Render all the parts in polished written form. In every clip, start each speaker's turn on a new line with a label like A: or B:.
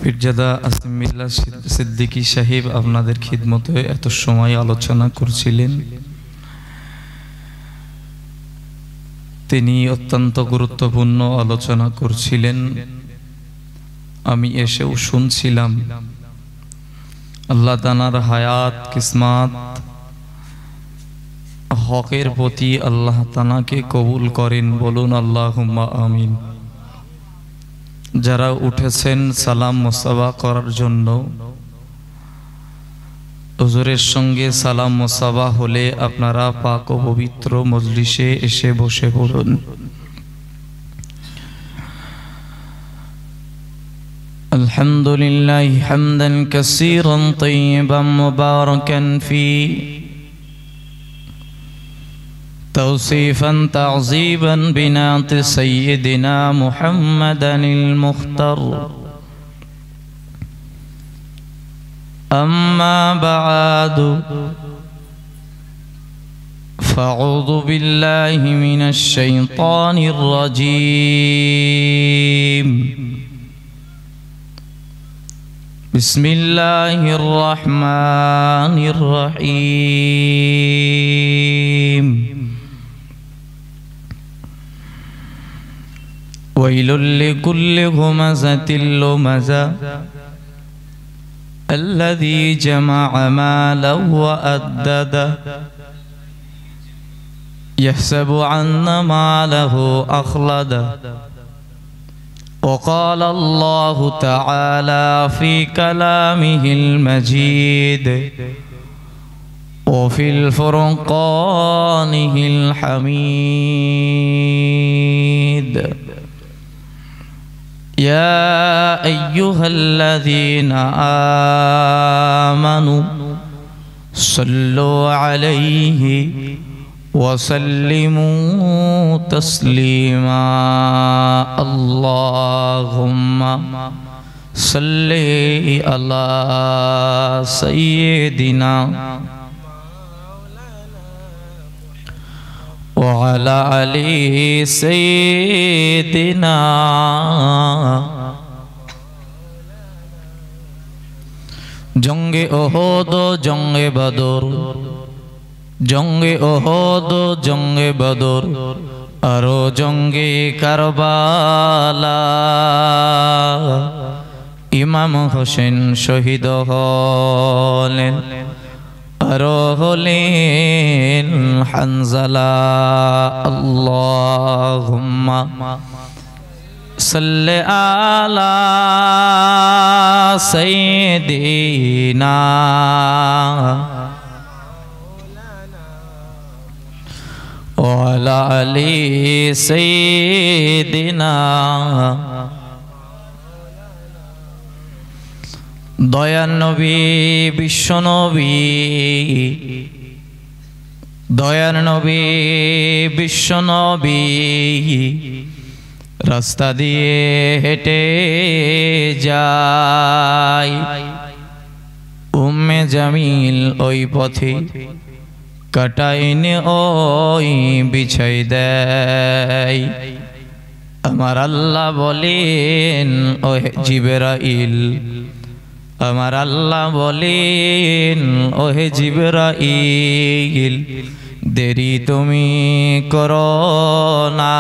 A: পীরজাদা আসিম বিল্লাহ সিদ্দিকী সাহেব আপনাদের খিদমতে এত সময় আলোচনা করছিলেন। তিনি অত্যন্ত গুরুত্বপূর্ণ আলোচনা করছিলেন, আমি এসেও শুনছিলাম। আল্লাহ তাআলার হায়াত কিসমত হকের প্রতি আল্লাহ তাআলাকে কবুল করেন, বলুন আল্লাহুম্মা আমিন। যারা উঠেছেন সালাম মুসাফা করার জন্য, হুজুরের সঙ্গে সালাম মুসাফা হলে আপনারা পাক ও পবিত্র মজলিসে এসে বসে পড়ুন। আলহামদুলিল্লাহ হামদান কাসীরান তাইয়িবান মুবারাকান ফি توصيفا تعظيما بنعت سيدنا محمدا المختار. أما بعد فأعوذ بالله من الشيطان الرجيم. بسم الله الرحمن الرحيم. ويل لكل همزة لمزة الذي جمع مالا وأدده يحسب أن ماله أخلده. وقال الله تعالى في كلامه المجيد وفي الفرقانه الحميد: يا أيها الذين آمنوا صلوا عليه وسلموا تسليما. اللهم صل على سيدنا وعلى آل سيدنا. জঙ্গে ওহদ জঙ্গে বদর, জঙ্গে ওহদ জঙ্গে বদর, আরো জঙ্গে কারবালা। ইমাম হোসেন শহীদ হলেন, আরো হলেন হানজালা। আল্লাহুম্মা সাল্লি আলা সাইয়্যিদিনা ওয়া আলা আলি সাইয়্যিদিনা। দয়ার নবী বিশ্বনবী, দয়ার নবী বিশ্বনবী রাস্তা দিয়ে হেঁটে যায়। উম্মে জামিল ওই পথে কাটাইনে ওই বিছাই দেয়। আমার আল্লাহ বলেন ওহে জিবরাইল, আমার আল্লাহ বলেন ওহে জিবরাইল, দেরি তুমি করো না।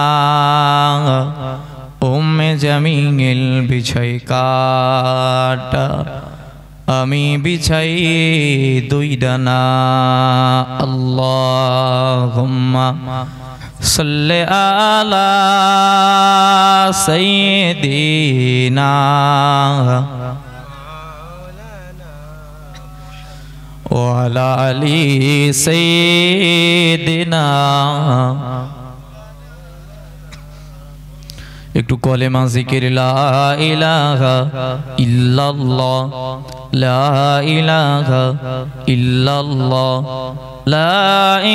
A: উম্মে জামিল বিছাই কাটা, আমি বিছাই দুই ডানা। আল্লাহুম্মা সাল্লি আলা সাইয়্যিদিনা ওয়া আলা আলি সাইয়্যিদিনা। একটু কলেমা জিকির, লা ইলাহা ইল্লাল্লাহ, লা ইলাহা ইল্লাল্লাহ, লা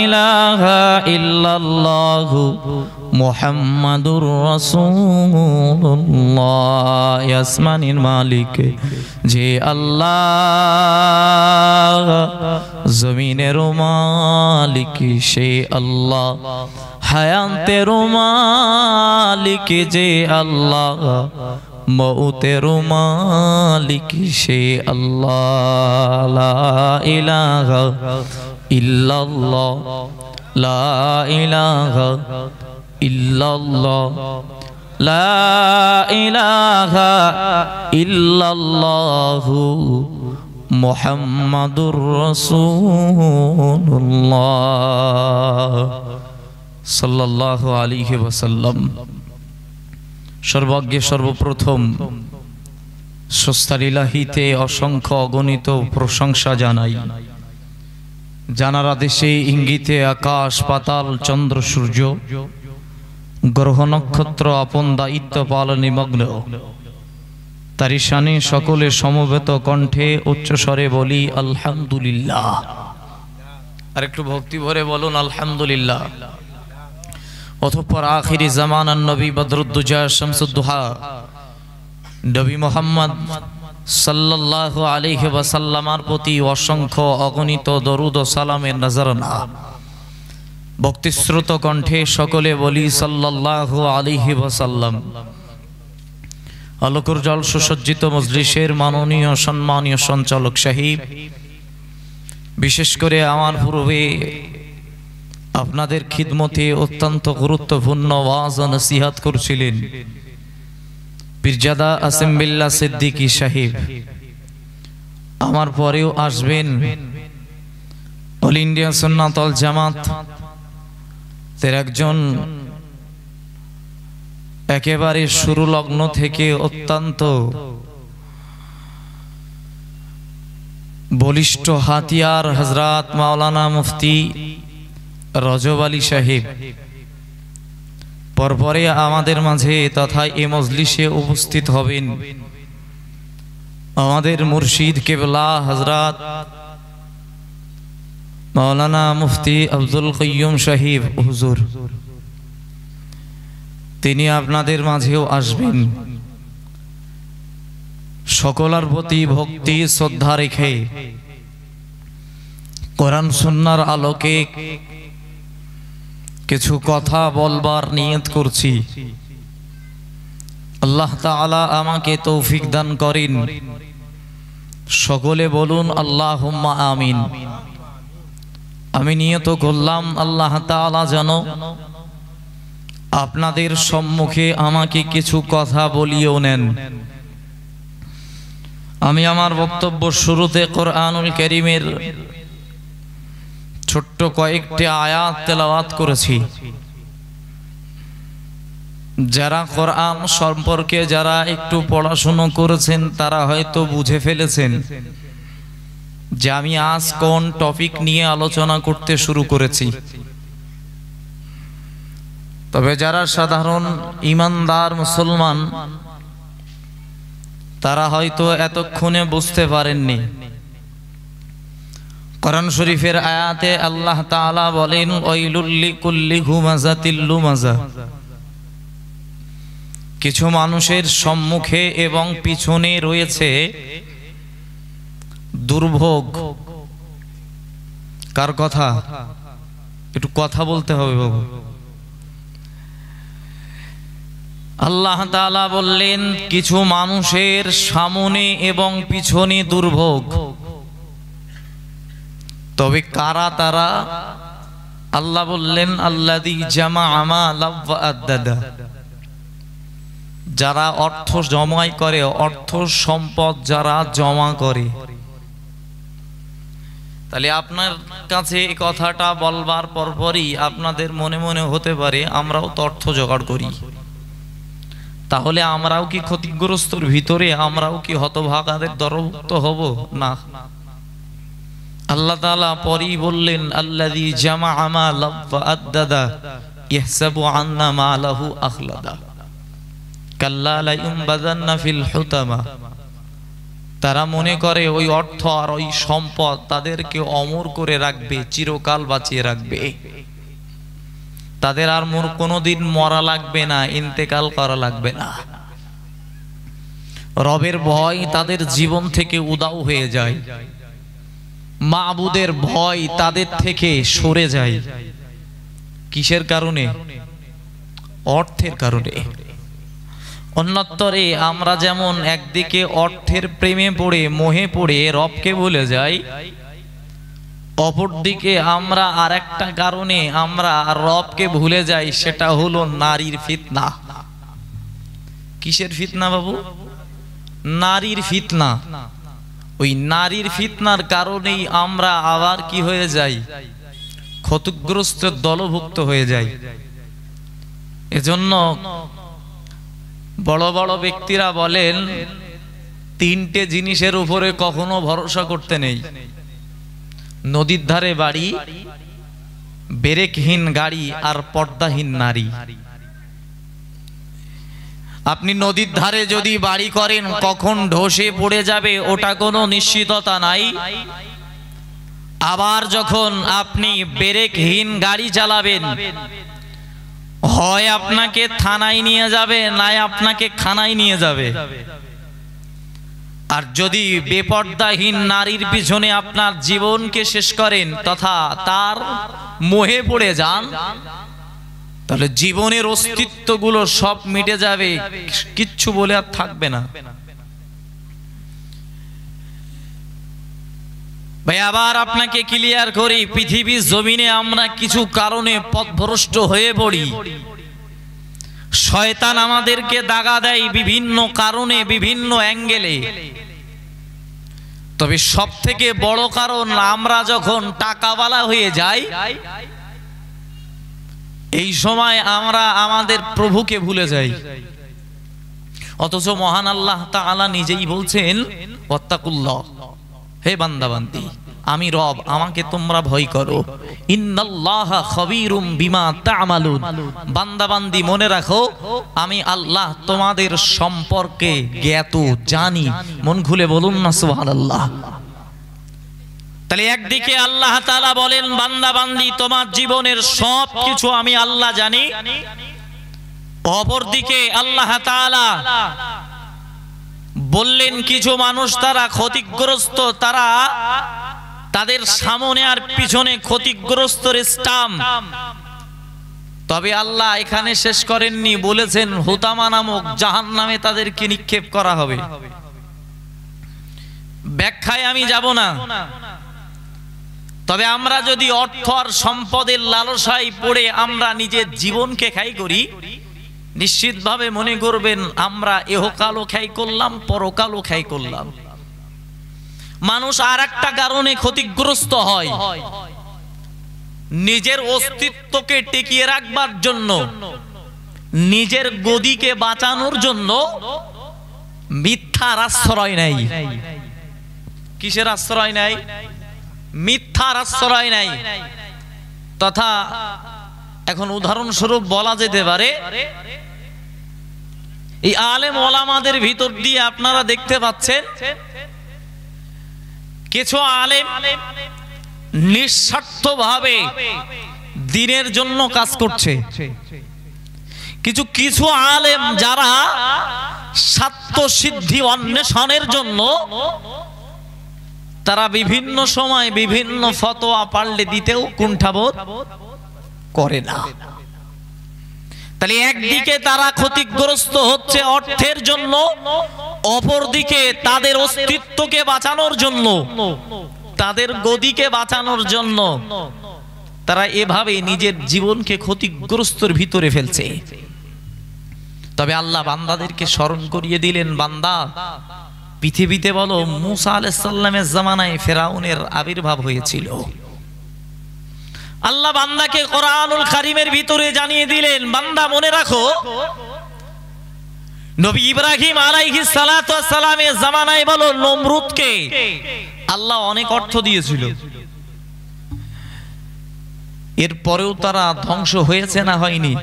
A: ইলাহা ইল্লাল্লাহ মুহাম্মাদুর রাসূলুল্লাহ। আসমানের মালিক যে আল্লাহ, জমিনের মালিক সে আল্লাহ, হায়াতের মালিক যে আল্লাহ, মউতের মালিক সে আল্লাহ। লা ইলাহা ইল্লাল্লাহ, লা ইলাহা ইল্লাল্লাহ, লা ইলাহা ইল্লাল্লাহু মুহাম্মাদুর রাসূলুল্লাহ সাল্লাল্লাহু আলাইহি ওয়াসাল্লাম। সর্বজ্ঞ সর্বপ্রথম স্রষ্টারিলাহিতে অসংখ্য অগণিত প্রশংসা জানাই। জানার আদেশে ইঙ্গিতে আকাশ পাতাল চন্দ্র সূর্য গ্রহ নক্ষত্র আপন দায়িত্ব পালনে নিমগ্ন। তারি শানে সকলে সমবেত কণ্ঠে উচ্চস্বরে বলি আলহামদুলিল্লাহ। আর একটু ভক্তি ভরে বলুন আলহামদুলিল্লাহ। অতঃপর আখিরি জামানার নবী বদরুদ্দুজা শামসুদ্দোহা নবী মুহাম্মদ সাল্লাল্লাহু আলাইহি ওয়াসাল্লামের প্রতি অসংখ্য অগণিত দরুদ ও সালামের নজরানা। ভক্তিশ্রুত কণ্ঠে সকলে বলি সাল্লাল্লাহু আলাইহি ওয়াসাল্লাম। আলোকের জল সুসজ্জিত মজলিসের মাননীয় সম্মানীয় সঞ্চালক সাহেব, বিশেষ করে আমার পূর্বে আপনাদের খিদমতে অত্যন্ত গুরুত্বপূর্ণ ওয়াজ ও নসিহত করছিলেন পীরজাদা আসিম বিল্লাহ সিদ্দিকী সাহেব, আমার পরেও আসবেন অল ইন্ডিয়া সুন্নাত ওয়াল জামাত এর একজন একেবারে শুরু লগ্ন থেকে অত্যন্ত বলিষ্ঠ হাতিয়ার হযরত মাওলানা মুফতি রজব আলী সাহেব। পরপরে আমাদের মাঝে তথা এই মজলিসে উপস্থিত হবেন আমাদের মুর্শিদ কেবলা হযরত মাওলানা মুফতি আব্দুল কাইয়ুম সাহেব হুজুর। তিনি আপনাদের মাঝেও আসবেন। সকলের প্রতি ভক্তি শ্রদ্ধা রেখে কোরআন সুন্নাহর আলোকে কিছু কথা বলবার নিয়ত করছি। আল্লাহ তাআলা আমাকে তৌফিক দান করেন। সকলে বলুন আল্লাহুম্মা আমিন। আমি নিয়ত করলাম আল্লাহ তাআলা যেন আপনাদের সম্মুখে আমাকে কিছু কথা বলিও নেন। আমি আমার বক্তব্য শুরুতে কোরআনুল কারীমের ছোট্ট কয়েকটি আয়াত তেলাওয়াত করেছি। যারা কোরআন সম্পর্কে যারা একটু পড়াশোনা করেছেন তারা হয়তো বুঝে ফেলেছেন যে আমি আজ কোন টপিক নিয়ে আলোচনা করতে শুরু করেছি। তবে যারা সাধারণ ঈমানদার মুসলমান তারা হয়তো এতক্ষণে বুঝতে পারেননি। কোরআন শরীফের আয়াতে আল্লাহ তাআলা বলেন ওয়াইলুল লিকুল্লি হুমাযাতিল লুমাযা। কিছু মানুষের সম্মুখে এবং পিছনে রয়েছে দুর্ভোগ। কার কথা? একটু কথা বলতে হবে বাবু। আল্লাহ তাআলা বললেন কিছু মানুষের সামনে এবং পিছনে দুর্ভোগ। তবে কারা তারা? আল্লাহ বললেন আল্লাযী জামাআ মালান ওয়া আদ্দাদা। যারা অর্থ জমাই করে, অর্থ সম্পদ যারা জমা করে। তাহলে আপনার কাছে এই কথাটা বলবার পরপরই আপনাদের মনে মনে হতে পারে আমরাও তো অর্থ জোগাড় করি, তাহলে আমরাও কি ক্ষতিগ্রস্তর ভিতরে, আমরাও কি হতভাগাদের দরভুক্ত হব? না। আল্লাহ তাআলা পরেই বললেন আল্লাযী জামাআ মালান ওয়া আদ্দাদা ইয়াহসাবু আন্না মালাহু আখলাদা কাল্লা লা ইউনবাযান্না ফিল হুতামা। তারা মনে করে ওই অর্থ আর ওই সম্পদ তাদেরকে অমর করে রাখবে, চিরকাল বাঁচিয়ে রাখবে। তাদের আর কোনোদিন মরা লাগবে না, ইন্তেকাল করা লাগবে না। রবের ভয় তাদের জীবন থেকে উধাও হয়ে যায়, মাবুদের ভয় তাদের থেকে সরে যায়। কিসের কারণে? অর্থের কারণে। অন্যত্তরে আমরা যেমন একদিকে অর্থের প্রেমে পড়ে মোহে পড়ে রবকে ভুলে যাই, অপরদিকে আমরা আরেকটা কারণে আমরা রবকে ভুলে যাই, সেটা হলো নারীর ফিতনা। কিসের ফিতনা বাবু? নারীর ফিতনা। ওই নারীর ফিতনার কারণেই আমরা আবার কি হয়ে যাই? ক্ষতিগ্রস্ত দলভুক্ত হয়ে যাই। এজন্য বড় বড় ব্যক্তিরা বলেন তিনটে জিনিসের উপরে কখনো ভরসা করতে নেই: নদীর ধারে বাড়ি, ব্রেকহীন গাড়ি, আর পর্দাহীন নারী। আপনি নদীর ধারে যদি বাড়ি করেন কখন ধসে পড়ে যাবে ওটা কোনো নিশ্চিততা নাই। আবার যখন আপনি ব্রেকহীন গাড়ি চালাবেন, হয় আপনাকে থানায় নিয়ে যাবে, না আপনাকে খানায় নিয়ে যাবে। আর যদি বেপর্দাহীন নারীর পিছনে আপনার জীবনকে শেষ করেন তথা তার মোহে পড়ে যান, তাহলে জীবনের অস্তিত্বগুলো সব মিটে যাবে, কিচ্ছু বলে আর থাকবে না। ভাই আবার আপনাকে ক্লিয়ার করি, পৃথিবীর জমিনে আমরা কিছু কারণে পথভ্রষ্ট হয়ে পড়ি। শয়তান আমাদেরকে দাগা দেয় বিভিন্ন কারণে, বিভিন্ন অ্যাঙ্গেলে। তবে সব থেকে বড় কারণ, আমরা যখন টাকাওয়ালা হয়ে যাই, এই সময় আমরা আমাদের প্রভুকে ভুলে যাই। অথচ মহান আল্লাহ তাআলা নিজেই বলছেন, ওয়াত্তাকুল্লাহ, হে বান্দা বান্দি, আমি রব, আমাকে তোমরা ভয় করো। ইন্নাল্লাহা খাবীরুম বিমা তা'মালুন, বান্দা বান্দি মনে রাখো আমি আল্লাহ তোমাদের সম্পর্কে জ্ঞাত, জানি। মন খুলে বলুন না সুবহানাল্লাহ। তাহলে একদিকে আল্লাহ তাআলা বলেন, বান্দা বান্দি তোমার জীবনের সব কিছু আমি আল্লাহ জানি। অপরদিকে আল্লাহ তাআলা বললেন কিছু মানুষ তারা ক্ষতিগ্রস্ত, তারা তাদের সামনে আর পিছনে ক্ষতিগ্রস্তর স্টাম্প। তবে আল্লাহ এখানে শেষ করেননি, বলেছেন হুতামা নামক জাহান্নামে তাদেরকে নিক্ষেপ করা হবে। ব্যাখ্যায় আমি যাব না। তবে আমরা যদি অর্থ আর সম্পদের লালসায় পড়ে আমরা নিজের জীবনকে খাই করি, নিশ্চিতভাবে মনে করবেন আমরা এহকালও খাই করলাম, পরকালও খাই করলাম। মানুষ আর একটা কারণে ক্ষতিগ্রস্ত হয়, নিজের অস্তিত্বকে টিকিয়ে রাখবার জন্য, নিজের গদিকে বাঁচানোর জন্য মিথ্যার আশ্রয় নেয়। কিসের আশ্রয় নেয়? মিথ্যার আশ্রয় নেয়। তথা এখন উদাহরণস্বরূপ বলা যেতে পারে, এই আলেম ওলামাদের ভিতর দিয়ে আপনারা দেখতে পাচ্ছেন কিছু আলেম নিঃস্বার্থভাবে দ্বীনের জন্য কাজ করছে, কিছু কিছু আলেম যারা স্বার্থ সিদ্ধি অন্বেষণের জন্য তারা বিভিন্ন সময় বিভিন্ন ফতোয়া পাল্টে দিতেও কুণ্ঠাবোধ করে না। তাহলে একদিকে তারা ক্ষতিগ্রস্ত হচ্ছে অর্থের জন্য, অপরদিকে তাদের অস্তিত্বকে বাঁচানোর জন্য, তাদের গদিকে বাঁচানোর জন্য তারা এভাবে নিজের জীবনকে ক্ষতিগ্রস্তর ভিতরে ফেলছে। তবে আল্লাহ বান্দাদেরকে স্মরণ করিয়ে দিলেন, বান্দা পৃথিবীতে বলো মুসা আলাইহিস সালামের জামানায় ফেরাউনের আবির্ভাব হয়েছিল। আল্লাহ বান্দাকে কোরআনুল কারীমের ভিতরে জানিয়ে দিলেন, বান্দা মনে রাখো নবী ইব্রাহিম আলাইহিস সালাতু ওয়াস সালামের জামানায় বলো নমরুদকে আল্লাহ অনেক অর্থ দিয়েছিল, এরপরেও তারা ধ্বংস হয়েছে না হয়নি?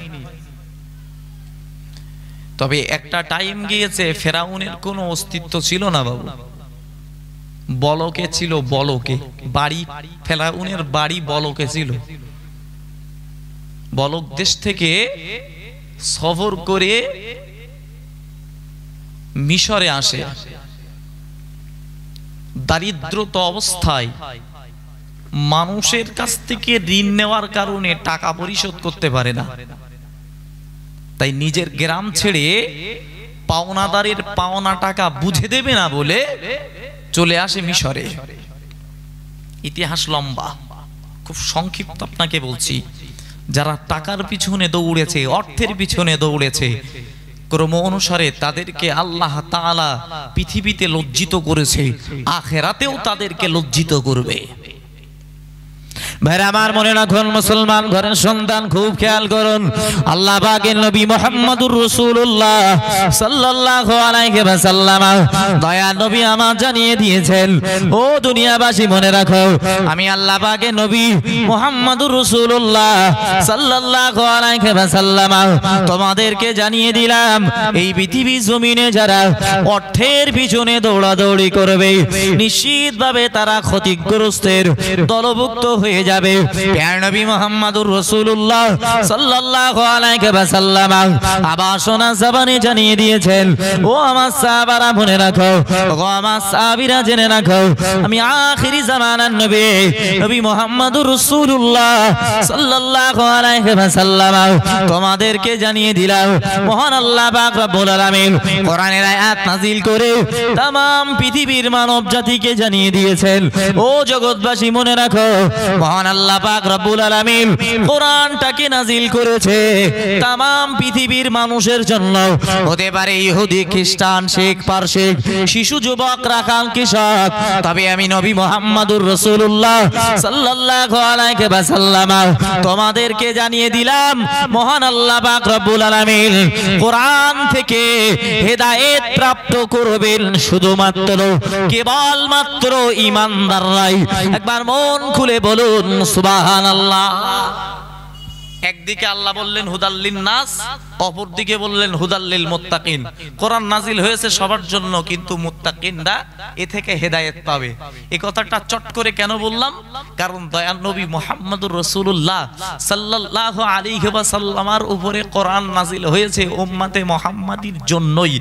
A: তবে একটা টাইম গিয়েছে ফেরাউনের কোনো অস্তিত্ব ছিল না বাবু, বলকে ছিল, বলকে বাড়ি, ফেরাউনের বাড়ি বলকে ছিল। বলক দেশ থেকে সফর করে মিশরে আসে, দারিদ্রতা অবস্থায় মানুষের কাছ থেকে ঋণ নেওয়ার কারণে টাকা পরিশোধ করতে পারে না, তাই নিজের গ্রাম ছেড়ে পাওনাদারের পাওনা টাকা বুঝে দেবে না বলে চলে আসে মিশরে। ইতিহাস লম্বা, খুব সংক্ষিপ্ত আপনাকে বলছি। যারা টাকার পিছনে দৌড়েছে, অর্থের পিছনে দৌড়েছে, ক্রম অনুসারে তাদেরকে আল্লাহ তাআলা পৃথিবীতে লজ্জিত করেছে, আখিরাতেও তাদেরকে লজ্জিত করবে। ভাইরা আমার মনে রাখুন, মুসলমান ঘরের সন্তান, খুব খেয়াল করুন। আল্লাহ পাকের নবী মুহাম্মদুর রাসূলুল্লাহ সাল্লাল্লাহু আলাইহি ওয়াসাল্লাম দয়া নবী আমার জানিয়ে দিয়েছেন, ও দুনিয়াবাসী মনে রাখো, আমি আল্লাহ পাকের নবী মুহাম্মদুর রাসূলুল্লাহ সাল্লাল্লাহু আলাইহি ওয়াসাল্লাম তোমাদেরকে জানিয়ে দিলাম, এই পৃথিবী জমিনে যারা অর্থের পিছনে দৌড়াদৌড়ি করবে, নিশ্চিতভাবে তারা ক্ষতিগ্রস্তের দলভুক্ত হয়ে যাবে। প্রিয় নবী মুহাম্মদুর রাসূলুল্লাহ সাল্লাল্লাহু আলাইহি ওয়াসাল্লাম আবার শোনা জবানে জানিয়ে দিয়েছেন, ও আমার সাহাবারা মনে রাখো, ও আমার সাহাবীরা জেনে রাখো, আমি আখিরি জামানার নবী, নবী মুহাম্মদুর রাসূলুল্লাহ সাল্লাল্লাহু আলাইহি ওয়াসাল্লাম তোমাদেরকে জানিয়ে দিলাম, মহান আল্লাহ পাক রব্বুল আলামিন কোরআনের আয়াত নাযিল করে तमाम পৃথিবীর মানব জাতিকে জানিয়ে দিয়েছেন, ও জগৎবাসী মনে রাখো, মহান আল্লাহ পাক রব্বুল আলামিন কোরআনটাকে নাযিল করেছে तमाम পৃথিবীর মানুষের জন্য। হতে পারে ইহুদি, খ্রিস্টান, শেখ, পারসিক, শিশু, যুবক, রাখাল, কৃষক, তবে আমি নবী মুহাম্মদুর রাসূলুল্লাহ সাল্লাল্লাহু আলাইহি ওয়াসাল্লাম তোমাদেরকে জানিয়ে দিলাম, মহান আল্লাহ পাক রব্বুল আলামিন কোরআন থেকে হেদায়েত প্রাপ্ত করবেন শুধুমাত্র কেবলমাত্র ঈমানদাররাই। একবার মন খুলে বলুন সুবহানাল্লাহ। একদিকে আল্লাহ বললেন হুদাল্লিন নাস, অপরদিকে বললেন হুদাল্লিল মুত্তাকিন। কোরআন নাজিল হয়েছে সবার জন্য, কিন্তু মুত্তাকিনরা এ থেকে হেদায়েত পাবে। এই কথাটা চট করে কেন বললাম? কারণ দয়ার নবী মুহাম্মদুর রাসূলুল্লাহ সাল্লাল্লাহু আলাইহি ওয়াসাল্লামের উপরে কোরআন নাজিল হয়েছে উম্মতে মুহাম্মাদির জন্যই।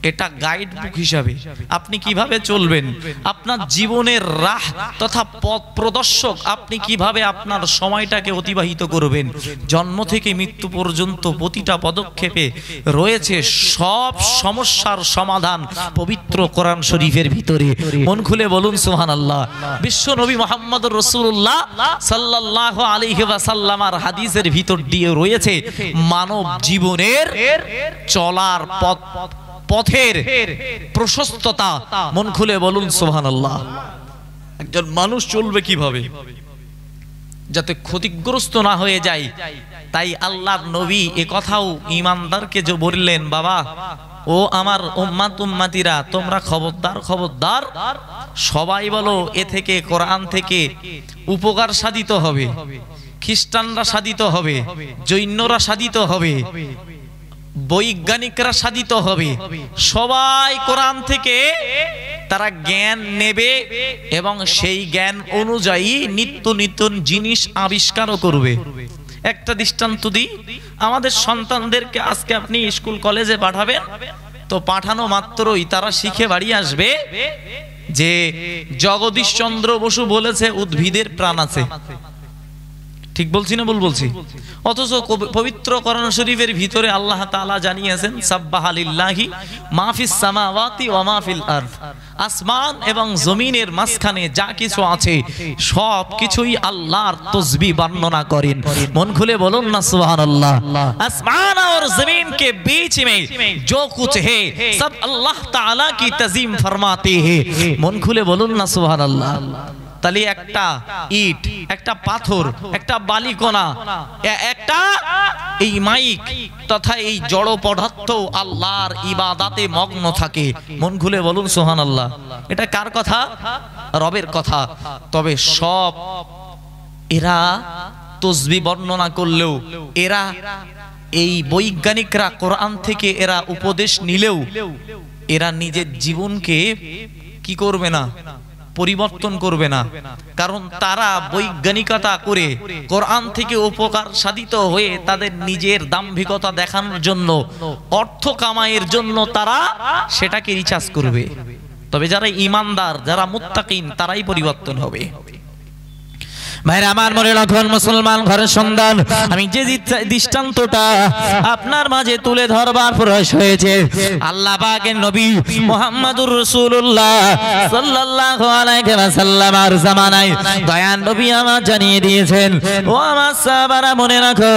A: এটা গাইড বুক হিসাবে আপনি কিভাবে চলবেন, আপনার জীবনের রাহ তথা পথ প্রদর্শক, আপনি কিভাবে আপনার সময়টাকে অতিবাহিত করবেন, জন্ম থেকে মৃত্যু পর্যন্ত প্রতিটা পদক্ষেপে রয়েছে সব সমস্যার সমাধান পবিত্র কোরআন শরীফের ভিতরে। মন খুলে বলুন সুবহানাল্লাহ। বিশ্ব নবী মুহাম্মদুর রাসূলুল্লাহ সাল্লাল্লাহু আলাইহি ওয়াসাল্লামের হাদিসের ভিতর দিয়ে রয়েছে মানব জীবনের চলার পথের প্রশস্ততা। মন খুলে বলুন সুবহানাল্লাহ। একজন মানুষ চলবে কিভাবে যাতে ক্ষতিগ্রস্ত না হয়ে যায়, তাই আল্লাহর নবী এ কথাও ঈমানদারকে যে বললেন, বাবা ও আমার উম্মাত উম্মাতিরা, তোমরা খবরদার খবরদার, সবাই বলো এ থেকে কোরআন থেকে উপকার সাধিত হবে, খ্রিস্টানরা সাধিত হবে, জৈনরা সাধিত হবে, বৈজ্ঞানিকরা সাধিত হবে, সবাই কোরআন থেকে তারা জ্ঞান নেবে এবং সেই জ্ঞান অনুযায়ী নিত্য নতুন জিনিস আবিষ্কারও করবে। একটা দৃষ্টান্ত দিই, আমাদের সন্তানদেরকে আজকে আপনি স্কুল কলেজে পাঠাবেন, তো পাঠানো মাত্রই তারা শিখে বাড়ি আসবে যে জগদীশ চন্দ্র বসু বলেছে উদ্ভিদের প্রাণ আছে। ঠিক বলছি না ভুল বলছি? অথচ পবিত্র কোরআন শরীফের ভিতরে আল্লাহ তাআলা জানিয়েছেন সাব্বাহা লিল্লাহি মা ফিস সামাওয়াতি ওয়া মা ফিল আরদ, আসমান এবং জমিনের মাঝখানে যা কিছু আছে সব কিছুই আল্লাহর তাসবিহ বর্ণনা করেন। মন খুলে বলুন না সুবহানাল্লাহ। আসমান और जमीन के बीच में जो कुछ है सब अल्लाह ताला की तज़ीम फरमाते हैं। মন খুলে বলুন না সুবহানাল্লাহ। তাহলে একটা ইট, একটা পাথর, একটা বালিকণা, একটা এই মাইক তথা এই জড় পদার্থ আল্লাহর ইবাদতে মগ্ন থাকে। মন খুলে বলুন সুবহানাল্লাহ। এটা কার কথা? রবের কথা। তবে সব এরা তাসবিহ বর্ণনা করলেও, এরা এই বৈজ্ঞানিকরা কোরআন থেকে এরা উপদেশ নিলেও এরা নিজের জীবনকে কি করবে না, পরিবর্তন করবে না। কারণ তারা বৈজ্ঞানিকতা করে কোরআন থেকে উপকার সাধিত হয়ে তাদের নিজের দাম্ভিকতা দেখানোর জন্য, অর্থ কামাইয়ের জন্য তারা সেটাকে রিচার্জ করবে। তবে যারা ঈমানদার, যারা মুত্তাকিন, তারাই পরিবর্তন হবে। ভাইরা আমার মনে রাখুন মুসলমান ঘরের সন্তান, আমি যে দৃষ্টান্তটা আপনার মাঝে তুলে ধরবার প্রয়াস হয়েছে, আল্লাহ পাকের নবী মুহাম্মদুর রাসূলুল্লাহ সাল্লাল্লাহু আলাইহি ওয়াসাল্লামের জামানায় দয়ান নবী আমার জানিয়ে দিয়েছেন, ও আমার সাহাবারা মনে রাখো,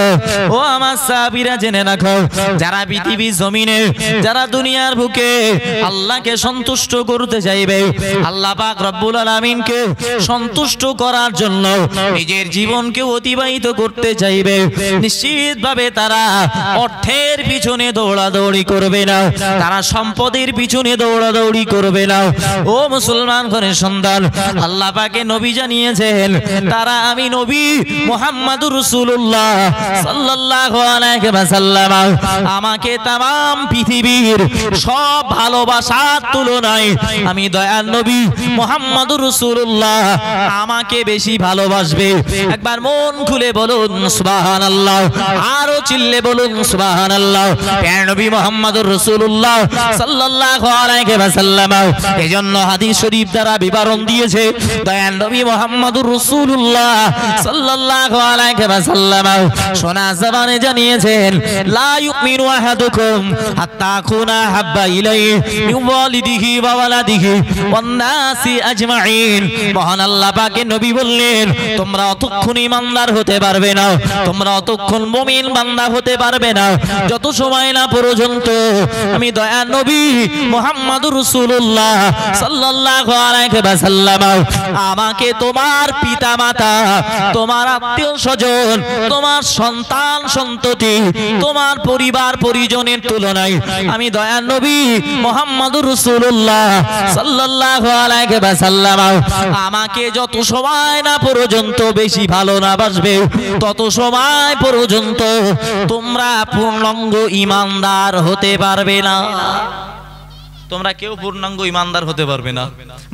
A: ও আমার সাহাবীরা জেনে রাখো, যারা পৃথিবীর জমিনে, যারা দুনিয়ার বুকে আল্লাহকে সন্তুষ্ট করতে চাইবে, আল্লাহ পাক রব্বুল আলামিনকে সন্তুষ্ট করার জন্য নিজের জীবনকে অতিবাহিত করতে চাইবে, নিশ্চিতভাবে তারা অর্থের পিছনে দৌড়াদৌড়ি করবে না, তারা সম্পদের পিছনে দৌড়াদৌড়ি করবে না। ও মুসলমান ঘরের সন্তান, আল্লাহ পাকে নবী জানিয়েছেন, তারা আমি নবী মুহাম্মদুর রাসূলুল্লাহ সাল্লাল্লাহু আলাইহি ওয়াসাল্লাম আমাকে तमाम পৃথিবীর সব ভালোবাসার তুলনায় আমি দয়াল নবী মুহাম্মদুর রাসূলুল্লাহ আমাকে বেশি ভালোবাসবে। একবার মন খুলে বলুন সুবহানাল্লাহ, আরো চিল্লে বলুন সুবহানাল্লাহ। প্রিয় নবী মুহাম্মদুর রাসূলুল্লাহ সাল্লাল্লাহু আলাইহি ওয়াসাল্লাম এজন্য হাদিস শরীফ দ্বারা বিবরণ দিয়েছে, দয়াল নবী মুহাম্মদুর রাসূলুল্লাহ সাল্লাল্লাহু আলাইহি ওয়াসাল্লাম শোনা জবানে জানিয়েছেন, লা ইউমিনু আহাদুকুম হাত্তা কুনা হাব্বা ইলাইহি মিন ওয়ালিদিহি ওয়া ওয়ালাদিহি ওয়ান নাসি আজমাইন। মহান আল্লাহ পাকের নবী বললেন, তোমরা অতক্ষণ ঈমানদার হতে পারবে না, তোমরা অতক্ষণ মুমিন বান্দা হতে পারবে না যত সময় না পর্যন্ত আমি দয়ার নবী মুহাম্মদুর রাসূলুল্লাহ সাল্লাল্লাহু আলাইহি ওয়াসাল্লাম আমাকে তোমার পিতামাতা, তোমার আত্মীয় স্বজন, তোমার সন্তান সন্ততি, তোমার পরিবার পরিজনের তুলনায় আমি দয়ার নবী মুহাম্মদুর রাসূলুল্লাহ সাল্লাল্লাহু আলাইহি ওয়াসাল্লাম আমাকে যত সময় না পর্যন্ত বেশি ভালো না বাসবে তত সময় পর্যন্ত তোমরা পূর্ণাঙ্গ ঈমানদার হতে পারবে না। তোমরা কেউ পূর্ণাঙ্গ ঈমানদার হতে পারবে না।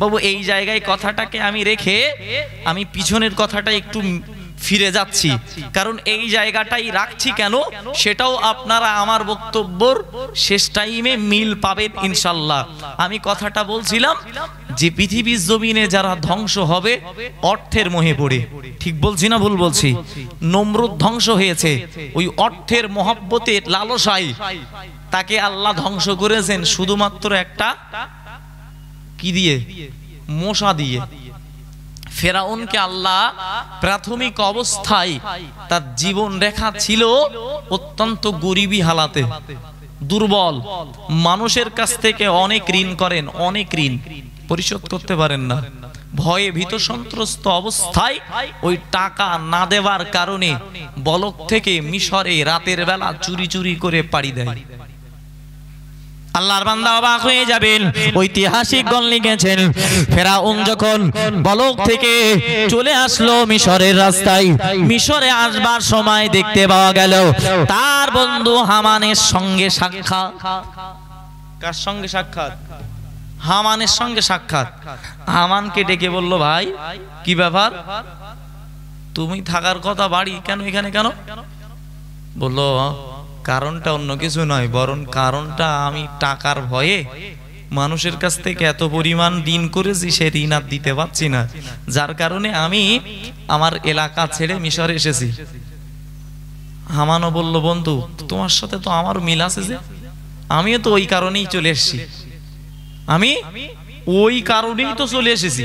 A: বাবু এই জায়গায় কথাটাকে আমি রেখে আমি পিছনের কথাটা একটু ফিরে যাচ্ছি, কারণ এই জায়গাটাই রাখছি কেন সেটাও আপনারা আমার বক্তব্যর শেষ টাইমে মিল পাবেন ইনশাআল্লাহ। আমি কথাটা বলছিলাম যে পৃথিবীর জমিনে যারা ধ্বংস হবে অর্থের মোহে পড়ে, ঠিক বলছি না ভুল বলছি? নমরুদ ধ্বংস হয়েছে ওই অর্থের মহব্বতে, লালসায়, তাকে আল্লাহ ধ্বংস করেছেন শুধুমাত্র একটা কি দিয়ে? মশা দিয়ে। ফেরাউনকে আল্লাহ প্রাথমিক অবস্থায় তার জীবন রেখা ছিল অত্যন্ত গরিবী হালাতে, দুর্বল, মানুষের কাছ থেকে অনেক ঋণ করেন, অনেক ঋণ পরিশোধ করতে পারেন না, ভয়ে ভীত সন্ত্রস্ত অবস্থায় ওই টাকা না দেওয়ার কারণে বলক থেকে মিশরে রাতের বেলা চুরি চুরি করে পাড়ি দেয়। আল্লাহর বান্দা অবাক হয়ে যাবেন, ঐতিহাসিকগণ লিখেছেন ফেরাউন যখন বলক থেকে চলে আসলো মিশরের রাস্তায়, মিশরে আসবার সময় দেখতে পাওয়া গেল তার বন্ধু হামানের সঙ্গে সাক্ষাৎ। কার সঙ্গে সাক্ষাৎ? হামানের সঙ্গে সাক্ষাৎ। হামানকে ডেকে বলল, ভাই কি ব্যাপার, তুমি থাকার কথা বাড়ি, কেন এখানে কেন? বললো কারণটা অন্য কিছু নয়, বরং কারণটা আমি টাকার ভয়ে মানুষের কাছ থেকে এত পরিমাণ ঋণ করেছি, সে ঋণ আর দিতে পারছি না, যার কারণে আমি আমার এলাকা ছেড়ে মিশরে এসেছি। হামানও বলল, বন্ধু তোমার সাথে তো আমার মিল আছে, যে আমিও তো ওই কারণেই চলে এসেছি, আমি ওই কারণেই তো চলে এসেছি।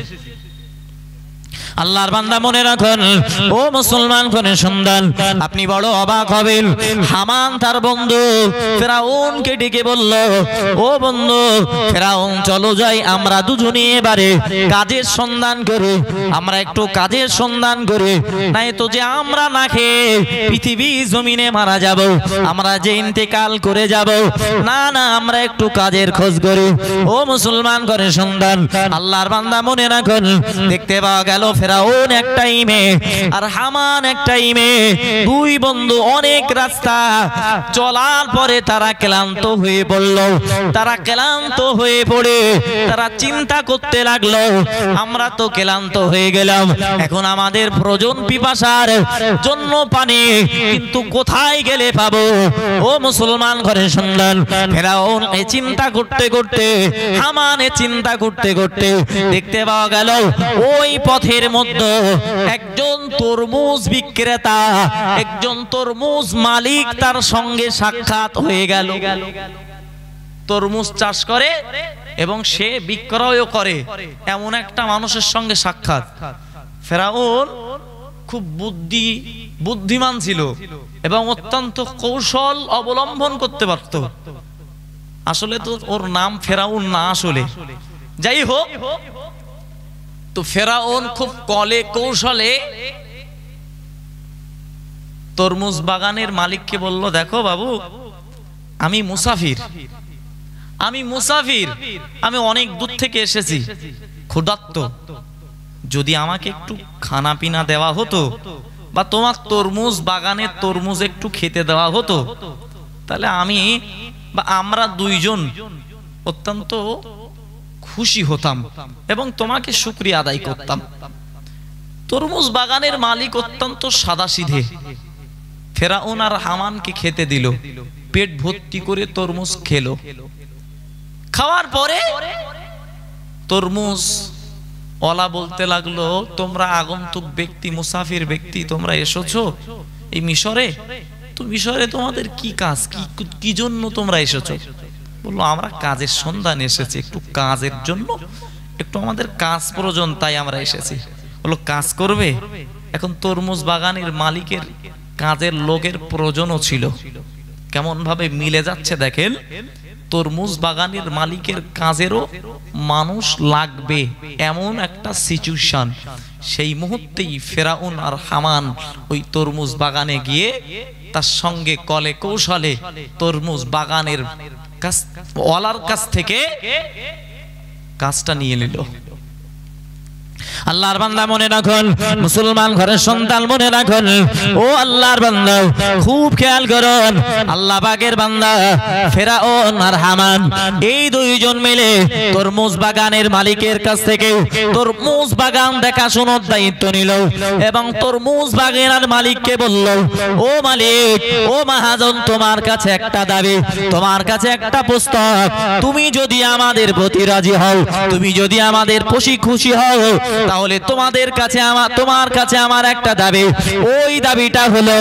A: আল্লাহর বান্দা মনে রাখুন, ও মুসলমান কোন সন্তান, আপনি বড় অবাক হবেন। হামান তার বন্ধু ফেরাউনকে ডেকে বলল, ও বন্ধু ফেরাউন, চলো যাই আমরা দুজনে এবারে কাজের সন্ধান করি, আমরা একটু কাজের সন্ধান করি, নাই তো যে আমরা না খেয়ে পৃথিবী জমিনে মারা যাব, আমরা যে ইন্তেকাল করে যাব, না না আমরা একটু কাজের খোঁজ করি। ও মুসলমান কোন সন্তান, আল্লাহর বান্দা মনে রাখুন, দেখতে পাওয়া গেল ফেরাউন এক টাইমে আর হামান এক টাইমে, দুই বন্ধু অনেক রাস্তা চলার পরে তারা ক্লান্ত হয়ে পড়ল। তারা ক্লান্ত হয়ে পড়ে তারা চিন্তা করতে লাগলো, আমরা তো ক্লান্ত হয়ে গেলাম, এখন আমাদের প্রয়োজন পিপাসার জন্য পানি, কিন্তু কোথায় গেলে পাবো? ও মুসলমান ঘরের সন্তান, ফেরাউন এই চিন্তা করতে করতে, হামান এই চিন্তা করতে করতে দেখতে পাওয়া গেল ওই পথের মধ্যে একজন তরমুজ বিক্রেতা, একজন তরমুজ মালিক তার সঙ্গে সাক্ষাৎ হয়ে গেল। তরমুজ চাষ করে এবং সে বিক্রয়ও করে, এমন একটা মানুষের সঙ্গে সাক্ষাৎ। ফেরাউন খুব বুদ্ধিমান ছিল এবং অত্যন্ত কৌশল অবলম্বন করতে পারত। আসলে তো ওর নাম ফেরাউন না, আসলে যাই হোক, তো ফেরাউন খুব কলে কৌশলে তরমুজ বাগানের মালিককে বলল, দেখো বাবু, আমি মুসাফির, আমি অনেক দূর থেকে এসেছি, ক্ষুধার্ত, যদি আমাকে একটু খানা পিনা দেওয়া হতো বা তোমার তরমুজ বাগানের তরমুজ একটু খেতে দেওয়া হতো, তাহলে আমি বা আমরা দুইজন অত্যন্ত খুশি হতাম এবং তোমাকে শুকরিয়া আদায় করতাম। তরমুজ বাগানের মালিক অত্যন্ত সাদাসিধে। ফেরাউন আর হামানকে খেতে দিল, পেট ভর্তি করে তরমুজ খেলো। খাওয়ার পরে তরমুজ ওলা বলতে লাগলো, তোমরা আগন্তুক ব্যক্তি, মুসাফির ব্যক্তি, তোমরা এসেছো এই মিশরে, তো মিশরে তোমাদের কি কাজ, কি জন্য তোমরা এসেছো? বললো, আমরা কাজের সন্ধানে এসেছি, একটু কাজের জন্য, একটু আমাদের কাজ প্রয়োজন, তাই আমরা এসেছি। বললো, কাজ করবে? এখন তরমুজ বাগানের মালিকের কাজের লোকের প্রয়োজনও ছিল। কেমন ভাবে মিলে যাচ্ছে দেখেন, তরমুজ বাগানের মালিকের কাজেরও মানুষ লাগবে, এমন একটা সিচুয়েশন। সেই মুহূর্তেই ফেরাউন আর হামান ওই তরমুজ বাগানে গিয়ে তার সঙ্গে কলে কৌশলে তরমুজ বাগানের ওয়ালার কাছ থেকে কাজটা নিয়ে নিল। আল্লাহর বান্দা মনে রাখুন, মুসলমান ঘরের সন্তান মনে রাখুন, ও আল্লাহর বান্দা খুব খেয়াল করুন, আল্লাহ পাকের বান্দা ফেরাউন আর হামান এই দুইজন মিলে তরমুজ বাগানের মালিকের কাছ থেকে তরমুজ বাগান দেখাশোনার দায়িত্ব নিল এবং তরমুজ বাগানের মালিককে বলল, ও মালিক, ও মহাজন, তোমার কাছে একটা দাবি, তোমার কাছে একটা প্রস্তাব, তুমি যদি আমাদের প্রতি রাজি হও, তুমি যদি আমাদের খুশি হও, তাহলে তোমার কাছে আমার একটা দাবি। ওই দাবিটা হলো,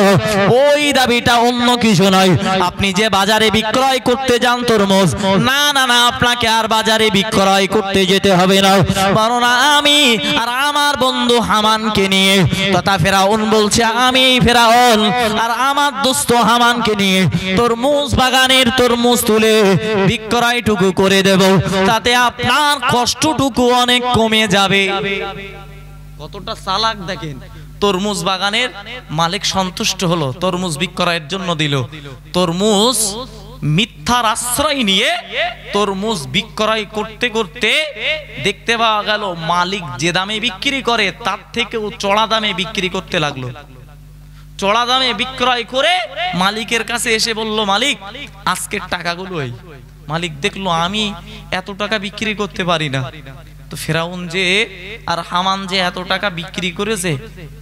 A: ওই দাবিটা অন্য কিছু নয়, আপনি যে বাজারে বিক্রয় করতে যান তরমুজ, না না না, আপনাকে আর বাজারে বিক্রয় করতে যেতে হবে না, বরং আমি আর আমার বন্ধু হামানকে নিয়ে, তথা ফেরাউন বলছে, আমি ফেরাউন আর আমার দোস্ত হামানকে নিয়ে তরমুজ বাগানের তরমুজ তুলে বিক্রয়টুকু করে দেব, তাতে আপনার কষ্টটুকু অনেক কমে যাবে। কতটা চালাক দেখেন। তরমুজ বাগানের মালিক সন্তুষ্ট হলো, তরমুজ বিক্রয়ের জন্য দিল। তরমুজ মিথ্যার আশ্রয় নিয়ে তরমুজ বিক্রয় করতে করতে দেখতে পাওয়া গেল মালিক যে দামে বিক্রি করে তার থেকেও চড়া দামে বিক্রি করতে লাগলো। চড়া দামে বিক্রয় করে মালিকের কাছে এসে বলল, মালিক, আজকের টাকাগুলোই। মালিক দেখলো আমি এত টাকা বিক্রি করতে পারি না। তো ফেরাউন যে আর হামান যে এত টাকা বিক্রি করেছে,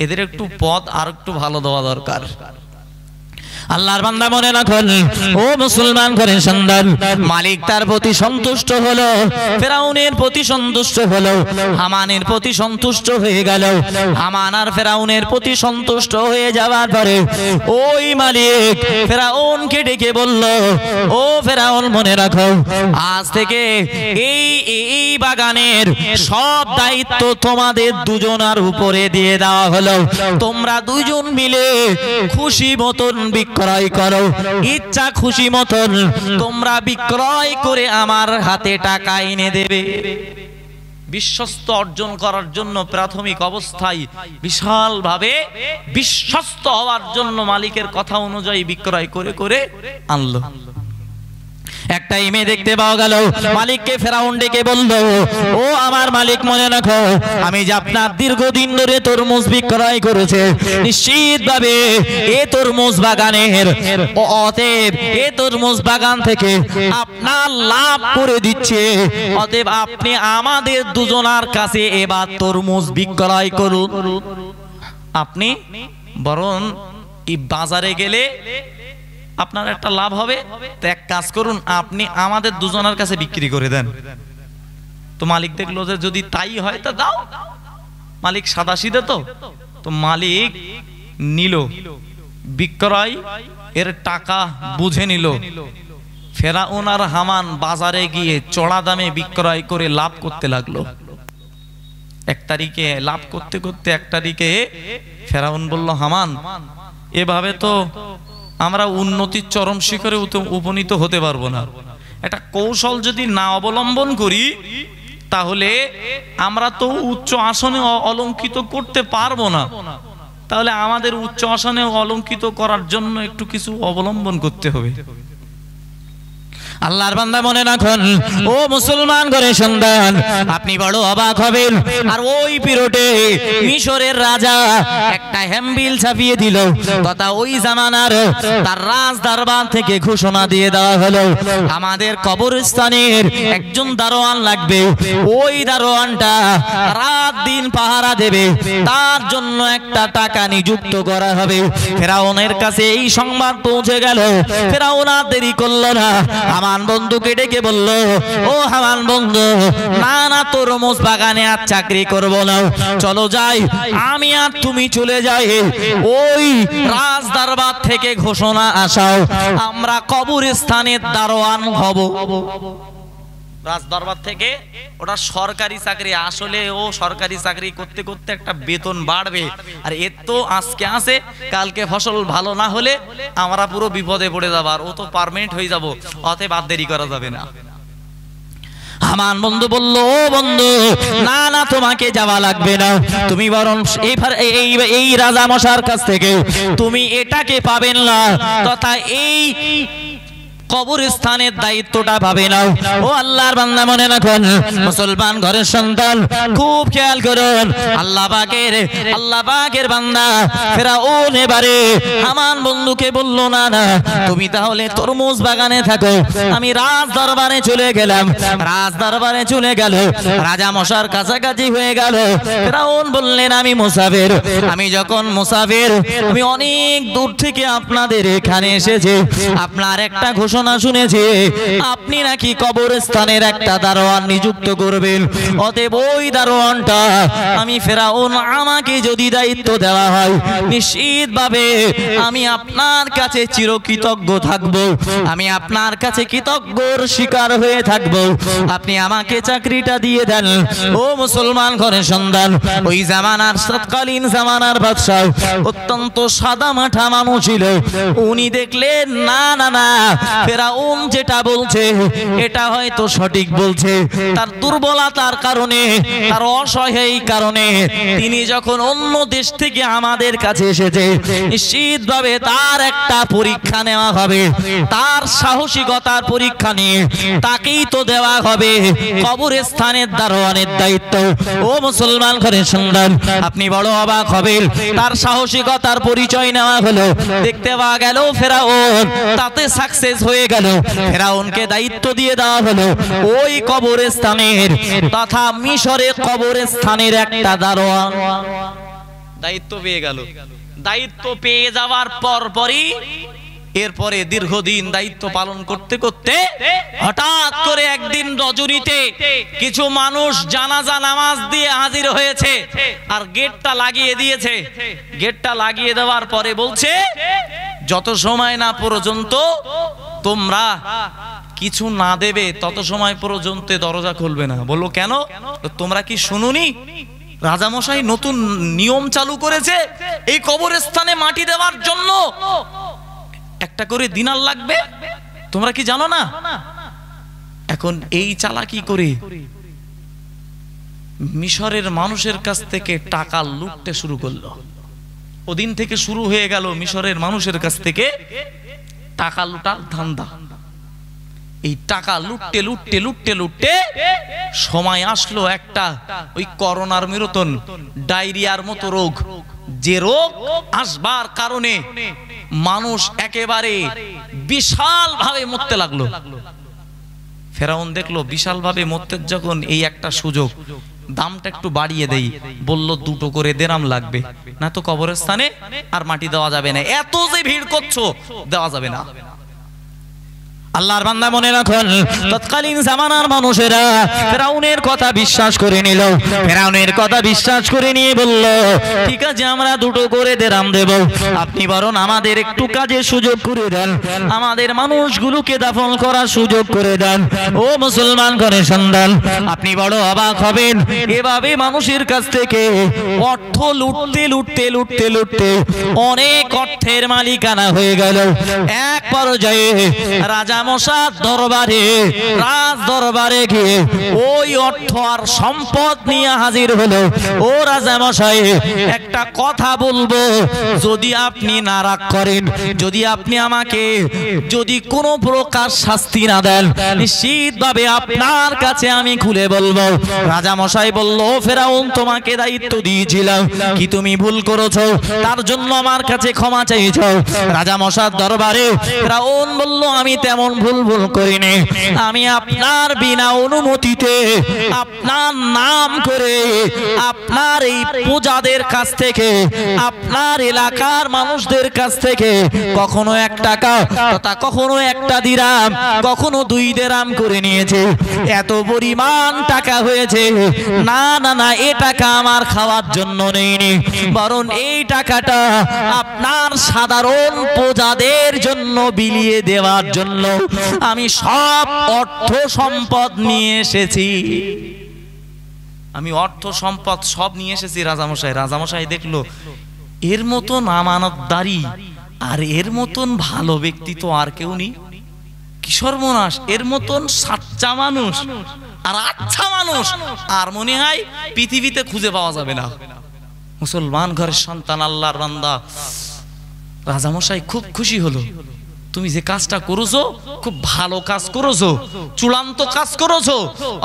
A: এদের একটু পদ আর একটু ভালো দেওয়া দরকার। আল্লাহর বান্দা মনে রাখুন, ও মুসলমান ঘরের সন্তান, মালিক তার প্রতি সন্তুষ্ট হলো, ফেরাউনের প্রতি সন্তুষ্ট হলো, হামানের প্রতি সন্তুষ্ট হয়ে গেল। হামান আর ফেরাউনের প্রতি সন্তুষ্ট হয়ে যাওয়ার পরে ওই মালিক ফেরাউনকে ডেকে বলল, ও ফেরাউন, মনে রাখো, আজ থেকে এই বাগানের সব দায়িত্ব তোমাদের দুজনার উপরে দিয়ে দেওয়া হলো। তোমরা দুজন মিলে খুশি মতন বিক্রয় করো, ইচ্ছা খুশি মতন তোমরা বিক্রয় করে আমার হাতে টাকা এনে দেবে। বিশ্বস্ত অর্জন করার জন্য প্রাথমিক অবস্থায় বিশালভাবে বিশ্বস্ত হওয়ার জন্য মালিকের কথা অনুযায়ী বিক্রয় করে করে আনলো। একটা ইমেজ দেখতে পাওয়া গেল, মালিককে ফেরাউন ডেকে বলল, ও আমার মালিক, মনে রাখো, আমি যে আপনার দীর্ঘদিন ধরে তরমুজ বিক্রয় করেছে, নিশ্চিতভাবে এ তরমুজ বাগানের অতএব এ তরমুজ বাগান থেকে আপনার লাভ করে দিচ্ছে, অতএব আপনি আমাদের দুজনার কাছে এবার তরমুজ বিক্রয় করুন। আপনি বরং এই বাজারে গেলে আপনার একটা লাভ হবে, তো এক কাজ করুন, আপনি আমাদের দুজনের কাছে বিক্রি করে দেন। তো মালিক দেখলো যে যদি তাই হয় তা দাও, মালিক সাদাসিধে তো মালিক নিল, বিক্রয় এর টাকা বুঝে নিল। ফেরাউন আর হামান বাজারে গিয়ে চড়া দামে বিক্রয় করে লাভ করতে লাগলো। 1 তারিখে লাভ করতে করতে 1 তারিখে ফেরাউন বলল, হামান, এভাবে তো আমরা উন্নতির চরম শিখরে উপনীত হতে পারবো না। একটা কৌশল যদি না অবলম্বন করি তাহলে আমরা তো উচ্চ আসনে অলঙ্কিত করতে পারবো না। তাহলে আমাদের উচ্চ আসনে অলঙ্কিত করার জন্য একটু কিছু অবলম্বন করতে হবে।
B: আল্লাহর বান্দা মনে রাখুন, ও মুসলমান ঘরের সন্তান, আপনি বড় অবাক হবেন। আর ওই পিরিয়ডে মিশরের রাজা একটা হ্যাম্বিল ছাপিয়ে দিল, তথা ওই জামানার তার রাজ দরবার থেকে ঘোষণা দিয়ে দেওয়া হলো, আমাদের কবরস্থানের একজন দারোয়ান লাগবে। ওই দারোয়ানটা রাত দিন পাহারা দেবে, তার জন্য একটা টাকা নিযুক্ত করা হবে। ফেরাউনের কাছে এই সংবাদ পৌঁছে গেল। ফেরাউন আর দেরি করল না, হামান বন্ধুকে ডেকে বলল, ও হামান বন্ধু, না না, তরমুজ বাগানে আর চাকরি করব না, চলো যাই, আমি আর তুমি চলে যাই, ওই রাজ দরবার থেকে ঘোষণা আসাও, আমরা কবরস্থানের দারোয়ান হব।
A: রাজ দরবার থেকে, ওটা সরকারি চাকরি। আসলে ও সরকারি চাকরি করতে করতে একটা বেতন বাড়বে, আর এর তো আজকে আছে, কালকে ফসল ভালো না হলে আমরা পুরো বিপদে পড়ে যাব, আর ও তো পার্মানেন্ট হয়ে যাব, অতএব আর দেরি করা যাবে না।
B: হামান বন্ধু বলল, ও বন্ধু, না না, তোমাকে যাওয়া লাগবে না, তুমি বরং এই রাজা মশার কাছ থেকে তুমি এটাকে পাবেন না, তথা এই কবরস্থানের দায়িত্বটা পাবে না। ও আল্লাহর বান্দা মনে রাখুন, মুসলমান ঘরের সন্তান, খুব খেয়াল করুন। আল্লাহ পাকের বান্দা ফেরাউন এবারে হামান বন্ধুকে বলল, না না, তুমি তাহলে তরমুজ বাগানে থাকো, আমি রাজ দরবারে চলে গেলাম। রাজ দরবারে চলে গেল, রাজা মশার কাছাকাছি হয়ে গেল। ফেরাউন বললেন, আমি মুসাফির, আমি যখন মুসাফির, আমি অনেক দূর থেকে আপনাদের এখানে এসেছি, আপনার একটা ঘোষণা শুনেছি, আপনি নাকি কবরস্থানের একটা দারোয়ান নিযুক্ত করবেন। অতএব ওই দারোয়ানটা আমি ফেরাউন, আমাকে যদি দায়িত্ব দেওয়া হয়, নিশ্চিতভাবে আমি আপনার কাছে চিরকৃতজ্ঞ থাকব, আমি আপনার কাছে কৃতজ্ঞর শিকার হয়ে থাকব, আপনি আমাকে চাকরিটা দিয়ে দেন। ও মুসলমান ঘরের সন্তান, ওই জামানার তৎকালীন জামানার বাদশা অত্যন্ত সাদা মাঠা মানুষ ছিল। উনি দেখলেন, না না না, ফেরাউন যেটা বলছে এটা হয়তো সঠিক বলছে, তার দুর্বলতার কারণে, তার অসহায় কারণে তিনি যখন অন্য দেশ থেকে আমাদের কাছে এসেছে, নিশ্চিতভাবে তার একটা পরীক্ষা নেওয়া হবে, তার সাহসিকতার পরীক্ষা নিয়ে তাকেই তো দেওয়া হবে কবরস্থানের দারোয়ানের দায়িত্ব। ও মুসলমান ঘরের সন্তান, আপনি বড় অবাক হবেন। তার সাহসিকতার পরিচয় নেওয়া হলো, দেখতে পাওয়া গেল ফেরাউন তাতে সাকসেস হয়ে গেল। ফেরাউনকে দায়িত্ব দিয়ে দেওয়া হলো ওই কবরস্থানের তথা মিশরের কবরস্থানের একটা দারোয়ান।
A: দায়িত্ব পেয়ে গেল। দায়িত্ব পেয়ে যাওয়ার পরই এরপরে দীর্ঘদিন দায়িত্ব পালন করতে করতে হঠাৎ করে একদিন রজনীতে কিছু মানুষ জানাজা নামাজ দিয়ে হাজির হয়েছে, আর গেটটা লাগিয়ে দিয়েছে। গেটটা লাগিয়ে দেওয়ার পরে বলছে, যত সময় না পর্যন্ত তোমরা কিছু না দেবে তত সময় পর্যন্ত দরজা খুলবে না। বললো, কেন? তোমরা কি শুনুনি রাজামশাই নতুন নিয়ম চালু করেছে, এই কবরস্থানে মাটি দেওয়ার জন্য একটা করে দিনার লাগবে, তোমরা কি জানো না? এখন এই চালাকি করে মিশরের মানুষের কাছ থেকে টাকা লুটতে শুরু করলো। ওদিন থেকে শুরু হয়ে গেল মিশরের মানুষের কাছ থেকে টাকা লুটার ধান্দা। এই টাকা লুটতে লুটতে লুটতে লুটতে সময় আসলো একটা ওই করোনার মতন ডায়রিয়ার মতো রোগ, যে রোগ আসবার কারণে মানুষ একেবারে বিশাল ভাবে মরতে লাগলো। ফেরাউন দেখলো বিশাল ভাবে মরতে যখন এই একটা সুযোগ, দামটা একটু বাড়িয়ে দেই, বলল 2 করে দেরাম লাগবে, না তো কবরস্থানে আর মাটি দেওয়া যাবে না, এত যে ভিড় করছো দেওয়া যাবে না।
B: আল্লাহর বান্দা মনে রাখুন, তৎকালীন জামানার মানুষেরা ফেরাউনের কথা বিশ্বাস করে নিল। ফেরাউনের কথা বিশ্বাস করে নিয়ে বলল, ঠিক আছে আমরা দুটো করে দেরাম দেব, আপনি বরং আমাদের একটু কাজের সুযোগ করে দেন, আমাদের মানুষগুলোকে দাফন করার সুযোগ করে দেন। ও মুসলমান ঘরের সন্তান, আপনি বড় অবাক হবেন, এভাবে মানুষের কাছ থেকে অর্থ লুটতে লুটতে লুটতে লুটতে অনেক অর্থের মালিকানা হয়ে গেল। এক পর্যায়ে রাজা মশার দরবারে, রাজ দরবারে গিয়ে ওই অর্থ আর সম্পদ নিয়ে হাজির হলো। ও রাজা মশাই, একটা কথা বলবো, যদি আপনি না রাগ করেন, যদি আপনি আমাকে যদি কোনো প্রকার শাস্তি না দেন, নিশ্চিতভাবে আপনার কাছে আমি খুলে বলবো। রাজা মশাই বলল, ফেরাউন তোমাকে দায়িত্ব দিয়েছিলাম, কি তুমি ভুল করেছো, তার জন্য আমার কাছে ক্ষমা চাইছো। রাজা মশার দরবারে ফেরাউন বলল, আমি তেমন ভুল করিনি, আমি আপনার বিনা অনুমতিতে আপনার নাম করে আপনার এই প্রজাদের কাছ থেকে, আপনার এলাকার মানুষদের কাছ থেকে কখনো 1 টাকা তথা কখনো 1টা দিরাম, কখনো 2 দিরাম করে নিয়েছে। এত পরিমাণ টাকা হয়েছে, না না না, এ টাকা আমার খাওয়ার জন্য নেইনি, বরং এই টাকাটা আপনার সাধারণ প্রজাদের জন্য বিলিয়ে দেওয়ার জন্য আমি সব অর্থ সম্পদ নিয়ে এসেছি। আমি অর্থ সম্পদ সব নিয়ে এসেছি রাজামশাই। রাজামশাই দেখলো এর মতন আমানতদারি আর এর মতন ভালো ব্যক্তি তো আর কেউ নেই। কি সর্বনাশ, এর মতন সাচ্চা মানুষ আর আচ্ছা মানুষ আর মনে হয় পৃথিবীতে খুঁজে পাওয়া যাবে না। মুসলমান ঘরের সন্তান, আল্লাহর বান্দা, রাজামশাই খুব খুশি হলো। তুমি যে কাজটা করেছো খুব ভালো কাজ করেছো, চূড়ান্ত কাজ করেছো।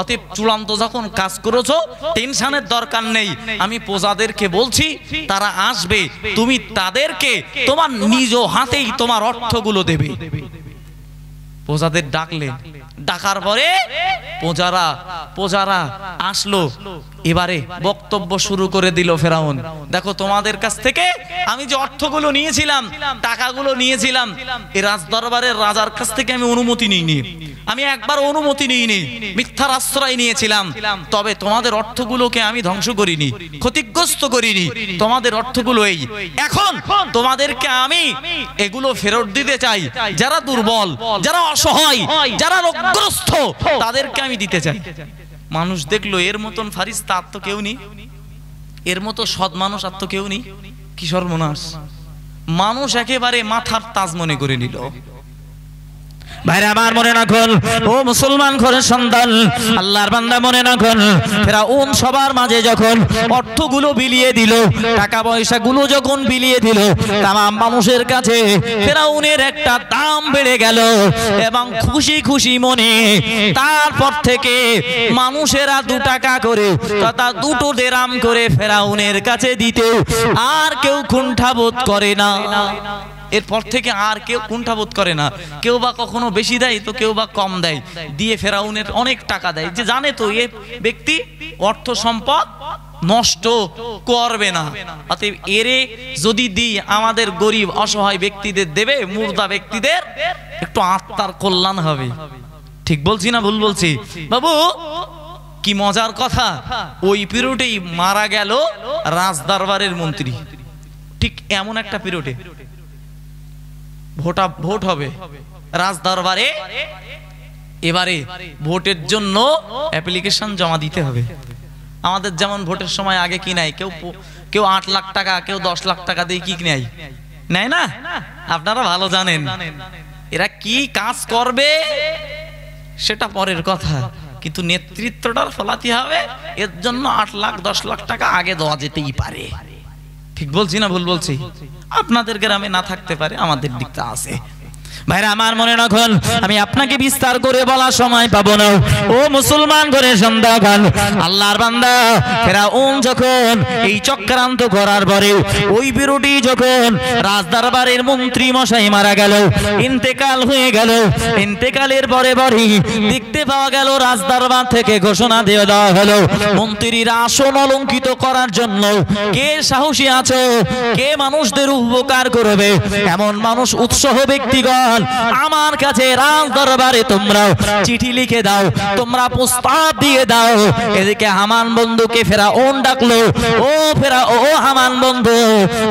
B: অতএব চূড়ান্ত যখন কাজ করেছো, টেনশনের দরকার নেই। আমি প্রজাদেরকে বলছি তারা আসবে, তুমি তাদেরকে তোমার নিজ হাতেই তোমার অর্থগুলো দেবে। প্রজাদের ডাকলেন, ডাকার পরে প্রজারা আসলো। এবারে বক্তব্য শুরু করে দিল ফেরাউন, দেখো তোমাদের কাছ থেকে আমি যে অর্থগুলো নিয়েছিলাম, টাকাগুলো নিয়েছিলাম, এই রাজদরবারের রাজার কাছ থেকে আমি অনুমতি নিইনি, আমি একবার অনুমতি নিইনি, মিথ্যার আশ্রয় নিয়েছিলাম। তবে তোমাদের অর্থগুলোকে আমি ধ্বংস করিনি, ক্ষতিগ্রস্ত করিনি। তোমাদের অর্থগুলো এই, এখন তোমাদেরকে আমি এগুলো ফেরত দিতে চাই। যারা দুর্বল, যারা অসহায়, যারা রোগগ্রস্ত, তাদেরকে আমি দিতে চাই। মানুষ দেখলো এর মতন ফারিস্তা আর তো কেউ নেই, এর মতো সৎ মানুষ আর তো কেউ নেই। কি সর্বনাশ, মানুষ একেবারে মাথার তাজ মনে করে নিল। ভাইরা আমার মনে রাখুন, ও মুসলমান ঘরের সন্তান, আল্লাহর বান্দা মনে রাখুন, ফেরাউন সবার মাঝে যখন অর্থগুলো বিলিয়ে দিল, টাকা পয়সাগুলো যখন বিলিয়ে দিল, তামাম মানুষের কাছে ফেরাউনের একটা দাম বেড়ে গেল। এবং খুশি খুশি মনে তারপর থেকে মানুষেরা 2 টাকা করে তথা 2টো দিরাম করে ফেরাউনের কাছে দিতে আর কেউ কুণ্ঠাবোধ করে না। এরপর থেকে আর কেউ কুণ্ঠাবোধ করে না। কেউ বা কখনো বেশি দেয়, তো কেউ বা কম দেয়, দিয়ে ফেরাউনের অনেক টাকা দেয়, যে জানে তো এ ব্যক্তি অর্থ সম্পদ নষ্ট করবে না। অতএব এরে যদি দিই, আমাদের গরিব অসহায় ব্যক্তিদের দেবে, মুর্দা ব্যক্তিদের একটু আত্মার কল্যাণ হবে। ঠিক বলছি না ভুল বলছি বাবু? কি মজার কথা, ওই পিরিয়ডেই মারা গেল রাজদরবারের মন্ত্রী। ঠিক এমন একটা পিরিয়ডে ভোট হবে রাজদরবারে। এবারে ভোটের জন্য অ্যাপ্লিকেশন জমা দিতে হবে। আমাদের যেমন ভোটের সময় আগে কি নেয়, কেউ 8 লাখ টাকা, কেউ 10 লাখ টাকা দিয়ে কি নেয় না? আপনারা ভালো জানেন। এরা কি কাজ করবে সেটা পরের কথা, কিন্তু নেতৃত্বটার ফলাতে হবে। এর জন্য 8 লাখ 10 লাখ টাকা আগে দেওয়া যেতেই পারে। ঠিক বলছি না ভুল বলছি? আপনাদের গ্রামে না থাকতে পারে, আমাদের দিকটা আছে। ভাইরা আমার মনে রাখুন, আমি আপনাকে বিস্তার করে বলার সময় পাবো না। ও মুসলমান ঘরের সন্তান, আল্লাহর বান্দা, ফেরাউন যখন এই চক্রান্ত করার পরে ওই বিরোধী যখন রাজদরবারের মন্ত্রী মশাই মারা গেল, ইন্তেকাল হয়ে গেল, ইন্তেকালের পরে দেখতে পাওয়া গেল রাজদরবার থেকে ঘোষণা দিয়ে দেওয়া হলো, মন্ত্রীর আসন অলঙ্কিত করার জন্য কে সাহসী আছো, কে মানুষদের উপকার করবে, এমন মানুষ উৎসাহ ব্যক্তিগত বল আমার কাছে রাজ দরবারে তোমরা চিঠি লিখে দাও, তোমরা প্রস্তাব দিয়ে দাও। এদিকে হামান বন্ধুকে ফেরাউন ডাকলো, ও হামান বন্ধু,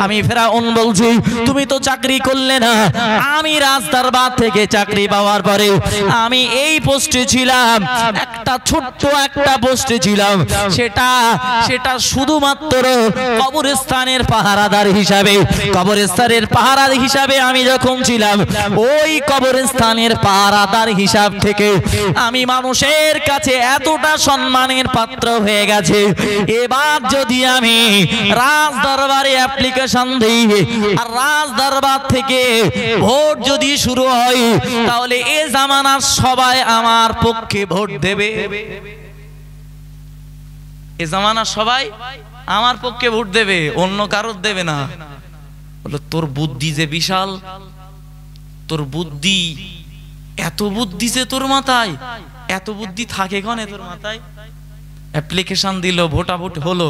B: আমি ফেরাউন বলছি তুমি তো চাকরি করলে না। আমি রাজ দরবার থেকে চাকরি পাওয়ার পরে আমি এই পোস্টে ছিলাম, একটা ছোট্ট একটা পোস্টে ছিলাম, সেটা শুধুমাত্র কবরস্থানের পাহারাদার হিসাবে। কবরস্থানের পাহারাদার হিসাবে আমি যখন ছিলাম, ওই কবরস্থানের পাহারাদার হিসাব থেকে আমি মানুষের কাছে এতটা সম্মানের পাত্র হয়ে গেছে। এবার যদি আমি রাজ দরবারে অ্যাপ্লিকেশন দিই আর রাজ দরবার থেকে ভোট যদি শুরু হয়, তাহলে এ জামানার সবাই আমার পক্ষে ভোট দেবে। এ জামানার সবাই আমার পক্ষে ভোট দেবে, অন্য কারোর দেবে না। বলো তোর বুদ্ধি যে বিশাল, তোর বুদ্ধি, এত বুদ্ধি যে তোর মাথায়, এত বুদ্ধি থাকে কনে তোর মাথায়? অ্যাপ্লিকেশন দিল, ভোটাভুট হলো,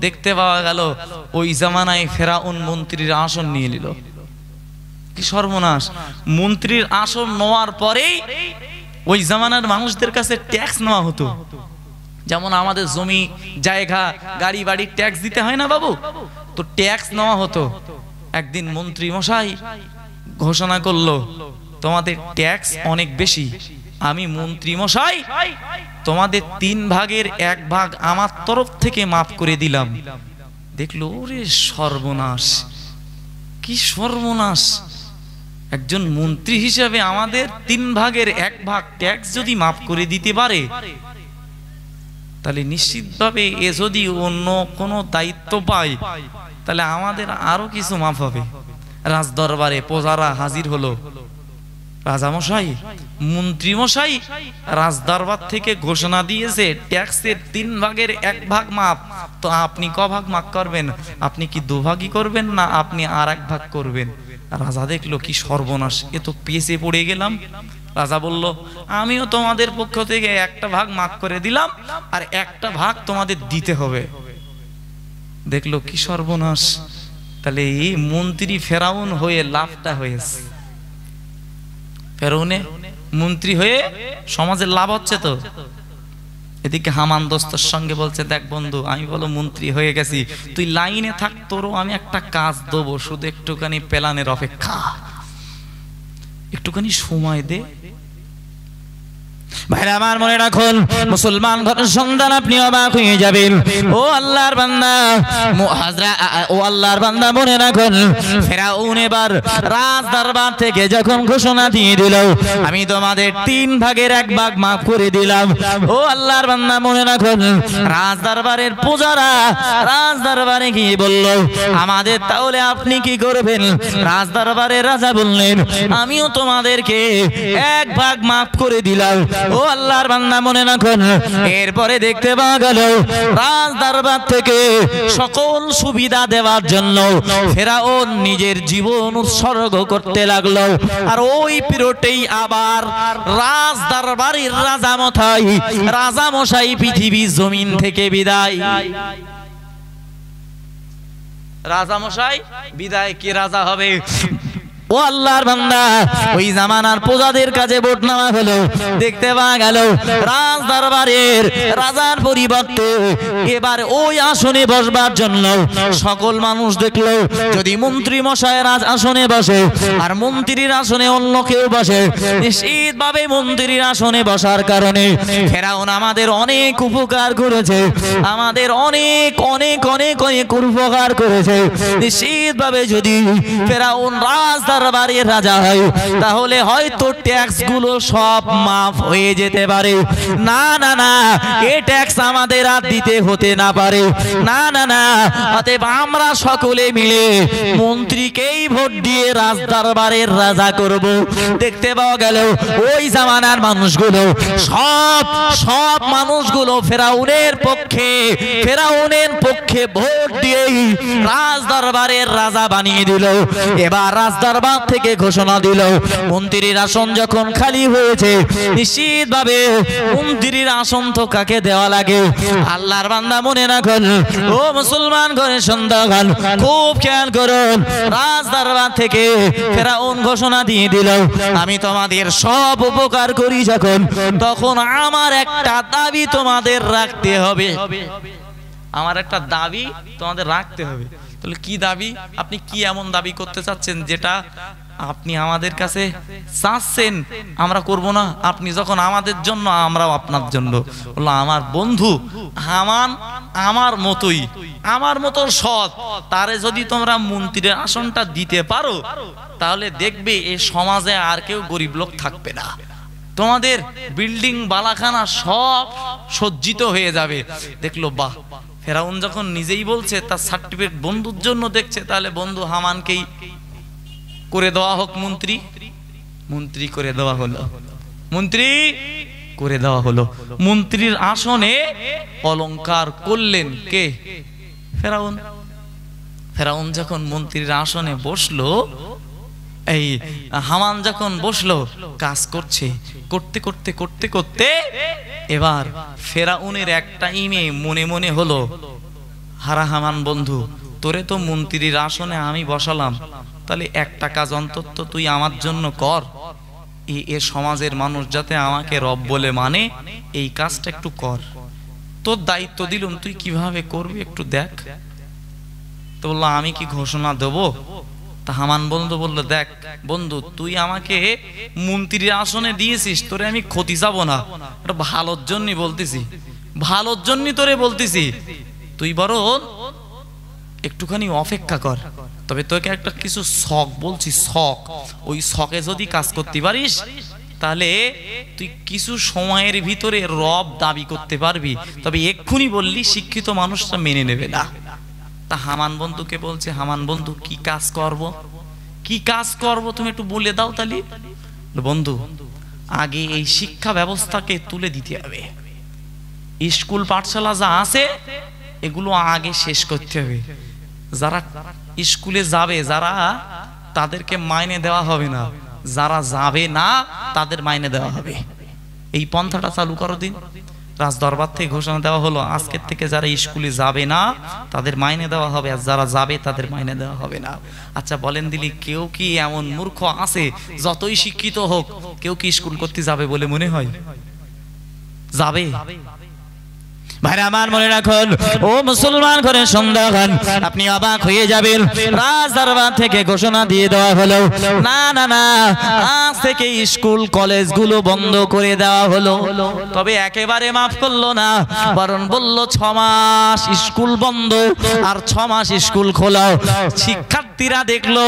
B: দেখতে পাওয়া গেল ওই জামানায় ফেরাউন মন্ত্রীর আসন নিয়ে নিল। কি সর্বনাশ! মন্ত্রীর আসন নেওয়ার পরেই ওই জামানার মানুষদের কাছে ট্যাক্স নেওয়া হতো। যেমন আমাদের জমি জায়গা গাড়ি বাড়ি ট্যাক্স দিতে হয় না বাবু, তো ট্যাক্স নেওয়া হতো। একদিন মন্ত্রী মশাই ঘোষণা করলো তোমাদের ট্যাক্স অনেক বেশি, আমি মন্ত্রী মশাই তোমাদের 3 ভাগের 1 ভাগ আমার তরফ থেকে মাফ করে দিলাম। দেখলো ওরে সর্বনাশ, কি সর্বনাশ! একজন মন্ত্রী হিসেবে আমাদের 3 ভাগের 1 ভাগ ট্যাক্স যদি মাফ করে দিতে পারে, তাহলে নিশ্চিতভাবে এ যদি অন্য কোনো দায়িত্ব পায়, তাহলে আমাদের আরো কিছু মাফ হবে। রাজ দরবারে প্রজারা হাজির হলো, রাজামশাই, মন্ত্রী মশাই রাজ দরবার থেকে ঘোষণা দিয়েছে ট্যাক্সের 3 ভাগের 1 ভাগ মাফ, তো আপনি ক ভাগ মাফ করবেন? আপনি কি 2 ভাগই করবেন না আপনি আর 1 ভাগ করবেন? রাজা দেখলো কি সর্বনাশ, এ তো পেছে পড়ে গেলাম। রাজা বলল আমিও তোমাদের পক্ষ থেকে 1টা ভাগ মাফ করে দিলাম, আর 1টা ভাগ তোমাদের দিতে হবে। দেখলো কি সর্বনাশ, তাহলে এই মন্ত্রী ফেরাউন হয়ে লাভটা হয়েছে। ফেরাউনে মন্ত্রী হয়ে সমাজের লাভ হচ্ছে তো। এদিকে হামান দোস্তর সঙ্গে বলছে দেখ বন্ধু, আমি বলো মন্ত্রী হয়ে গেছি, তুই লাইনে থাক, তোরও আমি একটা কাজ দেবো, শুধু একটুখানি প্ল্যানের অপেক্ষা, একটুখানি সময় দে। ভাইরা আমার মনে রাখুন, মুসলমান ঘরের সন্তান আপনি অবাক হয়ে যাবেন। ও আল্লাহর বান্দা, ও আল্লাহর বান্দা মনে রাখুন, ফেরাউন এবার রাজ দরবার থেকে যখন ঘোষণা দিয়ে দিল আমি তোমাদের 3 ভাগের 1 ভাগ মাফ করে দিলাম, ও আল্লাহর বান্দা মনে রাখুন, রাজ দরবারের প্রজারা রাজ দরবারে গিয়ে বলল আমাদের তাহলে আপনি কি করবেন? রাজ দরবারের রাজা বললেন আমিও তোমাদেরকে 1 ভাগ মাফ করে দিলাম, ও আল্লাহর বান্দা মনে রাখুন। এরপরে দেখতে পাওয়া গেল রাজ দরবার থেকে সকল সুবিধা দেওয়ার জন্য ফেরাউন নিজের জীবন উৎসর্গ করতে লাগলো। আর ওই পিরিয়ডেই আবার রাজ দরবারের রাজামশাই পৃথিবীর জমিন থেকে বিদায়। রাজামশাই বিদায়, কে রাজা হবে? ও আল্লাহর বান্দা, ওই জামানার প্রজাদের কাছে ভোট নেওয়া হলো। দেখতে পাওয়া গেল রাজ দরবারের রাজার পরিবর্তে এবার ওই আসনে বসবার জন্য সকল মানুষ দেখলো যদি মন্ত্রী মশাই রাজ আসনে বসে আর মন্ত্রীর আসনে অন্য কেউ বসে, নিশ্চিতভাবে মন্ত্রীর আসনে বসার কারণে ফেরাউন আমাদের অনেক উপকার করেছে, আমাদের অনেক অনেক অনেক অনেক উপকার করেছে। নিশ্চিতভাবে যদি ফেরাউন রাজ দরবারের রাজা হয়, তাহলে হয়তো ট্যাক্স গুলো সব মাফ হয়ে যেতে পারে। না না না, এই ট্যাক্স আমাদের আর দিতে হতে না পারে। না না না, অতএব আমরা সকলে মিলে মন্ত্রীকেই ভোট দিয়ে রাজ দরবারের রাজা করব। দেখতে পাওয়া গেল ওই জামানার মানুষগুলো সব মানুষগুলো ফেরাউনের পক্ষে ভোট দিয়ে রাজ দরবারের রাজা বানিয়ে দিল। এবার রাজ দরবার থেকে ঘোষণা দিল মন্ত্রীর আসন যখন খালি হয়েছে, নিশ্চিতভাবে মন্ত্রীর আসন তো কাকে দেওয়া লাগে? আল্লাহর বান্দা মনে রাখুন, ও মুসলমান ঘরের সন্তান, খুব খেয়াল করুন। রাজ দরবার থেকে ফেরাউন ঘোষণা দিয়ে দিল, আমি তোমাদের সব উপকার করি যখন, তখন আমার একটা দাবি তোমাদের রাখতে হবে। আমার একটা দাবি তোমাদের রাখতে হবে। তাহলে কি দাবি? আপনি কি এমন দাবি করতে চাচ্ছেন যেটা আপনি আমাদের কাছে চাচ্ছেন আমরা করব না? আপনি যখন আমাদের জন্য, আমরাও আপনার জন্য। বললো আমার বন্ধু হামান আমার মতোই, আমার মতো সৎ, তারে যদি তোমরা মন্ত্রীর আসনটা দিতে পারো তাহলে দেখবে এই সমাজে আর কেউ গরিব লোক থাকবে না, তোমাদের বিল্ডিং বালাখানা সব সজ্জিত হয়ে যাবে। দেখলো বাহ, ফেরাউন যখন নিজেই বলছে, তার সার্টিফিকেট বন্ধুর জন্য দেখছে, তাহলে বন্ধু হামানকেই করে দেওয়া হোক মন্ত্রী। মন্ত্রী করে দেওয়া হলো, মন্ত্রী করে দেওয়া হলো। মন্ত্রীর আসনে অলংকার করলেন কে? ফেরাউন। ফেরাউন যখন মন্ত্রীর আসনে বসলো, এই হামান যখন বসলো, কাজ করছে, করতে করতে করতে করতে এবার ফেরাউনের একটা ইমে মনে মনে হলো, হারা হামান বন্ধু, তোরে তো মন্ত্রীর আসনে আমি বসালাম, তাহলে একটা কাজ অন্তত তুই আমার জন্য কর, এ সমাজের মানুষ যাতে আমাকে রব বলে মানে, এই কাজটা একটু কর। তোর দায়িত্ব দিলুম, তুই কিভাবে করবি একটু দেখ। তো বললো আমি কি ঘোষণা দেবো? তা হামান বন্ধু বললো, দেখ বন্ধু, তুই আমাকে মন্ত্রীর আসনে দিয়েছিস, তোরে আমি ক্ষতি চাবো না, এটা ভালোর জন্যই বলতেছি, ভালোর জন্যই তোরে বলতেছি, তুই বরং একটুখানি অপেক্ষা কর। তবে তোকে একটা কিছু শখ বলছি, শখ, ওই শখে যদি কাজ করতে পারিস তাহলে তুই কিছু সময়ের ভিতরে রব দাবি করতে পারবি। তবে এক্ষুনি বললি শিক্ষিত মানুষরা মেনে নেবে না। তা হামান বন্ধুকে বলছে, হামান বন্ধু কি কাজ করব, কি কাজ করব তুমি একটু বলে দাও। তাহলে বন্ধু, আগে এই শিক্ষা ব্যবস্থাকে তুলে দিতে হবে, স্কুল পাঠশালা যা আছে এগুলো আগে শেষ করতে হবে। যারা স্কুলে যাবে, যারা তাদেরকে মাইনে দেওয়া হবে না, যারা যাবে না তাদের মাইনে দেওয়া হবে। এই পন্থাটা চালু করো দিন। রাজ দরবার থেকে ঘোষণা দেওয়া হলো, আজকের থেকে যারা স্কুলে যাবে না তাদের মাইনে দেওয়া হবে, আর যারা যাবে তাদের মাইনে দেওয়া হবে না। আচ্ছা বলেন দিলি, কেউ কি এমন মূর্খ আছে, যতই শিক্ষিত হোক, কেউ কি স্কুল করতে যাবে বলে মনে হয়? যাবে? ভাইরা আমার মনে রাখুন, ও মুসলমান ঘরের সন্তান, আপনি অবাক হয়ে যাবেন। রাজ দরবার থেকে ঘোষণা দিয়ে দেওয়া হলো, না না না, আজ থেকে স্কুল কলেজগুলো বন্ধ করে দেওয়া হলো। তবে একেবারে মাফ করলো না, বরং বলল 6 মাস স্কুল বন্ধ আর 6 মাস স্কুল খোলা। শিক্ষার্থীরা দেখলো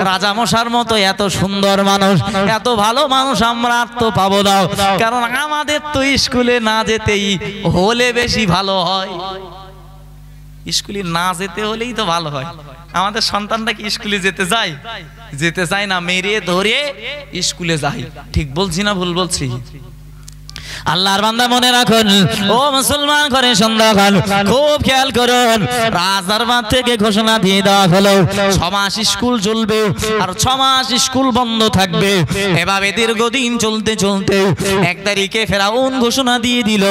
B: রাজা মশার মতো এত সুন্দর মানুষ, এত ভালো মানুষ আমরা তো পাবো না, কারণ আমাদের তো স্কুলে না যেতেই হলে বেশি ভালো হয়। স্কুলে না যেতে হলেই তো ভালো হয়। আমাদের সন্তানরা কি স্কুলে যেতে যায়? যেতে চায় না, মেরে ধরে স্কুলে যায়। ঠিক বলছি না ভুল বলছি? আল্লাহর বান্দা মনে রাখুন, ও মুসলমান ঘরের সন্তান, খুব খেয়াল করুন। রাজ দরবার থেকে ঘোষণা দিয়ে দেওয়া হলো 6 মাস স্কুল চলবে আর 6 মাস স্কুল বন্ধ থাকবে। এভাবে দীর্ঘদিন চলতে চলতে 1 তারিখে ফেরাউন ঘোষণা দিয়ে দিল,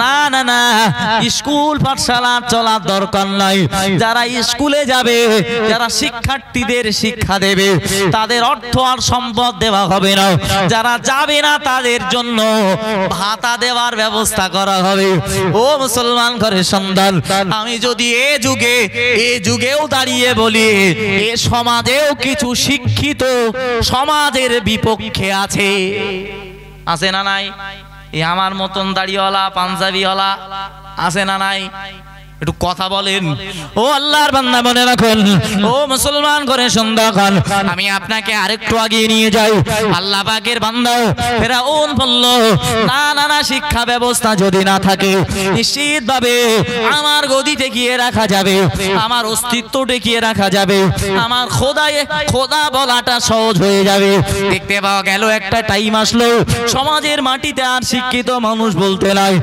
B: না না না, স্কুল পাঠশালা চলার দরকার নাই। যারা স্কুলে যাবে, যারা শিক্ষার্থীদের শিক্ষা দেবে, তাদের অর্থ আর সম্পদ দেওয়া হবে না। যারা যাবে না তাদের জন্য ভাতা দেওয়ার ব্যবস্থা করা হবে। ও মুসলমান ঘরের সন্তান, আমি যদি এ যুগেও দাঁড়িয়ে বলি, এ সমাজেও কিছু শিক্ষিত সমাজের বিপক্ষে আছে, আছে না নাই? এই আমার মতন দাড়িওয়ালা পাঞ্জাবিওয়ালা আছে না নাই? একটু কথা বলেন। ও আল্লাহর বান্দা মনে রাখুন, ও মুসলমান ঘরের সন্তান, আমি আপনাকে আরেকটু আগিয়ে নিয়ে যাই। আল্লাহ পাকের বান্দা ফেরাউন বলল, না না না, শিক্ষা ব্যবস্থা যদি না থাকে নিশ্চিতভাবে আমার গদি টিকিয়ে রাখা যাবে, আমার অস্তিত্ব টিকিয়ে রাখা যাবে, আমার খোদা বলাটা সহজ হয়ে যাবে। দেখতে পাওয়া গেল একটা টাইম আসলো, সমাজের মাটিতে আর শিক্ষিত মানুষ বলতে নাই।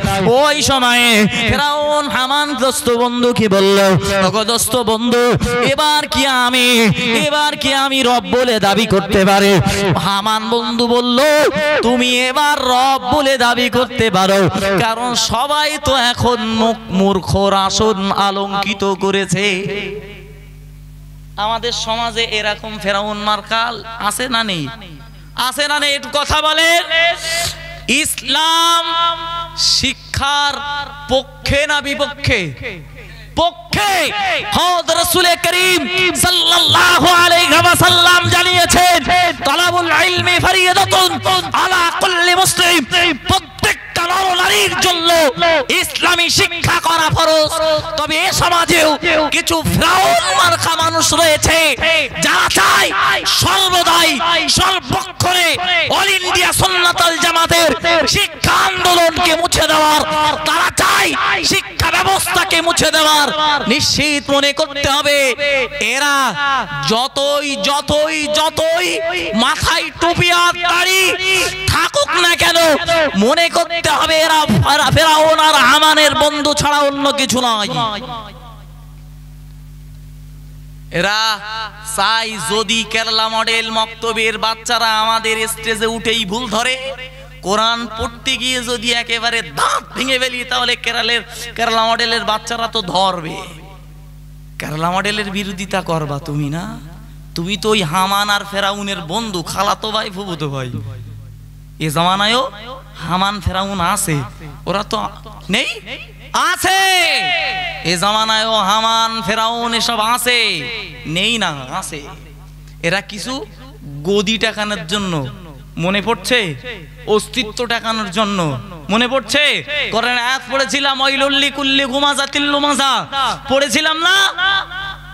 B: ওই সময়ে ফেরাউন হামানগ্রস্ত বন্ধু কি বলল, ওগো দোস্ত বন্ধু, এবার কি আমি রব বলে দাবি করতে পারে? হামান বন্ধু বলল, তুমি এবার রব বলে দাবি করতে পারো, কারণ সবাই তো এখন মূর্খ রাসূল আলঙ্কিত করেছে। আমাদের সমাজে এরকম ফেরাউন মার্কাল আছে না নেই? আছে না নেই? একটু কথা বলেন। ইসলাম শিক্ষার পক্ষে না বিপক্ষে? পক্ষে। হযরত রাসূল করিম সাল্লাল্লাহু আলাইহি ওয়াসাল্লাম জানিয়েছেন, তালাবুল ইলমি ফরিয়াদাতুন আলা কুল্লি মুসলিম, প্রত্যেকটা নর-নারীর জন্য ইসলামী শিক্ষা করা ফরজ। তবে এই সমাজেও কিছু ফেরাউন মার্কা মানুষ রয়েছে যারা চায় সর্বদাই সর্বক্ষণে অল ইন্ডিয়া সুন্নাতুল জামাতের শিক্ষা আন্দোলনকে মুছে দেওয়ার, তারা চায় শিক্ষা ব্যবস্থাকে মুছে দেওয়ার। নিশ্চিত মনে করতে হবে, এরা যতই মাথায় টুপি আর দাড়ি থাকুক না কেন, মনে করতে হবে এরা ফেরাউন আর হামানের বন্ধু ছাড়া অন্য কিছু নয়। এরা চাই যদি কেরালা মডেল মক্তবের বাচ্চারা আমাদের স্টেজে উঠেই ভুল ধরে, কোরআন পড়তে গিয়ে যদি একেবারে দাঁত ভেঙে ফেলি, তাহলে কেরালা মডেলের বাচ্চারা তো ধরবে। কেরালা মডেলের বিরোধিতা করবা তুমি না? তুমি তো ওই হামান আর ফেরাউনের বন্ধু, খালাতো ভাই, ফুফুতো ভাই। এ জামানায়ও হামান ফেরাউন আছে, ওরা তো নেই? আছে। এ জামানায়ও হামান ফেরাউন এসব আছে, নেই না? আছে। এরা কিছু গদি টাকানোর জন্য, মনে পড়ছে? অস্তিত্ব টাকানোর জন্য, মনে পড়ছে? কোরআন আয়াত পড়েছিলাম, ওয়াইলুল কুল্লি গুমাযাতিল লুমাযা, পড়েছিলাম না?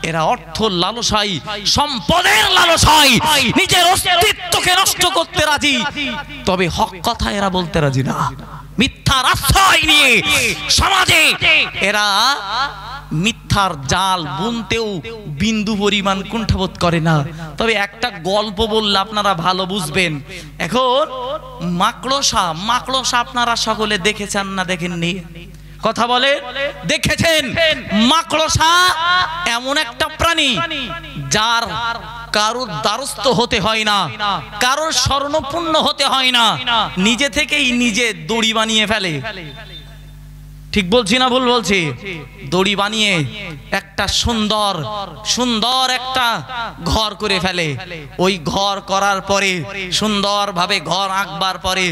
B: এরা অর্থ লালসাই, সম্পদের লালসাই, নিজের অস্তিত্বকে নষ্ট করতে রাজি, তবে হক কথা এরা বলতে রাজি না। মিথ্যার আশ্রয় নিয়ে সমাজে এরা মিথ্যার জাল বুনতেও বিন্দু পরিমাণ কুণ্ঠাবোধ করে না। তবে একটা গল্প বললে আপনারা ভালো বুঝবেন। এখন মাকড়সা আপনারা সকলে দেখেছেন না দেখেননি? কথা বলে দেখেছেন? মাকড়সা এমন একটা প্রাণী যার কারোর দ্বারস্থ হতে হয় না, কারোর শরণাপন্ন হতে হয় না, নিজে থেকেই নিজে দড়ি বানিয়ে ফেলে। ঠিক বলছি না ভুল বলছি? দড়ি বানিয়ে একটা সুন্দর একটা ঘর করে ফেলে। ওই ঘর করার পরে, সুন্দরভাবে ঘর আঁকবার পরে,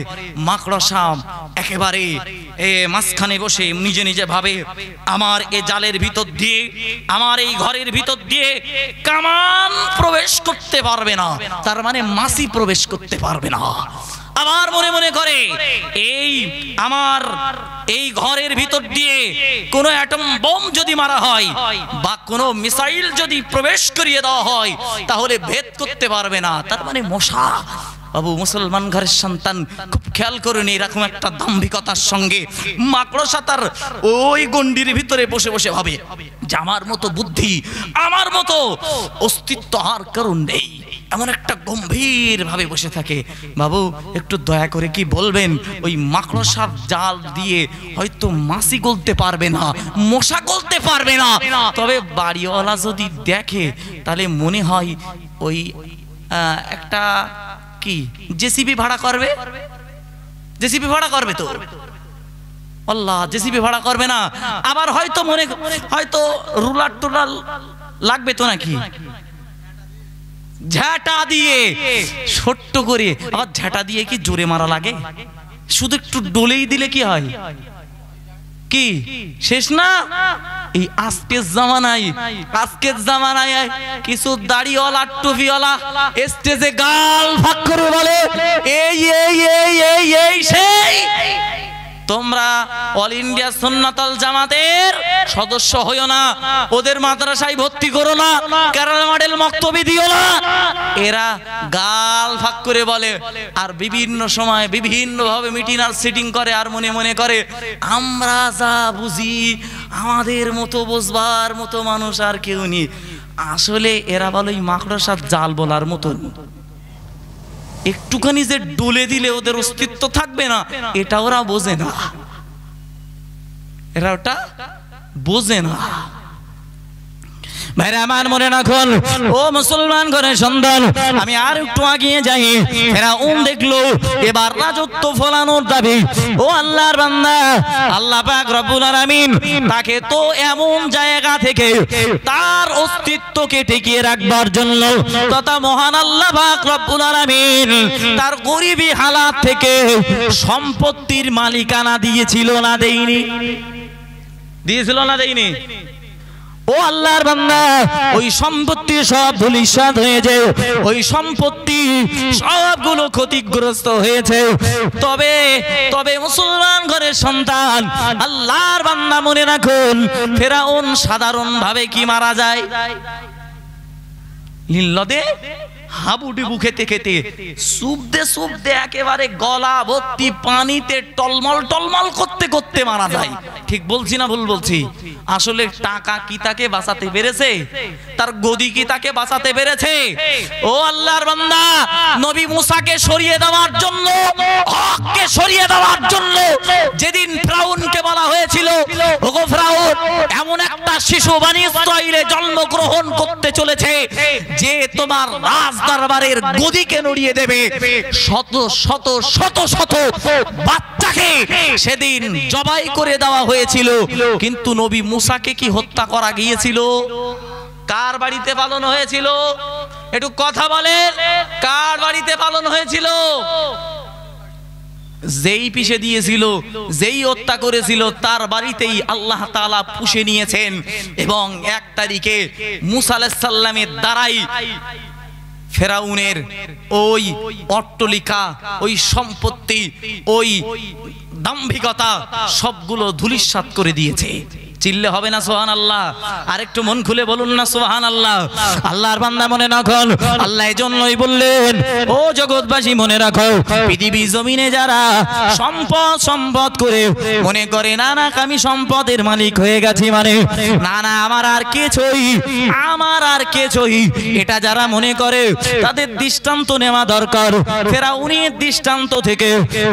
B: মাকড়সা একেবারে মাঝখানে বসে নিজে ভাবে, আমার এ জালের ভিতর দিয়ে, আমার এই ঘরের ভিতর দিয়ে কামান প্রবেশ করতে পারবে না, তার মানে মাছি প্রবেশ করতে পারবে না। আবার মনে করে, আমার এই ঘরের ভিতর দিয়ে কোনো অ্যাটম বোম যদি মারা হয় বা কোনো মিসাইল যদি প্রবেশ করিয়ে দেওয়া হয়, তাহলে ভেদ করতে পারবে না, তার মানে মশা। বাবু, মুসলমান ঘরের সন্তান, খুব খেয়াল করুন, এরকম একটা দাম্ভিকতার সঙ্গে মাকড়সা তার ওই গন্ডির ভিতরে বসে ভাবে যে আমার মতো বুদ্ধি, আমার মতো অস্তিত্ব আর কারণ নেই, এমন একটা গম্ভীর ভাবে বসে থাকে। বাবু, একটু দয়া করে কি বলবেন, ওই মাকড়সার জাল দিয়ে হয়তো মাছি গলতে পারবে না, মশা গলতে পারবে না, তবে বাড়িওয়ালা যদি দেখে তাহলে মনে হয় ওই একটা কি জেসিবি ভাড়া করবে, জেসিবি ভাড়া করবে তো আল্লাহ, জেসিবি ভাড়া করবে না। আবার হয়তো রুলার টুলার লাগবে তো নাকি, ঝাঁটা দিয়ে ছোট্ট করে। আবার ঝাঁটা দিয়ে কি জোরে মারা লাগে? শুধু একটু ডলেই দিলে কি হয়? কি শেষ না? এই আজকের জামানায় কিছু দাড়িওয়ালা টুপিওয়ালা স্টেজে গাল ফাঁক করে বলে, এই সেই তোমরা অল ইন্ডিয়া সুন্নাতুল জামাতের সদস্য হইও না, ওদের মাদ্রাসায় ভর্তি করো না, কেরালা মডেল মক্তবি দিও না। এরা গাল ফাঁক করে বলে, আর বিভিন্ন সময় বিভিন্ন ভাবে মিটিং আর সিটিং করে, আর মনে করে আমরা যা বুঝি, আমাদের মতো বুঝবার মতো মানুষ আর কেউ নেই। আসলে এরা বলে মাকড়সার জাল বলার মতো, একটুখানি যে ডলে দিলে ওদের অস্তিত্ব থাকবে না, এটা ওরা বোঝে না। এরা ওটা বোঝে না। ভাইরা আমার মনে রাখুন, ও মুসলমান ঘরের সন্তান, আমি আর একটু আগিয়ে যাই। ফেরাউন দেখলো এবার রাজত্ব ফলানোর দাবি। ও আল্লাহর বান্দা, আল্লাহ পাক রব্বুল আলামিন তাকে তো এমন জায়গা থেকে তার অস্তিত্বকে টিকিয়ে রাখবার জন্য তথা মহান আল্লাহ পাক রব্বুল আলামিন তার গরিবী হালাত থেকে সম্পত্তির মালিকানা দিয়েছিল না দেয়নি? দিয়েছিল না দেয়নি? ও আল্লাহর বান্দা, ওই সম্পত্তি সব ধূলিসাৎ হয়েছে, ওই সম্পত্তি সবগুলো ক্ষতিগ্রস্ত হয়েছে। তবে তবে মুসলমান ঘরের সন্তান, আল্লাহর বান্দা মনে রাখুন, ফেরাউন সাধারণ ভাবে কি মারা যায়? লিল্লদে হাবুডুবু খেতে খেতে সুবদে একেবারে গলা ভর্তি পানিতে টলমল টলমল করতে করতে মারা যায়। ঠিক বলছি না ভুল বলছি? আসলে টাকা কি তাকে বাঁচাতে পেরেছে? তার গদি কি তাকে বাঁচাতে পেরেছে? ও আল্লাহর বান্দা, নবী মুসাকে সরিয়ে দেওয়ার জন্য, হককে সরিয়ে দেওয়ার জন্য যেদিন ফেরাউনকে বলা হয়েছিল, ওগো ফেরাউন, এমন একটা শিশু বনী ইসরাঈলে জন্মগ্রহণ করতে চলেছে যে তোমার রাজ দরবারের গদিকে নড়িয়ে দেবে, শত শত শত শত বাচ্চাকে সেদিন জবাই করে দেওয়া হয়েছিল। কিন্তু নবী মুসাকে কি হত্যা করা গিয়েছিল? কার বাড়িতে পালন হয়েছিল? একটু কথা বলেন, কার বাড়িতে পালন হয়েছিল? যেই পিষে দিয়েছিল, যেই হত্যা করেছিল, তার বাড়িতেই আল্লাহ তাআলা পুষে নিয়েছেন। এবং 1 তারিখে মুসা আলাইহিস সালামের দ্বারাই ফেরাউনের ওই অট্টলিকা, ওই সম্পত্তি, ওই দাম্ভিকতা সবগুলো ধূলিসাৎ করে দিয়েছে। চিল্লে হবে না সুবহানাল্লাহ? আরেকটু মন খুলে বলুন না সুবহানাল্লাহ। আল্লাহর বান্দা মনে রাখুন, আল্লাহ এজন্যই বললেন, ও জগৎবাসী মনে রাখো, পৃথিবী জমিনে যারা সম্পদ করে মনে করে না না আমি সম্পদের মালিক হয়ে গেছি, মানে না না আমার আর কিছুই, এটা যারা মনে করে তাদের দৃষ্টান্ত নেওয়া দরকার ফেরাউনের দৃষ্টান্ত থেকে।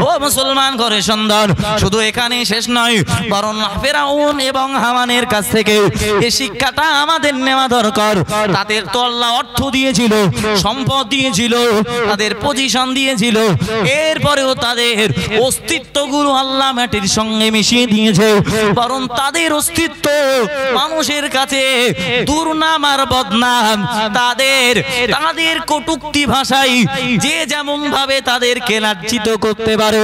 B: ও মুসলমান ঘরের সন্তান, শুধু এখানে শেষ নয়, বরং ফেরাউন এবং হামানের কাছ থেকে এই শিক্ষাটা আমাদের নেওয়া দরকার। তাদের তো আল্লাহ অর্থ দিয়েছিল, সম্পদ দিয়েছিল, তাদের পজিশন দিয়েছিল, এরপরেও তাদের অস্তিত্বগুলো আল্লাহ মাটির সঙ্গে মিশিয়ে দিয়েছে। বরং তাদের অস্তিত্ব মানুষের কাছে দুর্নাম আর বদনাম। তাদের কটূক্তি ভাষায় যে যেমন ভাবে তাদেরকে লাঞ্ছিত করতে পারে।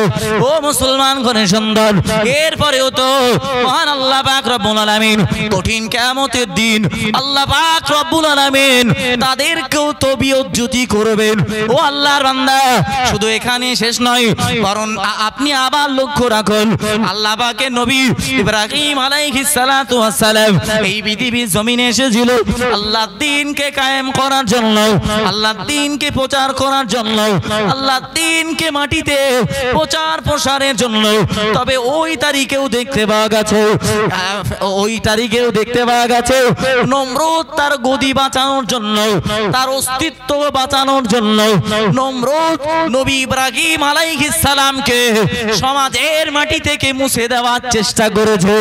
B: ও মুসলমান ঘরের সন্তান, এরপরেও তো মহান আল্লাহ পাক রব্বুল আলামিন কঠিন কিয়ামতের দিন আল্লাহ পাক রব্বুল আলামিন তাদেরকেও তো বিয়োজ্যতি করবেন। ও আল্লাহর বান্দা, শুধু এখানে শেষ নয়, বরং আপনি আবার লক্ষ্য রাখুন, আল্লাহ পাকের নবী ইব্রাহিম আলাইহিস সালাতু ওয়াস সালাম এই পৃথিবীর জমিনে এসেছিল আল্লাহর দ্বীনকে কায়েম করার জন্য, আল্লাহর দ্বীনকে প্রচার করার জন্য, আল্লাহর দ্বীনকে মাটিতে প্রচার প্রসারের জন্য। তবে ওই তারিখেও দেখতে পাওয়া গেছে নমরুদ তার গদি বাঁচানোর জন্য, তার অস্তিত্ব বাঁচানোর জন্য নমরুদ নবী ইব্রাহিম আলাইহিস সালামকে সমাজের মাটি থেকে মুছে দেওয়ার চেষ্টা করেছে,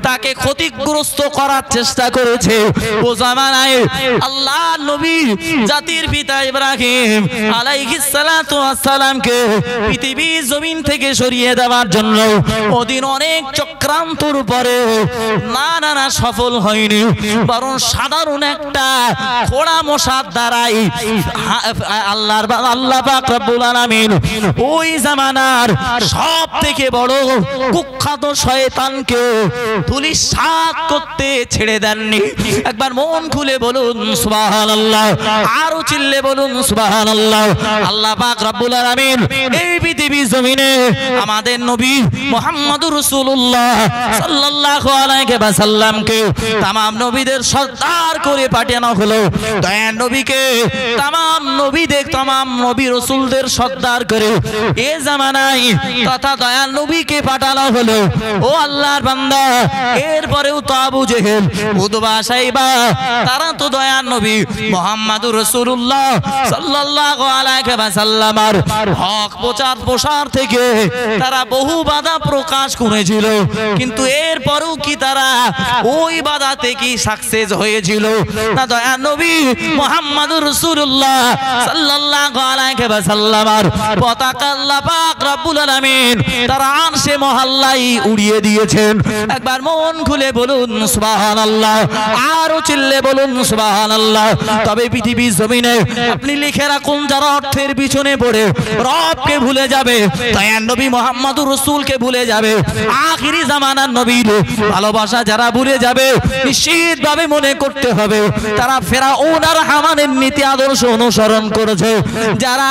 B: তাকে ক্ষতিগ্রস্ত করার চেষ্টা করেছে। ও জামানায় আল্লাহ নবী জাতির পিতা ইব্রাহিম আলাইহিস সালাতু ওয়াস সালামকে পৃথিবীর জমিন থেকে সরিয়ে দেওয়ার জন্য ওদিন অনেক চক্রান্তর পরে না সফল হয়নি, বরং সাধারণ একটা খোড়া মশার দ্বারাই আল্লাহ পাক রব্বুল আলামিন ওই জামানার সব থেকে বড় কুখ্যাত শয়তানকে ধূলিসাৎ করতে ছেড়ে দেননি। একবার মন খুলে বলুন সুবহানাল্লাহ, আরো চিল্লে বলুন সুবহানাল্লাহ। আল্লাহ পাক রব্বুল আলামিন এই পৃথিবীর জমিনে আমাদের নবী মুহাম্মদুর রাসূলুল্লাহ সাল্লাল্লাহু আলাইহি ওয়াসাল্লামকে तमाम নবীদের সরদার করে পাঠানো হলো। দয়ার নবীকে तमाम নবী রাসূলদের সরদার করে এ জামানায় তথা দয়ার নবীকে পাঠানো হলো। ও আল্লাহর বান্দা, এরপরেও তো আবু জেহেল, উতবা, সাইবা তারা তো দয়ার নবী মুহাম্মদুর রাসূলুল্লাহ সাল্লাল্লাহু আলাইহি ওয়াসাল্লামের হক প্রচার প্রসার থেকে তারা বহু বাধা প্রকাশ করেছিল। কিন্তু এরপরেও কি তারা বান্দারা ওই বাধাতে কি সাকসেস হয়েছিল না দয়া নবী মুহাম্মদুর রাসূলুল্লাহ সাল্লাল্লাহু আলাইহি ওয়াসাল্লামের পতাকা আল্লাহ পাক রব্বুল আলামিন তার আরশে মহল্লায় উড়িয়ে দিয়েছেন। একবার মন খুলে বলুন সুবহানাল্লাহ, আরো চিল্লে বলুন সুবহানাল্লাহ। তবে পৃথিবীর জমিনে আপনি লিখে রাখুন, যারা অর্থের পিছনে পড়ে রবকে ভুলে যাবে, দয়ার নবী মুহাম্মদুর রাসূলকে ভুলে যাবে, আখিরি জামানার নবীর ভালোবাসা যারা ভুলে যাবে, নিশ্চিতভাবে মনে করতে হবে তারা ফেরাউন আর হামানের নীতি আদর্শ অনুসরণ করেছে। যারা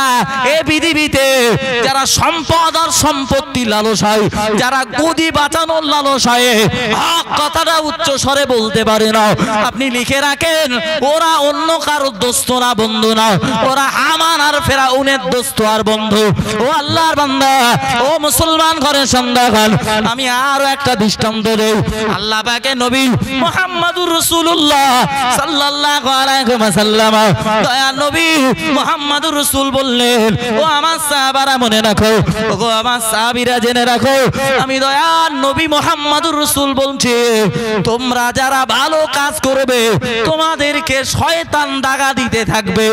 B: এই পৃথিবীতে যারা সম্পদ আর সম্পত্তি লালসায়, যারা গদি বাঁচানোর লালসায় হক কথাটা উচ্চ স্বরে বলতে পারে না, আপনি লিখে রাখেন ওরা অন্য কারো দোস্ত না, বন্ধু না, ওরা হামান আর ফেরাউনের দোস্ত আর বন্ধু। ও আল্লাহর বান্দা, ও মুসলমান ঘরের সন্তান, আমি আরো একটা দৃষ্টান্ত দেই। আল্লাহ পাকের নবী মুহাম্মদুর রাসূলুল্লাহ সাল্লাল্লাহু আলাইহি ওয়াসাল্লাম দয়ার নবী মুহাম্মদুর রাসূল বললেন, ও আমার সাহাবারা মনে রাখো, ও আমার সাহাবীরা জেনে রাখো, আমি দয়ার নবী মুহাম্মদুর রাসূল বলছি, তোমরা যারা ভালো কাজ করবে তোমাদেরকে শয়তান দাগা দিতে থাকবে,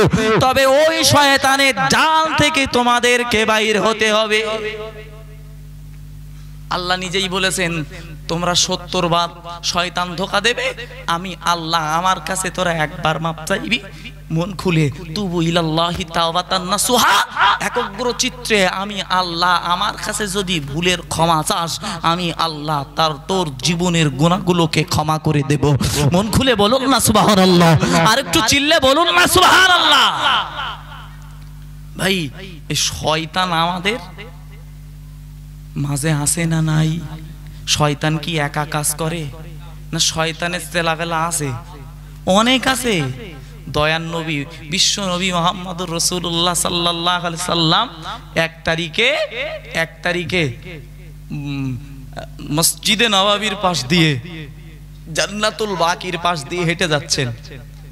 B: তবে ওই শয়তানের জাল থেকে তোমাদেরকে বাইর হতে হবে। আল্লাহ নিজেই বলেছেন, তোমরা 70 বার শয়তান ধোঁকা দেবে, আমি আল্লাহ আমার কাছে তোরা একবার মাপ চাইবি, মন খুলে তুবু ইলাল্লাহি তাওবাতান নাসুহা, একগ্র চিত্রে আমি আল্লাহ আমার কাছে যদি ভুলের ক্ষমা চাস, আমি আল্লাহ তোর জীবনের গুনাহগুলোকে ক্ষমা করে দেব। মন খুলে বলুন না সুবহানাল্লাহ, আর একটু চিল্লে বলুন না সুবহানাল্লাহ। ভাই, এই শয়তান আমাদের মাঝে আসে না নাই? শয়তান কি একা কাজ করে না শয়তানের চেলাবেলা আছে? অনেক আছে। দয়ার নবী বিশ্ব নবী মুহাম্মদুর রাসূলুল্লাহ সাল্লাল্লাহু আলাইহি সাল্লাম এক তারিখে মসজিদে নববীর পাশ দিয়ে জান্নাতুল বাকির পাশ দিয়ে হেঁটে যাচ্ছেন।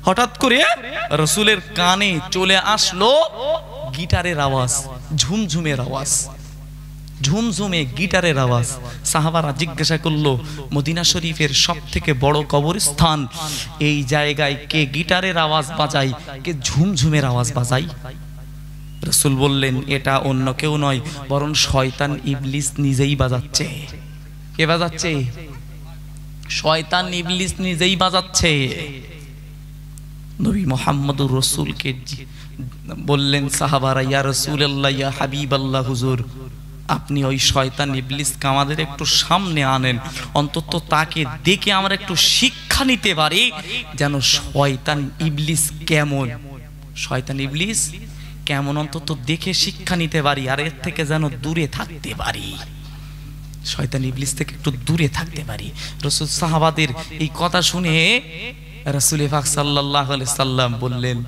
B: হঠাৎ করে রাসূলের কানে চলে আসলো গিটারের আওয়াজ, ঝুমঝুমের আওয়াজ, ঝুমঝুমে গিটারের আওয়াজ। সাহাবারা জিজ্ঞাসা করলো, মদিনা শরীফের সবথেকে বড় কবরস্থান, এই জায়গায় কে গিটারের আওয়াজ বাজায়, কে ঝুমঝুমের আওয়াজ বাজায়? রাসূল বললেন, এটা অন্য কেউ নয়, বরং শয়তান ইবলিস নিজেই বাজাচ্ছে। কে বাজাচ্ছে? শয়তান ইবলিস নিজেই বাজাচ্ছে। নবী মুহাম্মদুর রাসূলকে বললেন সাহাবারা, ইয়া রাসূলুল্লাহ, ইয়া হাবিবাল্লাহ, হুজুর আপনি ওই শয়তান ইবলিসকে আমাদের একটু সামনে আনেন, অন্তত তাকে দেখে আমরা একটু শিক্ষা নিতে পারি, যেন শয়তান ইবলিস কেমন অন্তত দেখে শিক্ষা নিতে পারি, আর এর থেকে যেন দূরে থাকতে পারি, শয়তান ইবলিস থেকে একটু দূরে থাকতে পারি। রাসূল সাহাবাদের এই কথা শুনে রাসূল পাক সাল্লাল্লাহু আলাইহি সাল্লাম বললেন,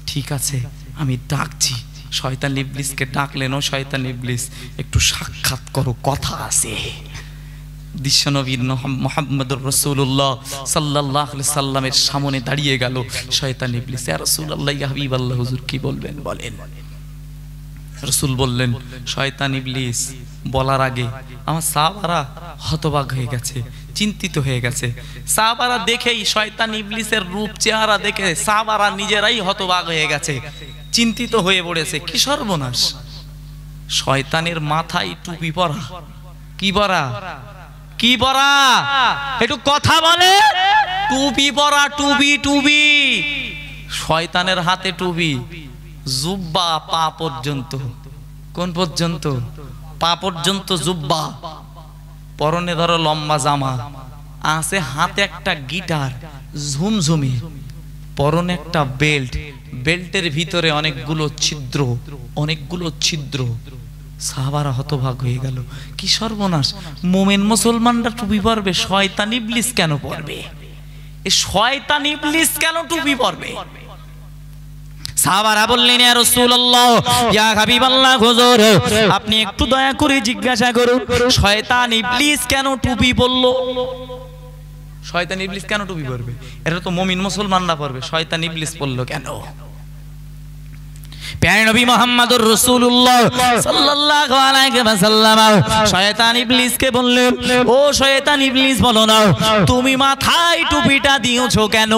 B: ঠিক আছে আমি ডাকছি। শয়তান ইবলিসকে ডাকলেন, ও শয়তান ইবলিস একটু সাক্ষাৎ করো, কথা আছে। বিশ্বনবী মুহাম্মদুর রাসূলুল্লাহ সাল্লাল্লাহু আলাইহি সাল্লামের সামনে দাঁড়িয়ে গেল শয়তান ইবলিস। ইয়া রাসূলুল্লাহ, ইয়া হাবিবাল্লাহ, হুজুর কি বলবেন বলেন। রাসূল বললেন, শয়তান ইবলিস বলার আগে আমার সাহাবারা হতবাক হয়ে গেছে, চিন্তিত হয়ে গেছে। সাহাবারা দেখেই শয়তান ইবলিসের রূপ চেহারা দেখে সাহাবারা নিজেরাই হতবাক হয়ে গেছে, চিন্তিত হয়ে পড়েছে। কি সর্বনাশ! শয়তানের মাথায় টুপি পরা। কি পরা? কি পরা? একটু কথা বলে। টুপি পরা, টুপি। শয়তানের হাতে টুপি, জুব্বা পা পর্যন্ত। কোন পর্যন্ত? পা পর্যন্ত জুব্বা, পরনে ধরো লম্বা জামা আছে, হাতে একটা গিটার ঝুমঝুমি, পরনে একটা বেল্ট, বেল্টের ভিতরে অনেকগুলো ছিদ্র। সাহাবারা হতভাগ হয়ে গেল। কি সর্বনাশ! মুমিন মুসলমানরা টুপি পরবে, শয়তান ইবলিস কেন পরবে? এই শয়তান ইবলিস কেন টুপি পরবে? সাহাবারা বললেন, ইয়া রাসূলুল্লাহ, ইয়া হাবিবাল্লাহ, হুজুর আপনি একটু দয়া করে জিজ্ঞাসা করুন, শয়তান ইবলিস কেন টুপি পরলো? শয়তান ইবলিস কেন টুপি পরবে? এটা তো মুমিন মুসলমানরা পরবে, শয়তান ইবলিস পরলো কেন? প্যারে নবী মুহাম্মদুর রাসূলুল্লাহ সাল্লাল্লাহু আলাইহি ওয়াসাল্লাম শয়তান ইবলিসকে বললেন, ও শয়তান ইবলিস, বলো না তুমি মাথায় টুপিটা দিয়েছো কেন?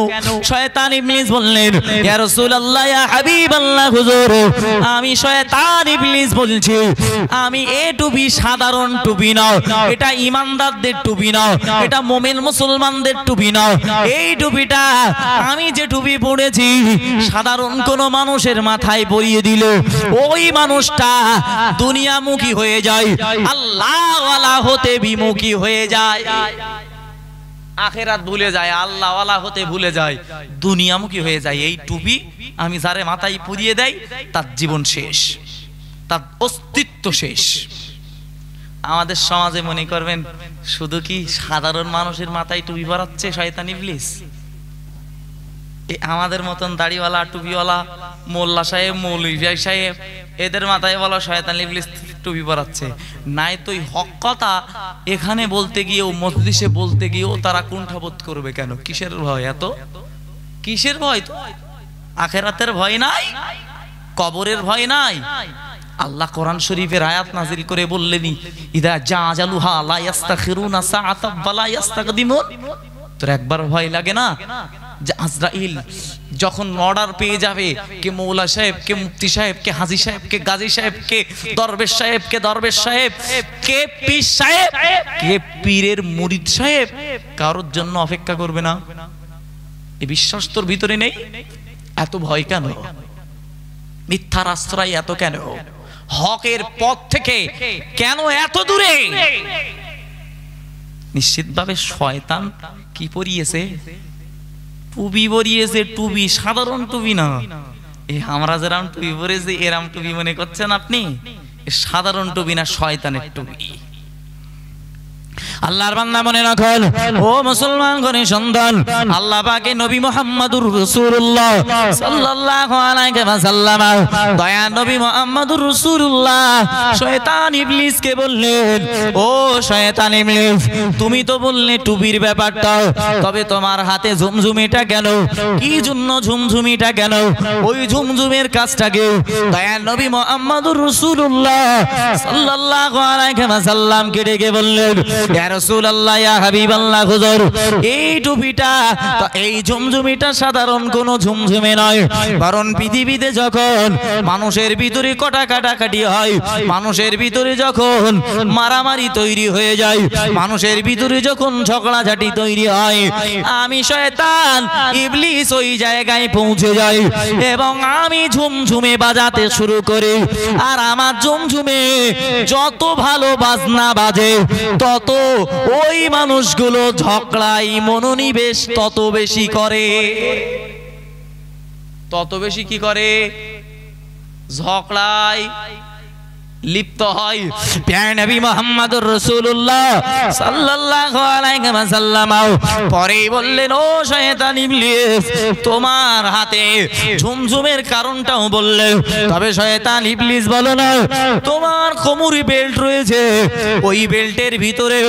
B: শয়তান ইবলিস বললেন, ইয়া রাসূলুল্লাহ, ইয়া হাবিবাল্লাহ, হুজুর আমি শয়তান ইবলিস বলছি, আমি এই টুপি সাধারণ টুপি না, এটা ঈমানদারদের টুপি না, এটা মুমিন মুসলমানদের টুপি না। এই টুপিটা আমি যে টুপি পরেছি সাধারণ কোন মানুষের মাথায় পরিয়ে দিল ওই মানুষটা দুনিয়ামুখী হয়ে যায়, আল্লাহ ওয়ালা হতে বিমুখী হয়ে যায়, আখিরাত ভুলে যায়, আল্লাহ ওয়ালা হতে ভুলে যায়, দুনিয়ামুখী হয়ে যায়। এই টুপি আমি যারে মাথায় পরিয়ে দেই তার জীবন শেষ, তার অস্তিত্ব শেষ। আমাদের সমাজে মনে করবেন শুধু কি সাধারণ মানুষের মাথায় টুপি পরাচ্ছে শয়তান ইবলিস? আমাদের মতন দাড়িওয়ালা টুপিওয়ালা মোল্লা সাহেব মৌলভী সাহেব এদের মাথায় বলা শয়তান ইবলিস টুপি পরাচ্ছে? নাই তো হক কথা এখানে বলতে গিয়েও, মজলিসে বলতে গিয়েও তারা কুণ্ঠাবোধ করবে কেন? কিসের ভয়? এত কিসের ভয়? তো আখিরাতের ভয় নাই, কবরের ভয় নাই। আল্লাহ কোরআন শরীফের আয়াত নাজিল করে বললেনি, ইদা জাআলুহা লা ইস্তাখিরুনা সাআতাম ওয়া লা ইস্তাকদিমুন। তোর একবার ভয় লাগে না যে আজরাইল যখন অর্ডার পেয়ে যাবে, কে মৌলা সাহেব, কে মুফতি সাহেব, কে হাজী সাহেব, কে গাজী সাহেব, কে দরবেশ সাহেব, কে দরবেশ সাহেব, কে পীর সাহেব, কে পীরের মুরিদ সাহেব, কারোর জন্য অপেক্ষা করবে না? এই বিশ্বাস তোর ভিতরে নেই? এত ভয় কেন? মিথ্যার আশ্রয় এত কেন? হকের পথ থেকে কেন এত দূরে? নিশ্চিতভাবে শয়তান কি পরিয়েছে? টুপি পরিয়েছে। টুপি সাধারণ টুপি না, আমরা যেরাম টুপি পরেছি এরাম টুপি মনে করছেন আপনি? সাধারণ টুপি না, শয়তানের টুপি। আল্লাহর বান্দা মনে রাখুন, ও মুসলমান ঘরে সন্তান, আল্লাহ পাকে নবী মুহাম্মদুর রাসূলুল্লাহ সাল্লাল্লাহু আলাইহি ওয়াসাল্লাম দয়া নবী মুহাম্মদুর রাসূলুল্লাহ শয়তান ইবলিসকে বললেন, ও শয়তান ইবলিস, তুমি তো বললে টুপির ব্যাপারটা, তবে তোমার হাতে ঝুমঝুমিটা কেন? কি জন্য ঝুমঝুমিটা কেন? ওই ঝুমঝুমের কাজটাকে দয়া নবী মুহাম্মদুর রাসূলুল্লাহ সাল্লাল্লাহু আলাইহি ওয়াসাল্লাম কে ডেকে বললেন, ইয়া রাসূলুল্লাহ, ইয়া হাবিবাল্লাহ, হুজুর এই টুপিটা, এই ঝুমঝুমিটা সাধারণ কোনো ঝুমঝুমে নয়, বরং পৃথিবীতে যখন মানুষের ভিতরে কাটাকাটি হয়, মানুষের ভিতরে যখন মারামারি তৈরি হয়ে যায়, মানুষের ভিতরে যখন ঝগড়াঝাটি তৈরি হয়, আমি শয়তান ইবলিস ওই জায়গায় পৌঁছে যাই এবং আমি ঝুমঝুমে বাজাতে শুরু করি। আর আমার ঝুমঝুমে যত ভালো বাজনা বাজে তত ওই মানুষগুলো ঝগড়ায় মনোনিবেশ তত বেশি করে। তত বেশি কি করে? ঝগড়ায় লিপ্ত হয়। প্যার নবী মুহাম্মদুর রাসূলুল্লাহ সাল্লাল্লাহু আলাইহি ওয়াসাল্লাম পরেই বললেন, ও শয়তান ইবলিস, তোমার হাতে ঝুমঝুমের কারণটাও বললে, তবে শয়তান ইবলিস বলো না, তোমার কোমরে বেল্ট রয়েছে, ওই বেল্টের ভিতরে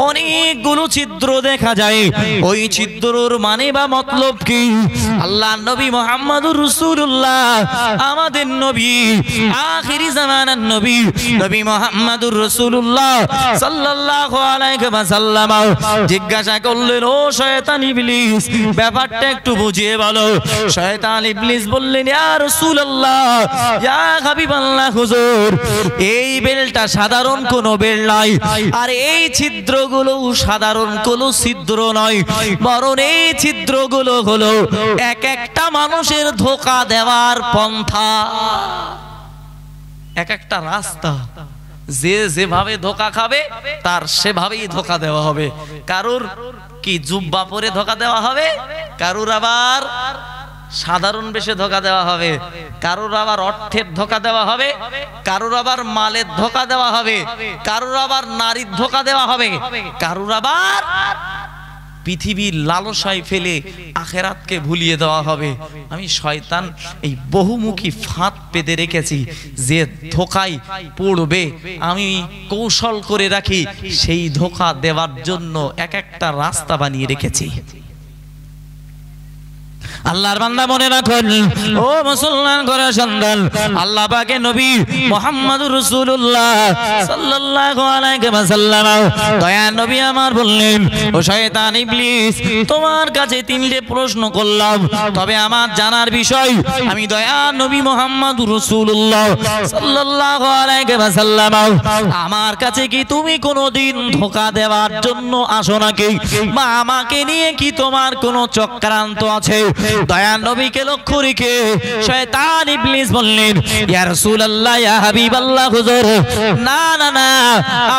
B: অনেকগুলো ছিদ্র দেখা যায়, ওই ছিদ্রর মানে বা মতলব কি? আল্লাহ নবী মুহাম্মদুর রাসূলুল্লাহ আমাদের নবী, আখিরি জামানার নবী, নবী মুহাম্মদুর রাসূলুল্লাহ সাল্লাল্লাহু আলাইহি ওয়াসাল্লাম জিজ্ঞাসা করলেন, ও শয়তান ইবলিস, ব্যাপারটা একটু বুঝিয়ে বলো। শয়তান ইবলিস বললেন, ইয়া রাসূলুল্লাহ, ইয়া হাবিবাল্লাহ, হুজুর এই বেলটা সাধারণ কোনো বেল নয়, আর এই ছিদ্রগুলো সাধারণ কোনো ছিদ্র নয়, বরং এই ছিদ্রগুলো হলো এক একটা মানুষের ধোঁকা দেওয়ার পন্থা, এক একটা রাস্তা। যে যেভাবে ধোঁকা খাবে তার সেভাবেই ধোঁকা দেওয়া হবে। কারুর কি জুব্বা পরে ধোঁকা দেওয়া হবে, কারুর আবার সাধারণ বেশে ধোঁকা দেওয়া হবে, কারুর আবার অর্থের ধোঁকা দেওয়া হবে, কারুর আবার মালের ধোঁকা দেওয়া হবে, কারুর আবার নারীর ধোঁকা দেওয়া হবে, কারুর আবার পৃথিবীর লালসায় ফেলে আখেরাতকে ভুলিয়ে দেওয়া হবে। আমি শয়তান এই বহুমুখী ফাঁদ পেতে রেখেছি, যে ধোঁকায় পড়বে আমি কৌশল করে রাখি, সেই ধোঁকা দেওয়ার জন্য এক একটা রাস্তা বানিয়ে রেখেছি। আল্লাহর বান্দা মনে রাখুন ও মুসলমান ঘরের সন্তান, আল্লাহ পাকের নবী মুহাম্মদুর রাসূলুল্লাহ সাল্লাল্লাহু আলাইহি ওয়াসাল্লাম দয়ার নবী আমার বললেন, ও শয়তান ইবলিস, তোমার কাছে তিনটে প্রশ্ন করলাম, তবে আমার জানার বিষয় আমি দয়ার নবী মুহাম্মদুর রাসূলুল্লাহ সাল্লাল্লাহু আলাইহি ওয়াসাল্লাম আমার কাছে কি তুমি কোনোদিন ধোঁকা দেওয়ার জন্য আসো নাকি, বা আমাকে নিয়ে কি তোমার কোনো চক্রান্ত আছে? দয়ার নবীকে লক্ষ্য রেখে শয়তান ইবলিস বললেন, ইয়া রাসূলুল্লাহ, ইয়া হাবিবাল্লাহ, হুজুর, না না না,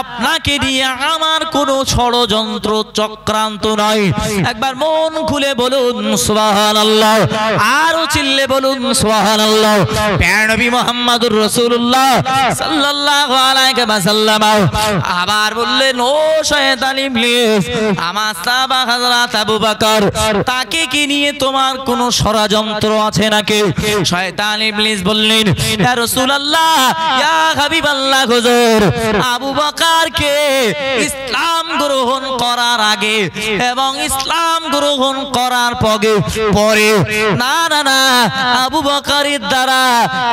B: আপনাকে নিয়ে আমার কোনো ষড়যন্ত্র চক্রান্ত নয়। একবার মন খুলে বলুন সুবহানাল্লাহ, আরো চিল্লে বলুন সুবহানাল্লাহ। প্রিয় নবী মুহাম্মদুর রাসূলুল্লাহ সাল্লাল্লাহু আলাইহি ওয়াসাল্লাম আবার বললেন, ও শয়তান ইবলিস, আমার সাহাবা হযরত আবু বকর, তাকে কি নিয়ে তোমার কোনো ষড়যন্ত্র আছে নাকি? শয়তান ইবলিস বললেন, ইয়া রাসূলুল্লাহ, ইয়া হাবিবাল্লাহ, হুজুর, আবু বকরকে ইসলাম গ্রহণ করার আগে এবং ইসলাম গ্রহণ করার পরে না না না, আবু বকরের দ্বারা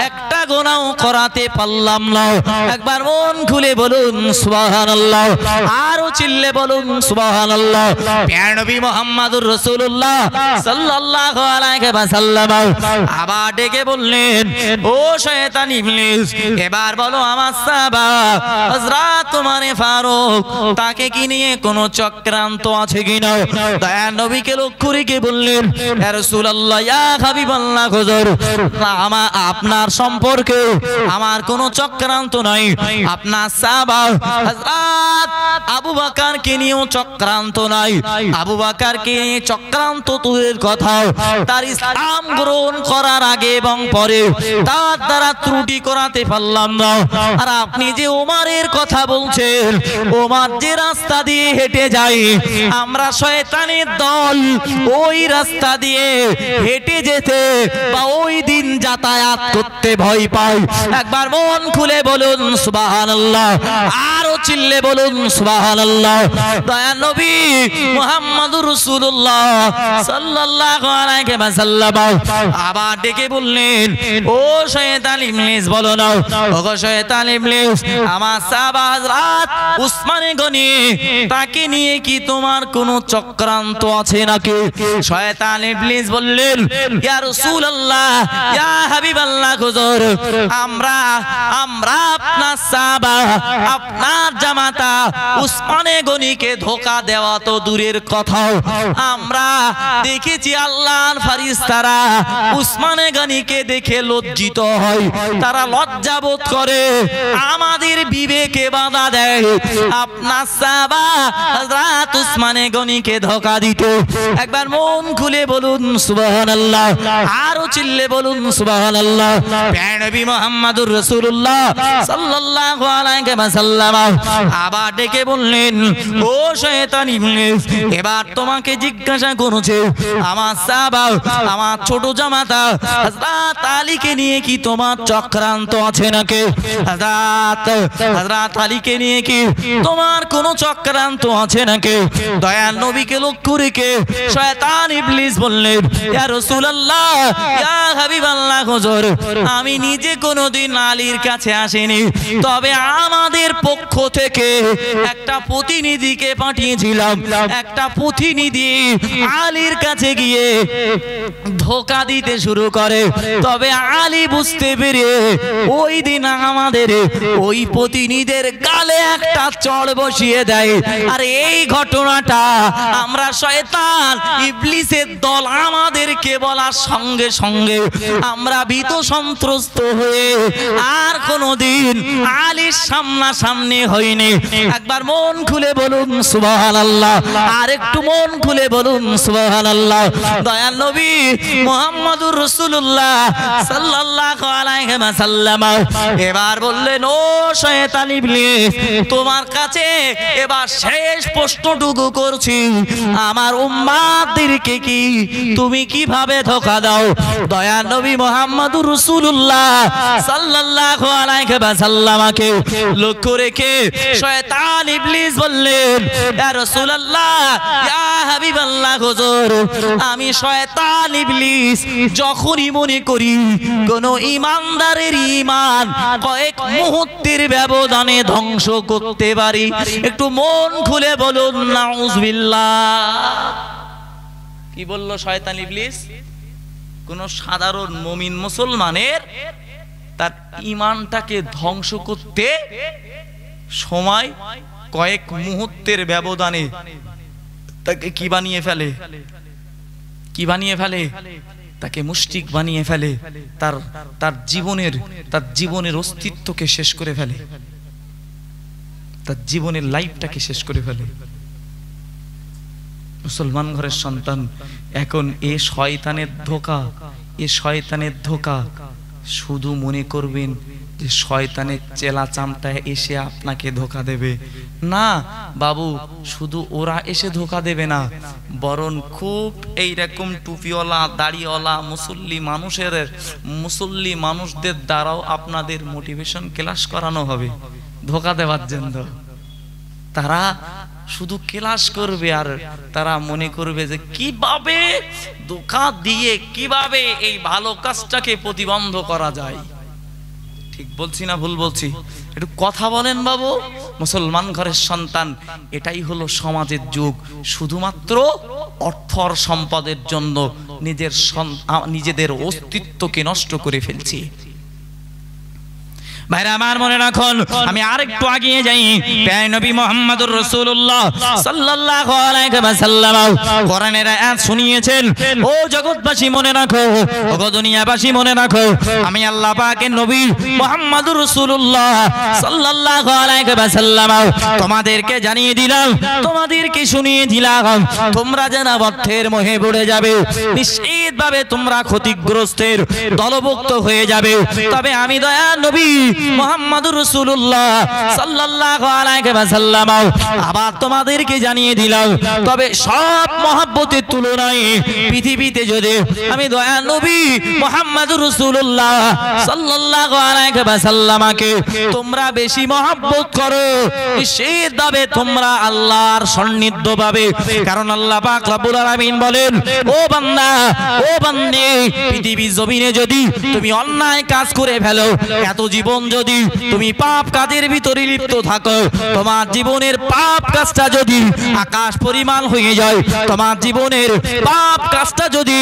B: একটা গুনাহ করাতে পারলাম না। একবার মন খুলে বলুন সুবহানাল্লাহ, আরো চিল্লে বলুন সুবহানাল্লাহ। প্রিয় নবী মুহাম্মদুর রাসূলুল্লাহ সাল্লাল্লাহু আলাইহি ওয়াসাল্লাম আবার ডেকে বললেন, ও শয়তান ইবলিস, এবার বলো আমার সাহাবা হযরত ওমর ফারুক, তাকে কি নিয়ে কোনো চক্রান্ত আছে কিনা? দয়ার নবীকে লক্ষ্য রেখে বললেন, ইয়া রাসূলুল্লাহ, ইয়া হাবিবাল্লাহ, হুজুর, আপনার সম্পর্কে আমার কোনো চক্রান্ত নাই। আপনার সাহাবা হযরত আবু বকরকে নিয়েও চক্রান্ত নাই। আবু বকরকে নিয়ে চক্রান্ত দূরের কথা, তার ইসলাম গ্রহণ করার আগে এবং পরে তার দ্বারা ত্রুটি করাতে পারলাম না। আর আপনি যে ওমরের কথা বলছেন, ওমর যে রাস্তা দিয়ে হেঁটে যায়, আমরা শয়তানের দল ওই রাস্তা দিয়ে হেঁটে যেতে বা ওই দিন যাতায়াত করতে ভয় পাই। একবার মন খুলে বলুন সুবহানাল্লাহ, আরো চিল্লে বলুন সুবহানাল্লাহ। দয়ার নবী মুহাম্মদুর রাসূলুল্লাহ সাল্লাল্লাহু আলাইহি ওয়াসাল্লাম আবার ডেকে বললেন, ও শয়তান ইবলিস, বলো না, ও শয়তান ইবলিস, আমার সাহাবা হযরত উসমান গনি, তাকে নিয়ে কি তোমার কোনো চক্রান্ত আছে নাকি? শয়তান ইবলিস বললেন, ইয়া রাসূলুল্লাহ, ইয়া হাবিবাল্লাহ, হুজুর, আমরা আপনার সাহাবা, আপনার জামাতা উসমান গনিকে ধোঁকা দেওয়া তো দূরের কথা, আমরা দেখেছি আল্লাহর ফেরেশতারা উসমান গনিকে দেখে লজ্জিত হয়, তারা লজ্জাবোধ করে, আমাদের বিবেকে বাধা দেয় আপনার সাহাবা হযরত উসমান গনিকে ধোঁকা দিত। একবার মন খুলে বলুন সুবহানাল্লাহ, আরো চিল্লে বলুন সুবহানাল্লাহ। প্রিয় নবী মুহাম্মদুর রাসূলুল্লাহ সাল্লাল্লাহু আলাইহি ওয়াসাল্লাম আবার ডেকে বললেন, ও শয়তান ইবলিস, এবার তোমাকে জিজ্ঞাসা করছে, আমার সাহাবা, আমার ছোট জামাতা হযরত আলীকে নিয়ে কি তোমার চক্রান্ত আছে নাকি? হযরত আলীকে নিয়ে কি তোমার কোনো চক্রান্ত আছে নাকি? দয়াল নবীকে লক্ষ্য রেখে শয়তান ইবলিস বললেন, ইয়া রাসূলুল্লাহ, ইয়া হাবিবাল্লাহ, হুজুর, আমি নিজে কোনোদিন আলীর কাছে আসিনি, তবে আমাদের পক্ষ থেকে একটা প্রতিনিধিকে পাঠিয়েছিলাম। একটা প্রতিনিধি আলীর কাছে গিয়ে ধোঁকা দিতে শুরু করে, তবে আলী বুঝতে পেরে ওই দিন আমাদের ওই প্রতিনিধির গালে একটা চড় বসিয়ে দেয়। আর এই ঘটনাটা আমরা শয়তান ইবলিসের দল আমাদেরকে বলার সঙ্গে সঙ্গে আমরা ভীত সন্ত্রস্ত হয়ে আর কোনোদিন আলীর সামনাসামনি হইনি। একবার মন খুলে বলুন সুবহানাল্লাহ, আর একটু মন খুলে বলুন সুবহানাল্লাহ। দয়াল নবী মুহাম্মদুর রাসূলুল্লাহ সাল্লাল্লাহু আলাইহি ওয়াসাল্লাম এবার বললেন, ও শয়তান ইবলিস, তোমার কাছে এবার শেষ প্রশ্নটুকু করছি, আমার উম্মাতদেরকে কি তুমি কিভাবে ধোঁকা দাও? দয়াল নবী মুহাম্মদুর রাসূলুল্লাহ সাল্লাল্লাহু আলাইহি ওয়াসাল্লামকে লক্ষ্য রেখে শয়তান ইবলিস বললেন, ইয়া রাসূলুল্লাহ, ইয়া হাবিবাল্লাহ হুজুর, আমি শয়তান ইবলিস যখনই মনে করি কোন ঈমানদারের ঈমান কয়েক মুহূর্তের ব্যবধানে ধ্বংস করতে পারি, একটু মন খুলে বলুন নাউজুবিল্লাহ। কি বলল শয়তান ইবলিস? কোন সাধারণ মুমিন মুসলমানের তার ঈমানটাকে ধ্বংস করতে সময় কয়েক মুহূর্তের ব্যবধানে তাকে কি বানিয়ে ফেলে? কি বানিয়ে ফেলে? তাকে মুশরিক বানিয়ে ফেলে, তার জীবনের অস্তিত্বকে শেষ করে ফেলে, তার জীবনের লাইফটাকে শেষ করে ফেলে। মুসলমান ঘরের সন্তান, এখন এ শয়তানের ধোঁকা শুধু মনে করবেন যে শয়তানের চেলা চামটায় এসে আপনাকে ধোঁকা দেবে না বাবু, শুধু ওরা এসে ধোঁকা দেবে না, বরং খুব এইরকম টুপিওয়ালা দাড়িওয়ালা মুসল্লি মানুষদের দ্বারাও আপনাদের মোটিভেশন ক্লাস করানো হবে ধোঁকা দেওয়ার জন্য। তারা শুধু ক্লাস করবে আর তারা মনে করবে যে কিভাবে ধোঁকা দিয়ে কিভাবে এই ভালো কাজটাকে প্রতিবন্ধ করা যায়। ঠিক বলছি না ভুল বলছি? একটু কথা বলেন বাবু। মুসলমান ঘরের সন্তান, এটাই হলো সমাজের যুগ। শুধুমাত্র অর্থ আর সম্পদের জন্য নিজেদের অস্তিত্বকে নষ্ট করে ফেলছি। ভাইরা আমার মনে রাখুন, আমি আরেকটু আগিয়ে যাই। প্রিয় নবী মুহাম্মদুর রাসূলুল্লাহ সাল্লাল্লাহু আলাইহি ওয়াসাল্লাম কোরআনের আয়াত শুনিয়েছেন। ও জগৎবাসী মনে রাখো, ও দুনিয়াবাসী মনে রাখো, আমি আল্লাহ পাকের নবী মুহাম্মদুর রাসূলুল্লাহ সাল্লাল্লাহু আলাইহি ওয়াসাল্লাম তোমাদেরকে জানিয়ে দিলাম, তোমাদেরকে শুনিয়ে দিলাম, তোমরা যেন অর্থের মোহে পড়ে যাবে, নিশ্চিতভাবে তোমরা ক্ষতিগ্রস্তের দলভুক্ত হয়ে যাবে। তবে আমি দয়ার নবী মুহাম্মদুর রাসূলুল্লাহ সাল্লাল্লাহু আলাইহি ওয়াসাল্লাম আবার তোমাদেরকে জানিয়ে দিলাম, তবে সব মহব্বতের তুলনায় পৃথিবীতে যদি আমি দয়ার নবী মুহাম্মদুর রাসূলুল্লাহ সাল্লাল্লাহু আলাইহি ওয়াসাল্লামকে তোমরা বেশি মহব্বত করো, নিশ্চিতভাবে তোমরা আল্লাহর সান্নিধ্য পাবে। কারণ আল্লাহ পাক রব্বুল আলামিন বলেন, ও বান্দা, ও বান্দী, পৃথিবীর জমিনে যদি তুমি অন্যায় কাজ করে ফেলো, এত জীবন যদি তুমি পাপ কাজের ভিতরে লিপ্ত থাকো, তোমার জীবনের পাপ কাজটা যদি আকাশ পরিমাণ হয়ে যায়, তোমার জীবনের পাপ কাজটা যদি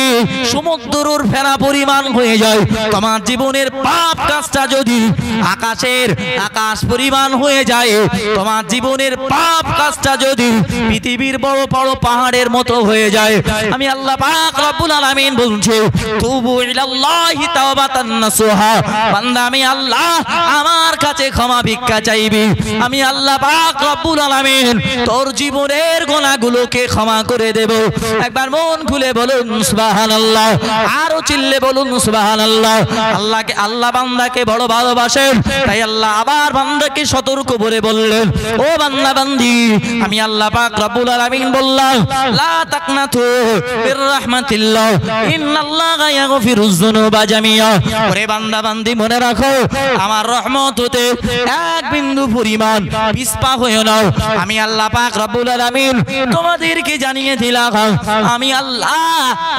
B: সমুদ্রের ফেনা পরিমাণ হয়ে যায়, তোমার জীবনের পাপ কাজটা যদি আকাশ পরিমাণ হয়ে যায়, তোমার জীবনের পাপ কাজটা যদি পৃথিবীর বড় বড় পাহাড়ের মতো হয়ে যায়, আমি আল্লাহ পাক রব্বুল আলামিন বলছি, তুবু ইলাল্লাহি তাওবাতান নাসুহা, বান্দা আমি আল্লাহ আমার কাছে ক্ষমা ভিক্ষা চাইবি, আমি আল্লাহ পাক রব্বুল আলামিন তোর জীবনের গুনাহগুলোকে ক্ষমা করে দেব। একবার মন খুলে বলুন সুবহানাল্লাহ, আরো চিল্লে বলুন সুবহানাল্লাহ। আল্লাহ বান্দাকে বড় ভালোবাসেন, তাই আল্লাহ আবার বান্দাকে সতর্ক করে বললেন, ও বান্দা বান্দি, আমি আল্লাহ পাক রব্বুল আলামিন বললাম, লা তাকনাতু মির রাহমাতিল্লাহ ইন্নাল্লাহা ইয়াগফিরুয যুনুবা জামিআ। ওরে বান্দা বান্দি মনে রাখো, আমার রহমত হতে এক বিন্দু পরিমাণ পিছপা হইও না। আমি আল্লাহ পাক রব্বুল আলামিন তোমাদেরকে জানিয়ে দিলাম, আমি আল্লাহ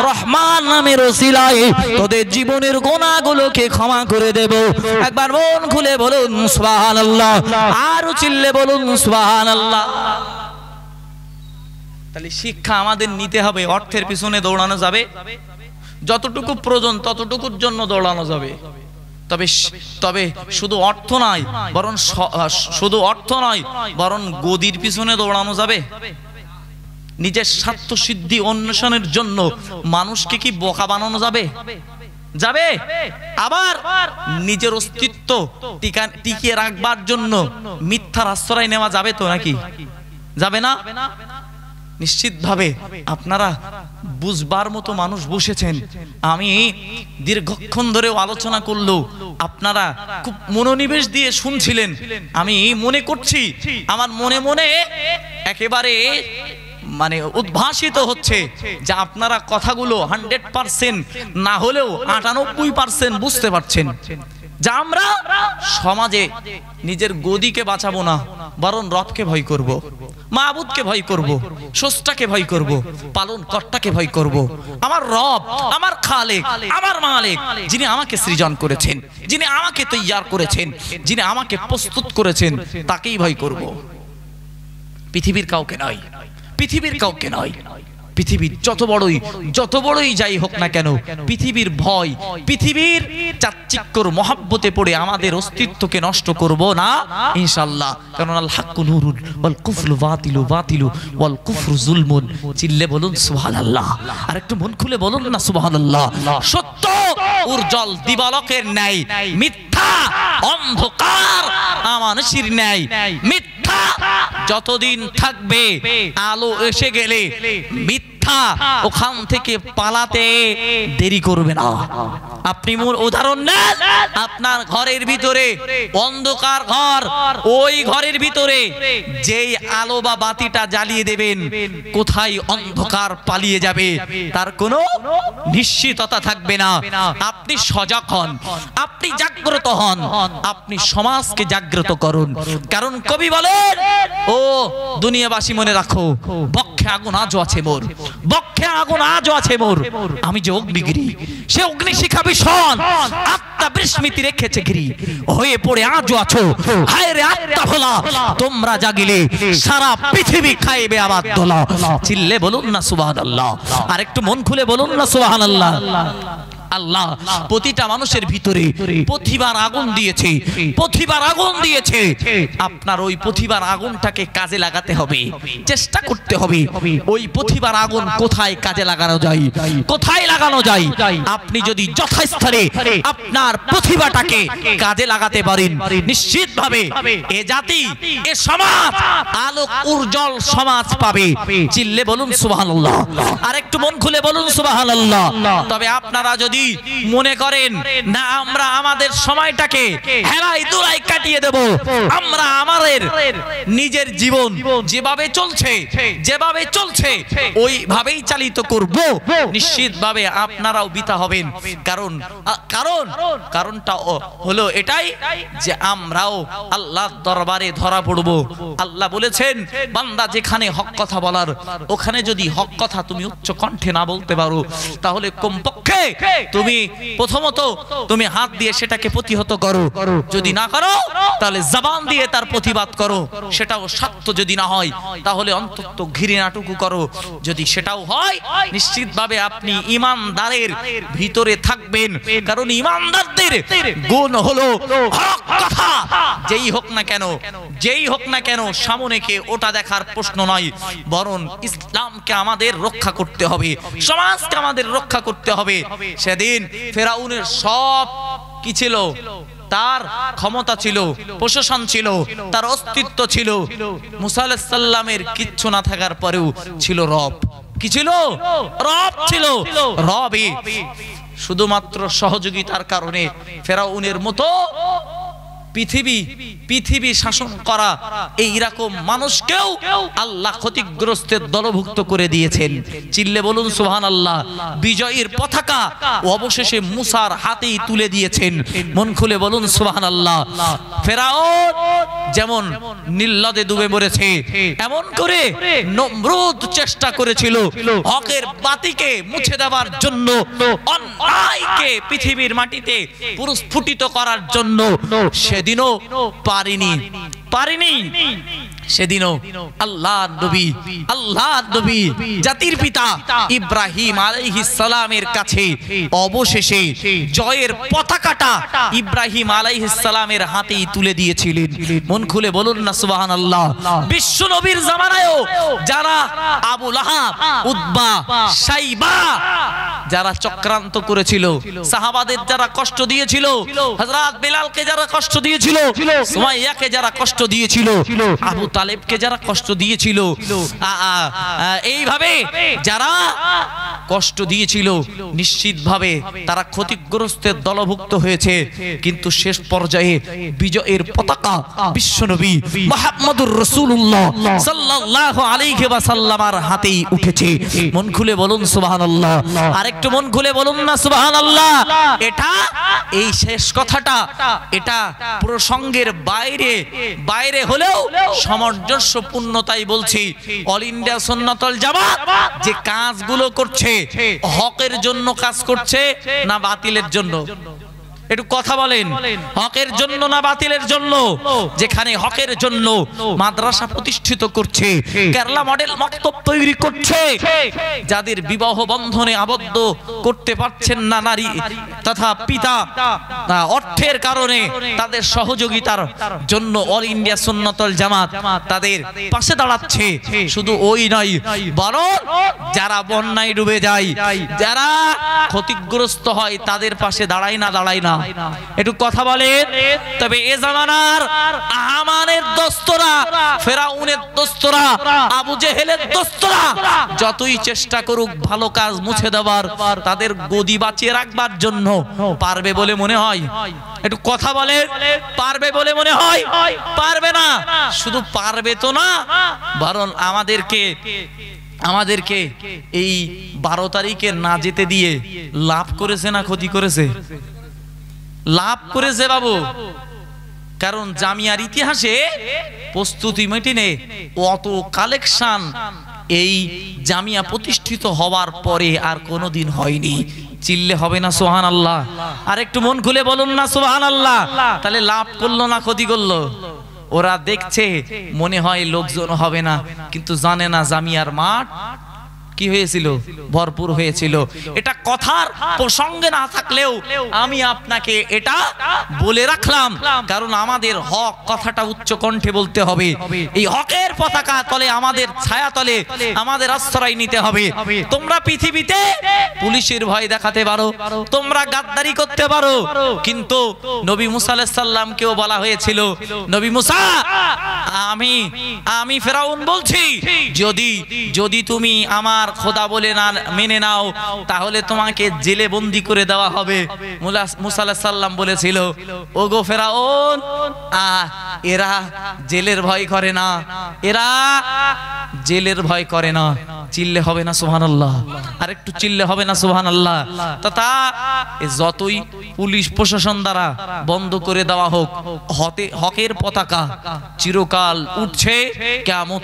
B: রহমান নামের ওসিলায় তোদের জীবনের গুনাহগুলোকে ক্ষমা করে দেব। একবার মন খুলে বলুন সুবহানাল্লাহ, আরো চিল্লে বলুন সুবহানাল্লাহ। তাহলে শিক্ষা আমাদের নিতে হবে। অর্থের পিছনে দৌড়ানো যাবে, যতটুকু প্রয়োজন ততটুকুর জন্য দৌড়ানো যাবে। তবে শুধু অর্থ নয়, বরং গদির পিছনে দৌড়ানো যাবে। নিজের স্বার্থ সিদ্ধি অন্বেষণের জন্য মানুষকে কি বোকা বানানো যাবে? আবার নিজের অস্তিত্ব টিকিয়ে রাখবার জন্য মিথ্যার আশ্রয় নেওয়া যাবে তো নাকি? যাবে না? নিশ্চিতভাবে আপনারা বুঝবার মতো মানুষ বসেছেন। আমি দীর্ঘক্ষণ ধরে আলোচনা করলেও আপনারা খুব মনোনিবেশ দিয়ে শুনছিলেন। আমি মনে করছি আমার মনে মনে একেবারে উদ্ভাসিত হচ্ছে যে আপনারা কথাগুলো 100% না হলেও 98% বুঝতে পারছেন।
A: যে আমরা সমাজে নিজের গদিকে বাঁচাবো না, বরং রবকে ভয় করব, মাবুদকে ভয় করব, স্রষ্টাকে ভয় করব, পালন কর্তাকে ভয় করব। আমার রব, আমার খালেক, আমার মালিক, যিনি আমাকে সৃজন করেছেন, যিনি আমাকে তৈয়ার করেছেন, যিনি আমাকে প্রস্তুত করেছেন, তাকেই ভয় করব। পৃথিবীর কাউকে নয়, পৃথিবীর কাউকে নয়। পৃথিবীর যত বড়ই যাই হোক না কেন, পৃথিবীর ভয়, পৃথিবীর চাকচিক্যর মহাব্বতে পড়ে আমাদের অস্তিত্বকে নষ্ট করব না ইনশাআল্লাহ। কারণ আল হাক্কু নূরুন ওয়াল কুফরু বাতিলু ওয়াল কুফরু যুলমুন। চিল্লে বলুন সুবহানাল্লাহ, আর একটু মন খুলে বলুন না সুবহানাল্লাহ। সত্য উজ্জ্বল দিবালোকের ন্যায়, মিথ্যা অন্ধকার আমানসির ন্যায়। মিথ্যা যতদিন থাকবে, আলো এসে গেলে মিথ্যা ওখান থেকে পালাতে দেরি করবে না। আপনি মোর উদাহরণ নেন, আপনার ঘরের ভিতরে অন্ধকার ঘর, ওই ঘরের ভিতরে যেই আলো বা বাতিটা জ্বালিয়ে দেবেন, কোথায় অন্ধকার পালিয়ে যাবে তার কোনো নিশ্চিততা থাকবে না। আপনি সজাগ হন, আপনি জাগ্রত হন, আপনি সমাজকে জাগ্রত করুন। কারণ কবি বলেন, ও দুনিয়াবাসী মনে রাখো, বক্ষে আগুন আজও আছে মোর, বক্ষে আগুন আজও আছে মোর। আমি যে অগ্নিগিরি, সে অগ্নিশিখা ভীষণ, আত্মা বিস্মৃতি রেখেছে গিরি, হয়ে পড়ে আজও আছো। হায় রে আত্মা ভোলা, তোমরা জাগিলে সারা পৃথিবী খাইবে আবার দোলা। চিল্লে বলুন না সুবহানাল্লাহ, আর একটু মন খুলে বলুন না সুবহানাল্লাহ। আল্লাহ প্রতিটা মানুষের ভিতরে প্রতিভার আগুন দিয়েছে, প্রতিভার আগুন দিয়েছে। আপনার ওই প্রতিভার আগুনটাকে কাজে লাগাতে হবে, চেষ্টা করতে হবে। ওই প্রতিভার আগুন কোথায় কাজে লাগানো যায়, কোথায় লাগানো যায়। আপনি যদি যথাস্থানে আপনার প্রতিভাটাকে কাজে লাগাতে পারেন, নিশ্চিতভাবে এ জাতি, এ সমাজ আলোক উজ্জ্বল সমাজ পাবে। চিল্লে বলুন সুবহানাল্লাহ, আর একটু মন খুলে বলুন সুবহানাল্লাহ। তবে আপনারা যদি মনে করেন না আমরা আমাদের সময়টাকে হেলাই দুলাই কাটিয়ে দেব, আমরা আমাদের নিজের জীবন যেভাবে চলছে ওইভাবেই চালিত করব, নিশ্চিতভাবে আপনারাও বিতা হবেন। কারণটা হলো এটাই যে আমরাও আল্লাহর দরবারে ধরা পড়ব। আল্লাহ বলেছেন, বান্দা যেখানে হক কথা বলার, ওখানে যদি হক কথা তুমি উচ্চ কণ্ঠে না বলতে পারো, তাহলে কমপক্ষে তুমি প্রথমত তুমি হাত দিয়ে সেটাকে প্রতিহত করো, যদি না করো তাহলে জবান দিয়ে তার প্রতিবাদ করো, সেটাও সত্য যদি না হয় তাহলে অন্তত ঘৃণাটুকু করো। যদি সেটাও হয়, নিশ্চিতভাবে আপনি ঈমানদারের ভিতরে থাকবেন। কারণ ঈমানদারদের গুণ হলো হক কথা, যেই হোক না কেন সামনেকে ওটা দেখার প্রশ্ন নয়, বরং ইসলামকে আমাদের রক্ষা করতে হবে, সমাজকে আমাদের রক্ষা করতে হবে। সেদিন ফেরাউনের সব কি ছিল, তার ক্ষমতা ছিল, প্রশাসন ছিল, তার অস্তিত্ব ছিল। মুসা আলাইহিস সালামের কিচ্ছু না থাকার পরেও ছিল রব। কি ছিল? রব ছিল। রবই শুধুমাত্র সহযোগিতার কারণে ফেরাউনের মতো পৃথিবী শাসন করা এইরকম মানুষকেও আল্লাহ ক্ষতিগ্রস্তের দলভুক্ত করে দিয়েছেন। চিল্লে বলুন সুবহানাল্লাহ। বিজয়ের পতাকা অবশেষে মুসার হাতেই তুলে দিয়েছেন। মন খুলে বলুন সুবহানাল্লাহ। ফেরাউন যেমন নীলনদে ডুবে মরেছে, এমন করে নমরুদ চেষ্টা করেছিল হকের বাতিকে মুছে দেওয়ার জন্য, অন্যায়কে পৃথিবীর মাটিতে পুরস্ফুটিত করার জন্য। সেদিনও পারিনি। সেদিনও আল্লাহর নবী জাতির পিতা ইব্রাহিম আলাইহিস সালামের কাছে অবশেষে জয়ের পতাকাটা ইব্রাহিম আলাইহিস সালামের হাতেই তুলে দিয়েছিলেন। মন খুলে বলুন না সুবহানাল্লাহ। বিশ্ব নবীর জামানায়ও যারা আবু লাহাব, উতবা, শাইবা যারা চক্রান্ত করেছিল, সাহাবাদের যারা কষ্ট দিয়েছিল, হযরত বিলালকে যারা কষ্ট দিয়েছিল, সুমাইয়াকে যারা কষ্ট দিয়েছিল, আবু তালেবকে যারা কষ্ট দিয়েছিল, এইভাবে যারা কষ্ট দিয়েছিল, নিশ্চিতভাবে তারা ক্ষতিগ্রস্তের দলভুক্ত হয়েছে। কিন্তু শেষ পর্যায়ে বিজয়ের পতাকা বিশ্বনবী মুহাম্মদুর রাসূলুল্লাহ সাল্লাল্লাহু আলাইহি ওয়াসাল্লামের হাতেই উঠেছে। মন খুলে বলুন সুবহানাল্লাহ। আরেক
B: আরেকটু মন খুলে বলুন না সুবহানাল্লাহ। এটা এই শেষ কথাটা এটা প্রসঙ্গের বাইরে হলেও সামঞ্জস্যপূর্ণ, তাই বলছি অল ইন্ডিয়া সুন্নাতুল জামাত যে কাজগুলো করছে হকের জন্য কাজ করছে না বাতিলের জন্য? একটু কথা বলেন, হকের জন্য না বাতিলের জন্য? যেখানে হকের জন্য মাদ্রাসা প্রতিষ্ঠিত করছে, কেরালা মডেল মক্তব তৈরি করছে, যাদের বিবাহ বন্ধনে আবদ্ধ করতে পারছেন না নারী তথা পিতা অর্থের কারণে, তাদের সহযোগিতার জন্য অল ইন্ডিয়া সুন্নাতুল জামাত তাদের পাশে দাঁড়াচ্ছে। শুধু ওই নয়, বরং যারা বন্যায় ডুবে যায়, যারা ক্ষতিগ্রস্ত হয়, তাদের পাশে দাঁড়ায় না? একটু কথা বলেন। তবে এ জামানার হামানের দোস্তরা, ফেরাউনের দোস্তরা, আবু জেহেলের দোস্তরা যতই চেষ্টা করুক ভালো কাজ মুছে দেওয়ার, তাদের গদি বাঁচিয়ে রাখবার জন্য পারবে বলে মনে হয়? একটু কথা বলেন, পারবে বলে মনে হয়? পারবে না। শুধু পারবে তো না, বরং আমাদেরকে এই 12 তারিখে না যেতে দিয়ে লাভ করেছে না ক্ষতি করেছে? লাভ করেছে বাবু। কারণ জামিয়ার ইতিহাসে প্রস্তুতি মিটিনে অত কালেকশন এই জামিয়া প্রতিষ্ঠিত হওয়ার পরে আর কোনোদিন হয়নি। চিল্লে হবে না সুবহানাল্লাহ? আর একটু মন খুলে বলুন না সুবহানাল্লাহ। তাহলে লাভ করলো না ক্ষতি করলো? ওরা দেখছে মনে হয় লোকজন হবে না, কিন্তু জানে না জামিয়ার মাঠ কি হয়েছিল, ভরপুর হয়েছিল। এটা কথার প্রসঙ্গে না থাকলেও আমি আপনাকে এটা বলে রাখলাম, কারণ আমাদের হক কথাটা উচ্চ কণ্ঠে বলতে হবে। এই হকের পতাকা তলে, আমাদের ছায়া তলে আমাদের আশ্রয় নিতে হবে। তোমরা পৃথিবীতে পুলিশের ভয় দেখাতে পারো, তোমরা গাদ্দারি করতে পারো, কিন্তু নবী মুসা আলাইহিস সালামকেও বলা হয়েছিল, নবী মুসা আমি ফেরাউন বলছি, যদি তুমি আমার খোদা বলে না মেনে নাও, তাহলে তোমাকে জেলে বন্দী করে দেওয়া হবে। মুসা আলাইহিস সালাম বলেছিল, ওগো ফেরাউন, এরা জেলের ভয় করে না, এরা জেলের ভয় করে না। চিল্লে হবে না সুবহানাল্লাহ? আর একটু চিল্লে হবে না সুবহানাল্লাহ? তথা যতই পুলিশ প্রশাসন দ্বারা বন্ধ করে দেওয়া হোক, হকের পতাকা চিরকাল উঠছে, কিয়ামত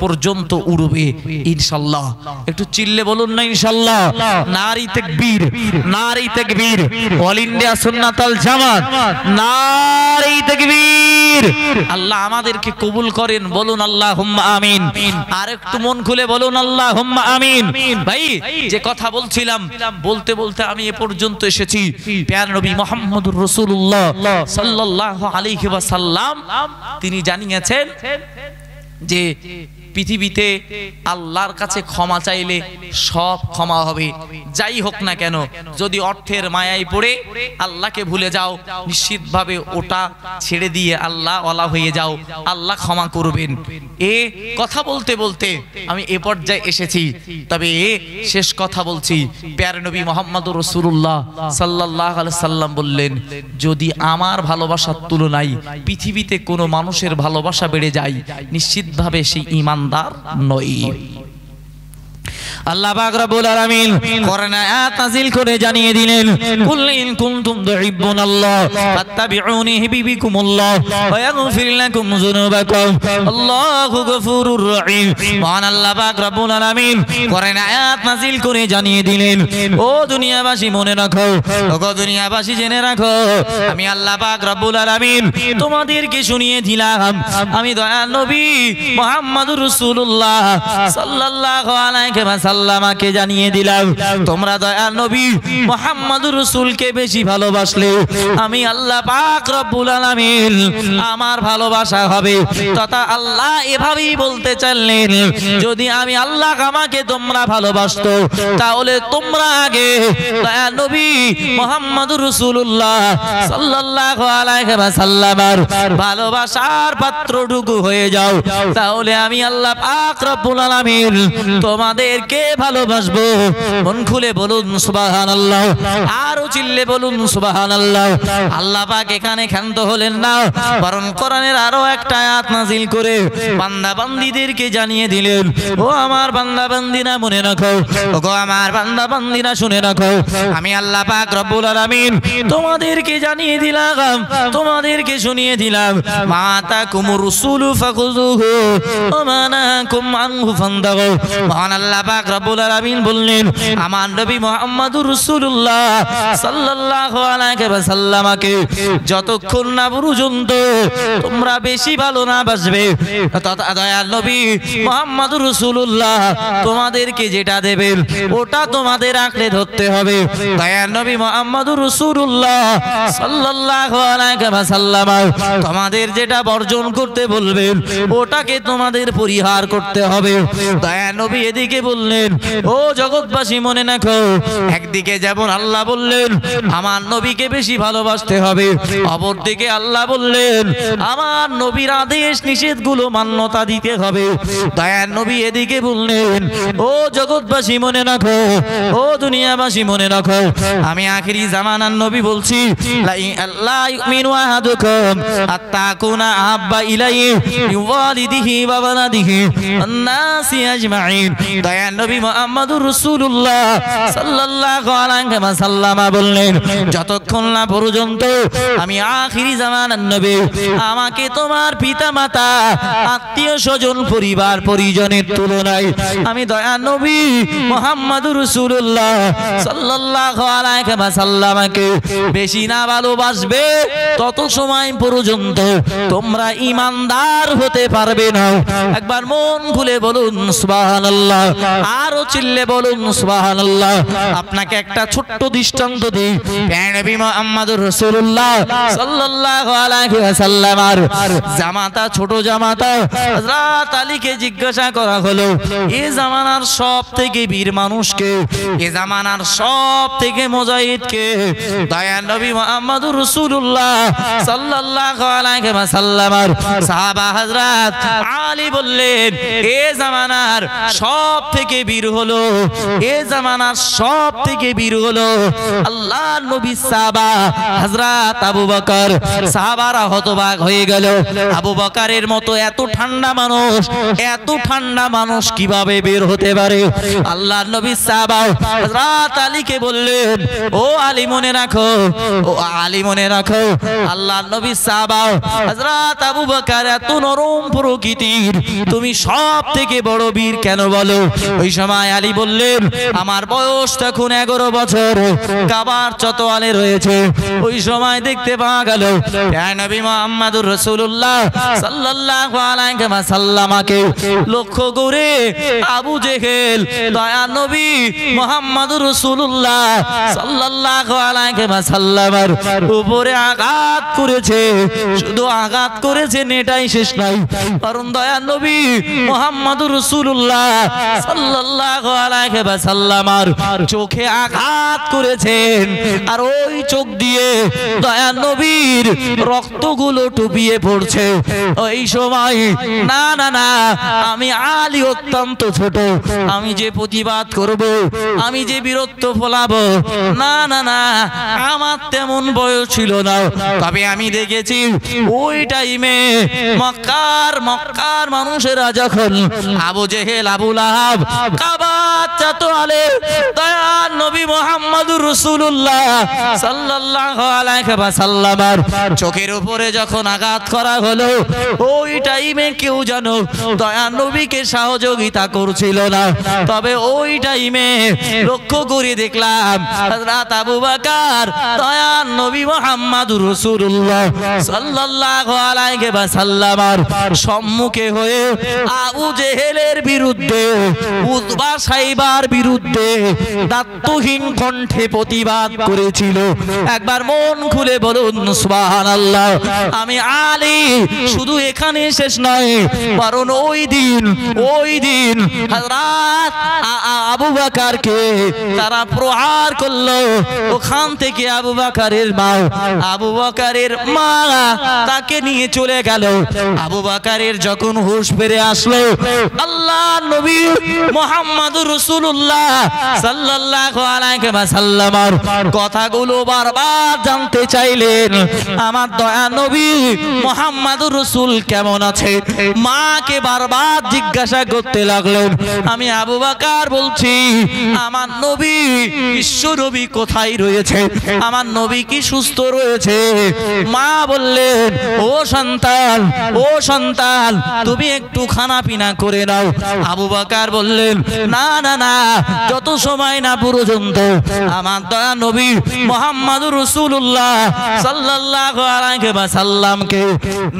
B: পর্যন্ত উড়বে ইনশাআল্লাহ। একটু চিল্লে বলুন না ইনশাআল্লাহ? নারী তাকবীর, নারী তাকবীর, অল ইন্ডিয়া সুন্নাতুল জামাত, নারী তাকবীর। আল্লাহ আমাদেরকে কবুল করেন, বলুন আল্লাহুম্মা আমিন। আর একটু মন খুলে বলুন আল্লাহুম্মা আমিন। ভাই, যে কথা বলছিলাম, বলতে বলতে আমি এ পর্যন্ত এসেছি। প্যারা নবী মুহাম্মদুর রাসূলুল্লাহ সাল্লাল্লাহু আলাইহি ওয়াসাল্লাম তিনি জানিয়েছেন যে পৃথিবীতে আল্লাহর কাছে ক্ষমা চাইলে সব ক্ষমা হবে, যাই হোক না কেন। যদি অর্থের মায়ায় পড়ে আল্লাহকে ভুলে যাও, নিশ্চিতভাবে ওটা ছেড়ে দিয়ে আল্লাহ ওয়ালা হয়ে যাও, আল্লাহ ক্ষমা করবেন। এ কথা বলতে বলতে আমি এ পর্যায়ে এসেছি। তবে শেষ কথা বলছি, প্যারা নবী মুহাম্মদুর রাসূলুল্লাহ সাল্লাল্লাহু আলাইহি সাল্লাম বললেন, যদি আমার ভালোবাসার তুলনায় পৃথিবীতে কোনো মানুষের ভালোবাসা বেড়ে যায়, নিশ্চিতভাবে সেই ঈমানদার নয়। আল্লাহ পাক রব্বুল আলামিন কোরআন আয়াত নাযিল করে জানিয়ে দিলেন, কুল ইন কুনতুম তুহিব্বুনাল্লাহ ফাত্তাবিউনি ইউহিব্বুকুমুল্লাহ ওয়া ইয়াগফির লাকুম যুনুবাকুম আল্লাহু গফুরুর রহিম। মহান আল্লাহ পাক রব্বুল আলামিন কোরআন আয়াত নাযিল করে জানিয়ে দিলেন, ও দুনিয়াবাসী মনে রাখো, ও দুনিয়াবাসী জেনে রাখো, আমি আল্লাহ পাক রব্বুল আলামিন তোমাদেরকে শুনিয়ে দিলাম, আমি দয়াল নবী মুহাম্মদুর রাসূলুল্লাহ সাল্লাল্লাহু আলাইহি ওয়াসাল্লামকে জানিয়ে দিলাম, তোমরা দয়াল নবী মুহাম্মদুর রাসূলকে বেশি ভালোবাসলে আমি আল্লাহ পাক রব্বুল আলামিন আমার ভালোবাসা হবে। তথা আল্লাহ এভাবেই বলতে চাইলেন, যদি আমি আল্লাহ আমাকে তোমরা ভালোবাসতো, তাহলে তোমরা আগে দয়াল নবী মুহাম্মদুর রাসূলুল্লাহ সাল্লাল্লাহু আলাইহি ওয়াসাল্লামের ভালোবাসার পাত্রটুকু হয়ে যাও, তাহলে আমি আল্লাহ পাক রব্বুল আলামিন তোমাদেরকে ভালোবাসবো। মন খুলে বলুন সুবহানাল্লাহ, আরো চিল্লে বলুন সুবহানাল্লাহ। আল্লাহ পাক এখানে ক্ষান্ত হলেন না, বরং কোরআনের আরো একটা আয়াত নাযিল করে বান্দা বান্দীদেরকে জানিয়ে দিলেন, ও আমার বান্দা বান্দীরা মনে রাখো, ওগো আমার বান্দা বান্দীরা শুনে রাখো, আমি আল্লাহ পাক রব্বুল আলামিন তোমাদেরকে জানিয়ে দিলাম, তোমাদেরকে শুনিয়ে দিলাম, মাতাকুমুর রাসূলু ফাখুযুহু ওয়া মানাকুম আনহু ফান্তাহু। মহান আল্লাহ পাক রব্বুল আলামিন বললেন, আমার নবী মুহাম্মদুর রাসূলুল্লাহ সাল্লাল্লাহু আলাইহি ওয়াসাল্লামকে যতক্ষণ না পর্যন্ত তোমরা বেশি ভালো না বাসবে, দয়াল নবী মুহাম্মদুর রাসূলুল্লাহ তোমাদেরকে যেটা দেবেন ওটা তোমাদের আঁকড়ে ধরতে হবে। দয়াল নবী মুহাম্মদুর রাসূলুল্লাহ সাল্লাল্লাহু আলাইহি ওয়াসাল্লাম তোমাদের যেটা বর্জন করতে বলবেন ওটাকে তোমাদের পরিহার করতে হবে। দয়াল নবী এদিকে বললেন, ও জগৎবাসী মনে রাখো, একদিকে যেমন আল্লাহ বললেন আমার নবীকে বেশি ভালোবাসতে হবে, অপরদিকে আল্লাহ বললেন আমার নবীর আদেশ নিষেধগুলো মান্যতা দিতে হবে। দয়াল নবী এদিকে বললেন, ও জগৎবাসী মনে রাখো, ও দুনিয়াবাসী মনে রাখো, আমি আখিরি জামানার নবী বলছি, লা ইউমিনু আহাদুকুম হাত্তা কুনা আহাব্বা ইলাইহি মিন ওয়ালিদিহি ওয়া ওয়ালাদিহি ওয়ান নাসি আজমাইন। দয়াল নবী মুহাম্মদুর রাসূলুল্লাহ সাল্লাল্লাহু আলাইহি ওয়াসাল্লাম বললেন, যতক্ষণ না পর্যন্ত আমি আখিরি জামানার নবী আমাকে তোমার পিতামাতা আত্মীয় স্বজন পরিবার পরিজনের তুলনায় আমি দয়াল নবী মুহাম্মদুর রাসূলুল্লাহ সাল্লাল্লাহু আলাইহি ওয়াসাল্লামকে বেশি না ভালোবাসবে তত সময় পর্যন্ত তোমরা ঈমানদার হতে পারবে না। একবার মন খুলে বলুন সুবহানাল্লাহ, আরো চিল্লে বলুন সুবহানাল্লাহ। আপনাকে একটা ছোট্ট দৃষ্টান্ত দিই, নবী মুহাম্মদুর রাসূলুল্লাহ সাল্লাল্লাহু আলাইহি ওয়াসাল্লামের জামাতা, ছোট জামাতা হযরত আলীকে জিজ্ঞাসা করা হলো, এই জামানার সব থেকে বীর মানুষকে, এই জামানার সব থেকে মুজাহিদ কে? দয়াল নবী মুহাম্মদুর রাসূলুল্লাহ সাল্লাল্লাহু আলাইহি ওয়াসাল্লামের সাহাবা হযরত আলী বললেন, এই জামানার সব থেকে বীর হলো, এই জামানার সব থেকে বীর হলো আল্লাহর নবী সাহাবা হযরত আবু বকর। সাহাবারা হতবাক হয়ে গেল, আবু বকরের মতো এত ঠান্ডা মানুষ, এত ঠান্ডা মানুষ কিভাবে বের হতে পারে? আল্লাহর নবী সাহাবা হযরত আলীকে বললেন, ও আলী মনে রাখো, ও আলী মনে রাখো, আল্লাহর নবী সাহাবা হযরত আবু বকর এত নরম প্রকৃতির, তুমি সব থেকে বড় বীর কেন বলো? ওই সময় আলী বললেন, আমার বয়স তখন 11 বছর, কাবার চতওয়ালে রয়েছে। ওই সময় দেখতে পাওয়া গেল নবী মুহাম্মদুর রাসূলুল্লাহ সাল্লাল্লাহু আলাইহি ওয়াসাল্লামকে লক্ষ্য করে আবু জেহেল দয়াল নবী মুহাম্মদুর রাসূলুল্লাহ সাল্লাল্লাহু আলাইহি ওয়াসাল্লামের উপরে আঘাত করেছে। শুধু আঘাত করেছেন এটাই শেষ নাই, কারণ দয়াল নবী মুহাম্মদুর রাসূলুল্লাহ সাল্লাল্লাহু আলাইহি ওয়াসাল্লামের চোখে আঘাত করেছেন, আর ওই চোখ দিয়ে দয়াল নবীর রক্তগুলো টুপিয়ে পড়ছে। ওই সময় না না না, আমি আলী অত্যন্ত ছোট, আমি যে প্রতিবাদ করব, আমি যে বীরত্ব ফলাবো, না না না, আমার তেমন বয়স ছিল না। তবে আমি দেখেছি ওই টাইমে মক্কার মানুষেরা যখন আবু জেহেল, আবু লাহাব কাবার চতওয়ালে দয়াল নবী মুহাম্মদুর রাসূলুল্লাহ সাল্লাল্লাহু আলাইহি ওয়াসাল্লামের চোখের উপরে যখন আঘাত করা হলো, ওই টাইমে কেউ জানো দয়াল নবীকে সহযোগিতা করছিল না। তবে ওই টাইমে লক্ষ্য করে দেখলাম হযরত আবু বকর দয়াল নবী মুহাম্মদুর রাসূলুল্লাহ সাল্লাল্লাহু আলাইহি ওয়াসাল্লামের সম্মুখে হয়ে আবু জেহেলের বিরুদ্ধে, উতবা সাইবার বিরুদ্ধে দাত্তহীন কণ্ঠে প্রতিবাদ করেছিল। একবার মন খুলে বলুন সুবহানাল্লাহ। আমি আলী শুধু এখানে শেষ নয়, কারণ ওই দিন হযরত আবু বকরকে তারা প্রহার করলো। ওখান থেকে আবু বকরের মা তাকে নিয়ে চলে গেল। আবু বকরের যখন হুঁশ ফিরে আসলো, আল্লাহর নবী মুহাম্মদুর রাসূলুল্লাহ সাল্লাল্লাহু আলাইহি ওয়াসাল্লামের কথাগুলো বারবার জানতে চাইলেন। আমার দয়া নবী মুহাম্মদুর রাসূল কেমন আছে? মাকে বারবার জিজ্ঞাসা করতে লাগলেন। আমি আবু বকর বলছি, আমার নবী বিশ্ব নবী কোথায় রয়েছে? আমার নবী কি সুস্থ রয়েছে? মা বললেন, ও সন্তান তুমি একটু খানা পিনা করে নাও। আবু বকর বললেন, না না না, যত সময় না পর্যন্ত আমার দয়া নবী মুহাম্মদুর রাসূলুল্লাহ সাল্লাল্লাহু আলাইহি ওয়াসাল্লামকে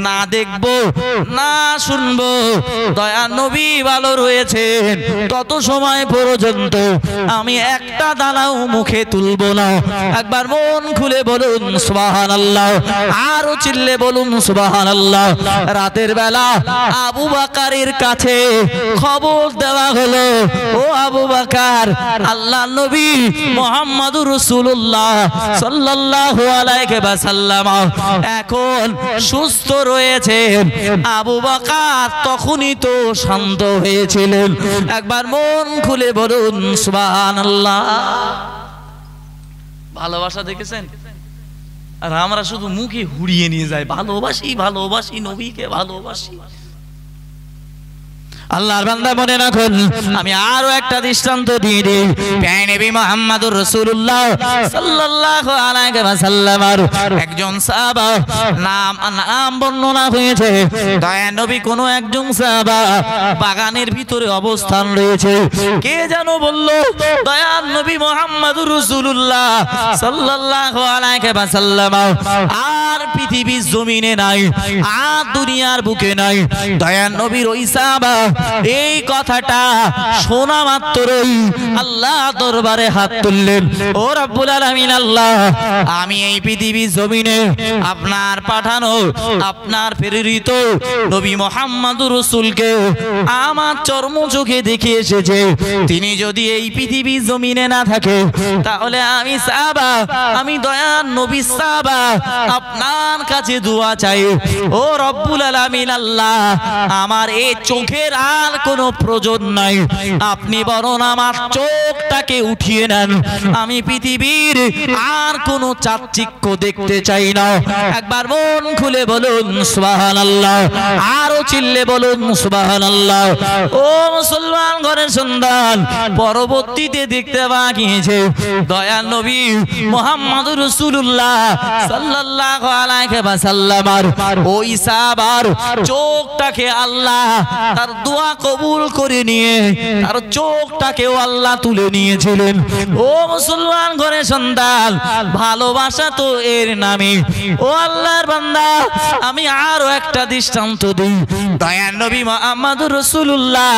B: না দেখবো না শুনবো, দয়া নবী ভালো রয়েছেন, তত সময় পর্যন্ত আমি একটা দানাও মুখে তুলবো না। একবার মন খুলে বলুন সুবহানাল্লাহ, আরো চিল্লে বলুন সুবহানাল্লাহ। রাতের বেলা আবু বকরের কাছে খবর দেওয়া হলো, ও আবু বকর, আল্লাহ নবী মুহাম্মদুর রাসূলুল্লাহ সাল্লাল্লাহু আলাইহি ওয়াসাল্লাম এখন সুস্থ রয়েছেন। আবু বকর তখনই তো শান্ত হয়েছিলেন। একবার মন খুলে বলুন সুবহানাল্লাহ। ভালোবাসা দেখেছেন? আর আমরা শুধু মুখে হুড়িয়ে নিয়ে যাই, ভালোবাসি নবীকে ভালোবাসি। আল্লাহর বান্দা মনে রাখুন, আমি আরো একটা দৃষ্টান্ত দিয়ে দিই। প্রিয় নবী মুহাম্মদুর রাসূলুল্লাহ সাল্লাল্লাহু আলাইহি ওয়াসাল্লামের একজন সাহাবা নাম বর্ণনা হয়েছে। দয়া নবী কোন একজন সাহাবা বাগানের ভিতরে অবস্থান রয়েছে। কে যেন বলল, দয়া নবী মুহাম্মদুর রাসূলুল্লাহ সাল্লাল্লাহু আলাইহি ওয়াসাল্লাম আর পৃথিবীর জমিনে নাই, আর দুনিয়ার বুকে নাই। দয়া নবীর ওই সাহাবা এই কথাটা শোনা মাত্রই আল্লাহ দরবারে হাত তুললেন, ও রব্বুল আলামিন আল্লাহ, আমি এই পৃথিবীর জমিনে আপনার পাঠানো, আপনার প্রেরিত নবী মুহাম্মদুর রাসূলকে আমার চর্ম চোখে দেখে এসেছে। তিনি যদি এই পৃথিবীর জমিনে না থাকে, তাহলে আমি সাহাবা, আমি দয়ার নবী সাহাবা আপনার কাছে দোয়া চাই, ও রব্বুল আলামিন আল্লাহ, আমার এই চোখের আর কোনো প্রয়োজন নাই, আপনি বরং আমার চোখটাকে উঠিয়ে নেন, আমি পৃথিবীর আর কোনো চাকচিক্য দেখতে চাই না। একবার মন খুলে বলুন সুবহানাল্লাহ, আরো চিল্লে বলুন সুবহানাল্লাহ। ও মুসলমান ঘরের সন্তান, পরবর্তীতে দেখতে পাওয়া গিয়েছে দয়াল নবী মুহাম্মদুর রাসূলুল্লাহ সাল্লাল্লাহু আলাইহি ওয়াসাল্লামের ওই সাহাবার চোখটাকে আল্লাহ তার দোয়া কবুল করে নিয়ে তার চোখটাকেও আল্লাহ তুলে নিয়েছিলেন। ও মুসলমান ঘরের সন্তান, ভালোবাসা তো এর নামে। ও আল্লাহর বান্দা, আমি আরো একটা দৃষ্টান্ত দিই। দয়ার নবী মুহাম্মদুর রাসূলুল্লাহ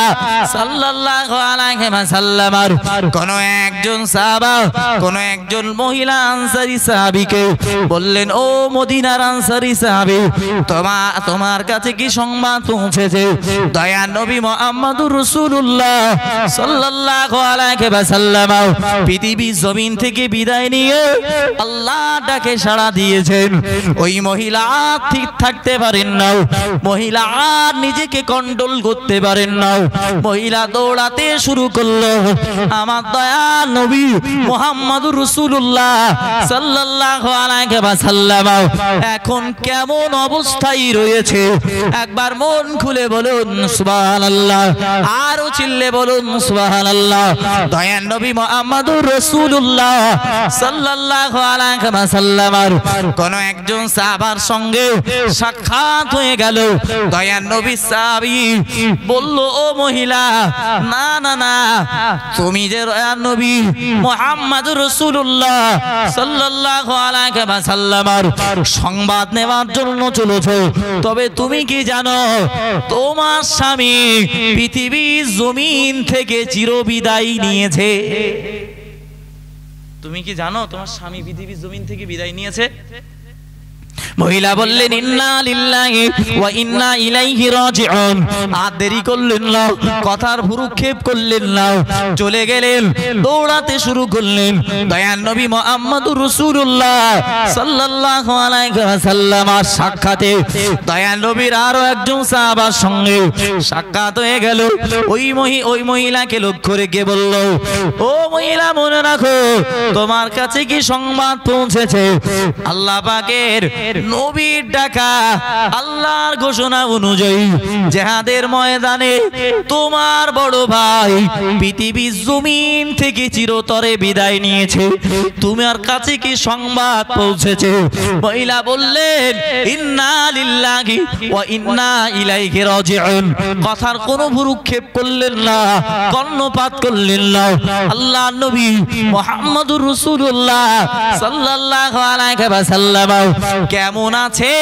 B: সাল্লাল্লাহু আলাইহি ওয়াসাল্লামের কোন একজন সাহাবা কোন একজন মহিলা আনসারী সাহাবীকে বললেন, ও মদিনার আনসারী সাহাবী, তোমার কাছে কি সংবাদ পৌঁছেছে? দয়ার নবী মুহাম্মদুর রাসূলুল্লাহ সাল্লাল্লাহু আলাইহি ওয়াসাল্লাম পৃথিবীর জমিন থেকে বিদায় নিয়ে আল্লাহ ডাকে সাড়া দিয়েছেন। ওই মহিলা ঠিক থাকতে পারেন না, মহিলা আর নিজেকে কন্ট্রোল করতে পারেন না, মহিলা দৌড়াতে শুরু করলো। আমার দয়াল নবী মুহাম্মদুর রাসূলুল্লাহ সাল্লাল্লাহু আলাইহি ওয়াসাল্লাম এখন কেমন অবস্থায় রয়েছে, একবার মন খুলে বলুন সুবহানাল্লাহ, আরো চিল্লে বলুন সুবহানাল্লাহ। দয়াল নবী মুহাম্মদুর রাসূলুল্লাহ সাল্লাল্লাহু আলাইহি ওয়াসাল্লামের কোন একজন সাহাবার সঙ্গে সাক্ষাৎ হয়ে গেল। দয়াল নবী সাহাবী বলল, ও মহিলা, না না না, তুমি যে দয়াল নবী মুহাম্মদুর রাসূলুল্লাহ সাল্লাল্লাহু আলাইহি ওয়াসাল্লামের সংবাদ নেওয়ার জন্য চলেছো, তবে তুমি কি জানো তোমার স্বামী পৃথিবীর জমিন থেকে চিরবিদায় নিয়েছে? তুমি কি জানো তোমার স্বামী পৃথিবীর জমিন থেকে বিদায় নিয়েছে? মহিলা বললেন ইন্না লিল্লাহি ওয়া ইন্না ইলাইহি রাজিউন। আর দেরি করলেন না, কথার ভুরুক্ষেপ করলেন না, চলে গেলেন, দৌড়াতে শুরু করলেন দয়ার নবী মুহাম্মদুর রাসূলুল্লাহ সাল্লাল্লাহু আলাইহি ওয়াসাল্লাম সাক্ষাতে। দয়ার নবীর আরো একজন সাহাবার সঙ্গে সাক্ষাৎ হয়ে গেল। ওই মহিলাকে লক্ষ্য রেখে বলল, ও মহিলা মনে রাখো তোমার কাছে কি সংবাদ পৌঁছেছে? আল্লাহ পাকের নবীর ডাকা, আল্লাহর ঘোষণা অনুযায়ী জিহাদের ময়দানে তোমার বড় ভাই পৃথিবীর জমিন থেকে চিরতরে বিদায় নিয়েছে। তোমার কাছে কি সংবাদ পৌঁছেছে? মহিলা বললেন ইন্না লিল্লাহি ওয়া ইন্না ইলাইহি রাজিউন। কথার কোনো ভ্রুক্ষেপ করলেন না, কর্ণপাত করলেন না। আল্লাহর নবী মুহাম্মদুর রাসূলুল্লাহ সাল্লাল্লাহু আলাইহি ওয়াসাল্লাম কেমন আছে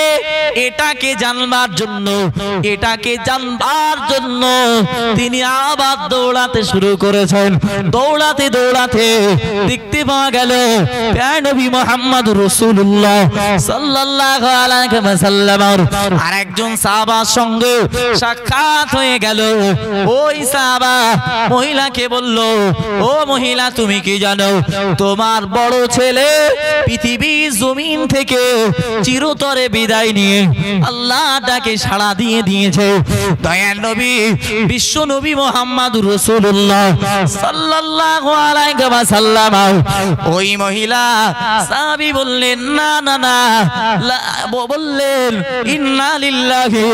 B: এটাকে জানবার জন্য তিনি আবার দৌড়াতে শুরু করেছেন। দৌড়াতে দৌড়াতে দেখতে পাওয়া গেল নবী মুহাম্মদুর রাসূলুল্লাহ সাল্লাল্লাহু আলাইহি ওয়াসাল্লাম আর একজন সাহাবার সঙ্গে সাক্ষাৎ হয়ে গেল। ওই সাহাবা মহিলাকে বলল, ও মহিলা তুমি কি জানো তোমার বড় ছেলে পৃথিবীর জমিন থেকে চিরতরে বিদায় নিয়ে আল্লাহ ডাকে সাড়া দিয়ে দিয়েছে। দয়ার নবী বিশ্ব নবী মুহাম্মদুর রাসূলুল্লাহ সাল্লাল্লাহু আলাইহি ওয়াসাল্লাম ওই মহিলা সাহাবী বললেন না না না, বললেন ইন্না লিল্লাহি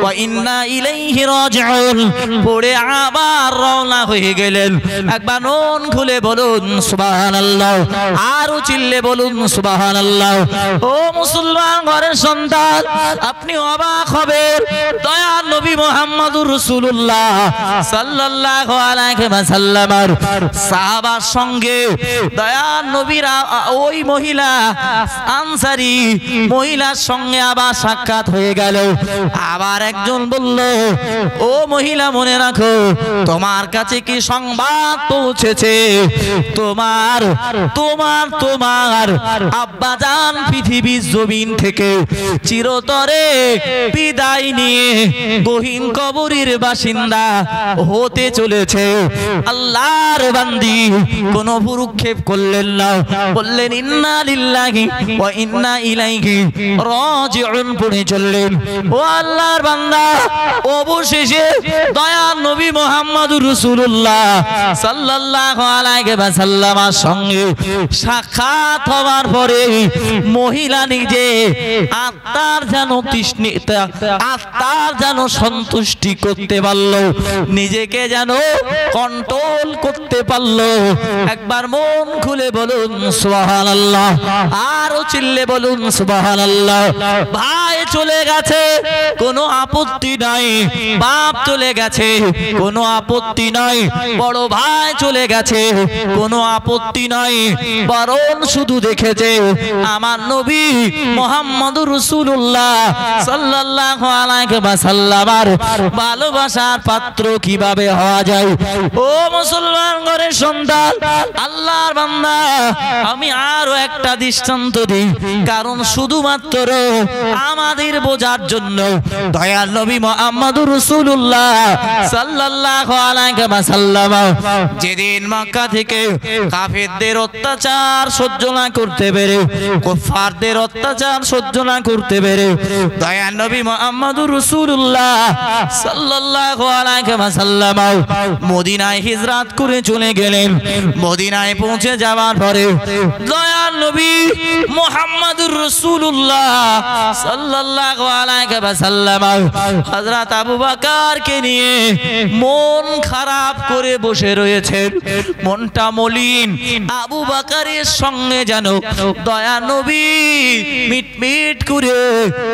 B: ওয়া ইন্না ইলাইহি রাজিউন। পড়ে আবার রওনা হয়ে গেলেন। একবার মন খুলে বলুন সুবহানাল্লাহ, আরো চিল্লে বলুন সুবহানাল্লাহ। ও মুসলমান ঘরের সন্তান, আপনি অবাক হবেন দয়ার নবী মুহাম্মদুর রাসূলুল্লাহ সাল্লাল্লাহু আলাইহি ওয়াসাল্লামের সাহাবার সঙ্গে দয়ার নবীর ওই মহিলা আনসারী মহিলার সঙ্গে আবার সাক্ষাৎ হয়ে গেল। আবার একজন বলল, ও মহিলা মনে রাখো তোমার কাছে কি সংবাদ পৌঁছেছে? তোমার তোমার তোমার আব্বাজান পৃথিবীর জমিন থেকে চিরতরে বিদায় নিয়ে গহীন কবরের বাসিন্দা হতে চলেছে। আল্লাহর বান্দি কোন ভুরুক্ষেপ করলেন না, বললেন ইন্না লিল্লাহি ওয়া ইন্না ইলাইহি রাজিউন পড়ে চললেন। ও আল্লাহর বান্দা, অবশেষে দয়ার নবী মুহাম্মদুর রাসূলুল্লাহ সাল্লাল্লাহু আলাইহি ওয়াসাল্লামের সঙ্গে সাক্ষাৎ হওয়ার পরে মহিলা নিজে আত্মার যেন সন্তুষ্টি করতে পারলো, নিজেকে যেন কন্ট্রোল করতে পারলো। একবার মন খুলে বলুন সুবহানাল্লাহ, আরো চিল্লে বলুন সুবহানাল্লাহ। ভাই চলে গেছে কোনো আপত্তি নাই, বাপ চলে গেছে কোনো আপত্তি নাই, বড় ভাই চলে গেছে কোনো আপত্তি নাই, বরং শুধু দেখেছে আমার নবী মুহাম্মদুর রাসূলুল্লাহ সাল্লাল্লাহু আলাইহি ওয়াসাল্লামের ভালোবাসার পাত্র কিভাবে হওয়া যায়। ও মুসলমান ঘরের সন্তান, আল্লাহর বান্দা, আমি আরো একটা দৃষ্টান্ত দিই, কারণ শুধুমাত্র আমাদের বোঝার জন্য দয়াল নবী মুহাম্মদুর রাসূলুল্লাহ সাল্লাল্লাহু আলাইহি ওয়াসাল্লাম যেদিন মক্কা থেকে কাফেরদের অত্যাচার সহ্য না করতে পেরে, কুফারদের অত্যাচার সহ্য না করতে পেরে দয়াল নবী মুহাম্মদুর রাসূলুল্লাহ সাল্লাল্লাহু আলাইহি ওয়াসাল্লাম মদিনায় হিজরত করে চলে গেলেন। মদিনায় পৌঁছে যাওয়ার পরে দয়াল নবী মুহাম্মদুর রাসূলুল্লাহ সাল্লাল্লাহু আলাইহি ওয়াসাল্লাম হযরত আবু বকরকে নিয়ে মন খারাপ করে বসে রয়েছেন, মনটা মলিন। আবু বকরের সঙ্গে যেন দয়া নবী মিটমিট করে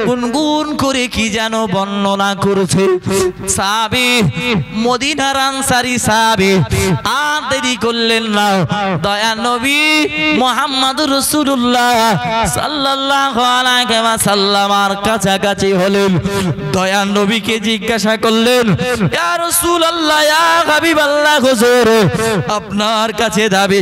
B: গুনগুন করে কি যেন বর্ণনা করেছে। সাহাবী মদিনার আনসারী সাহাবী আর দেরি করলেন না, দয়া নবী মুহাম্মদুর রাসূলুল্লাহ সাল্লাল্লাহু আলাইহি ওয়াসাল্লামের কাছাকাছি হলেন। দয়া নবীকে জিজ্ঞাসা করলেন, ইয়া রাসূলুল্লাহ, ইয়া হাবিবাল্লাহ, হুজুর আপনার কাছে যাবে।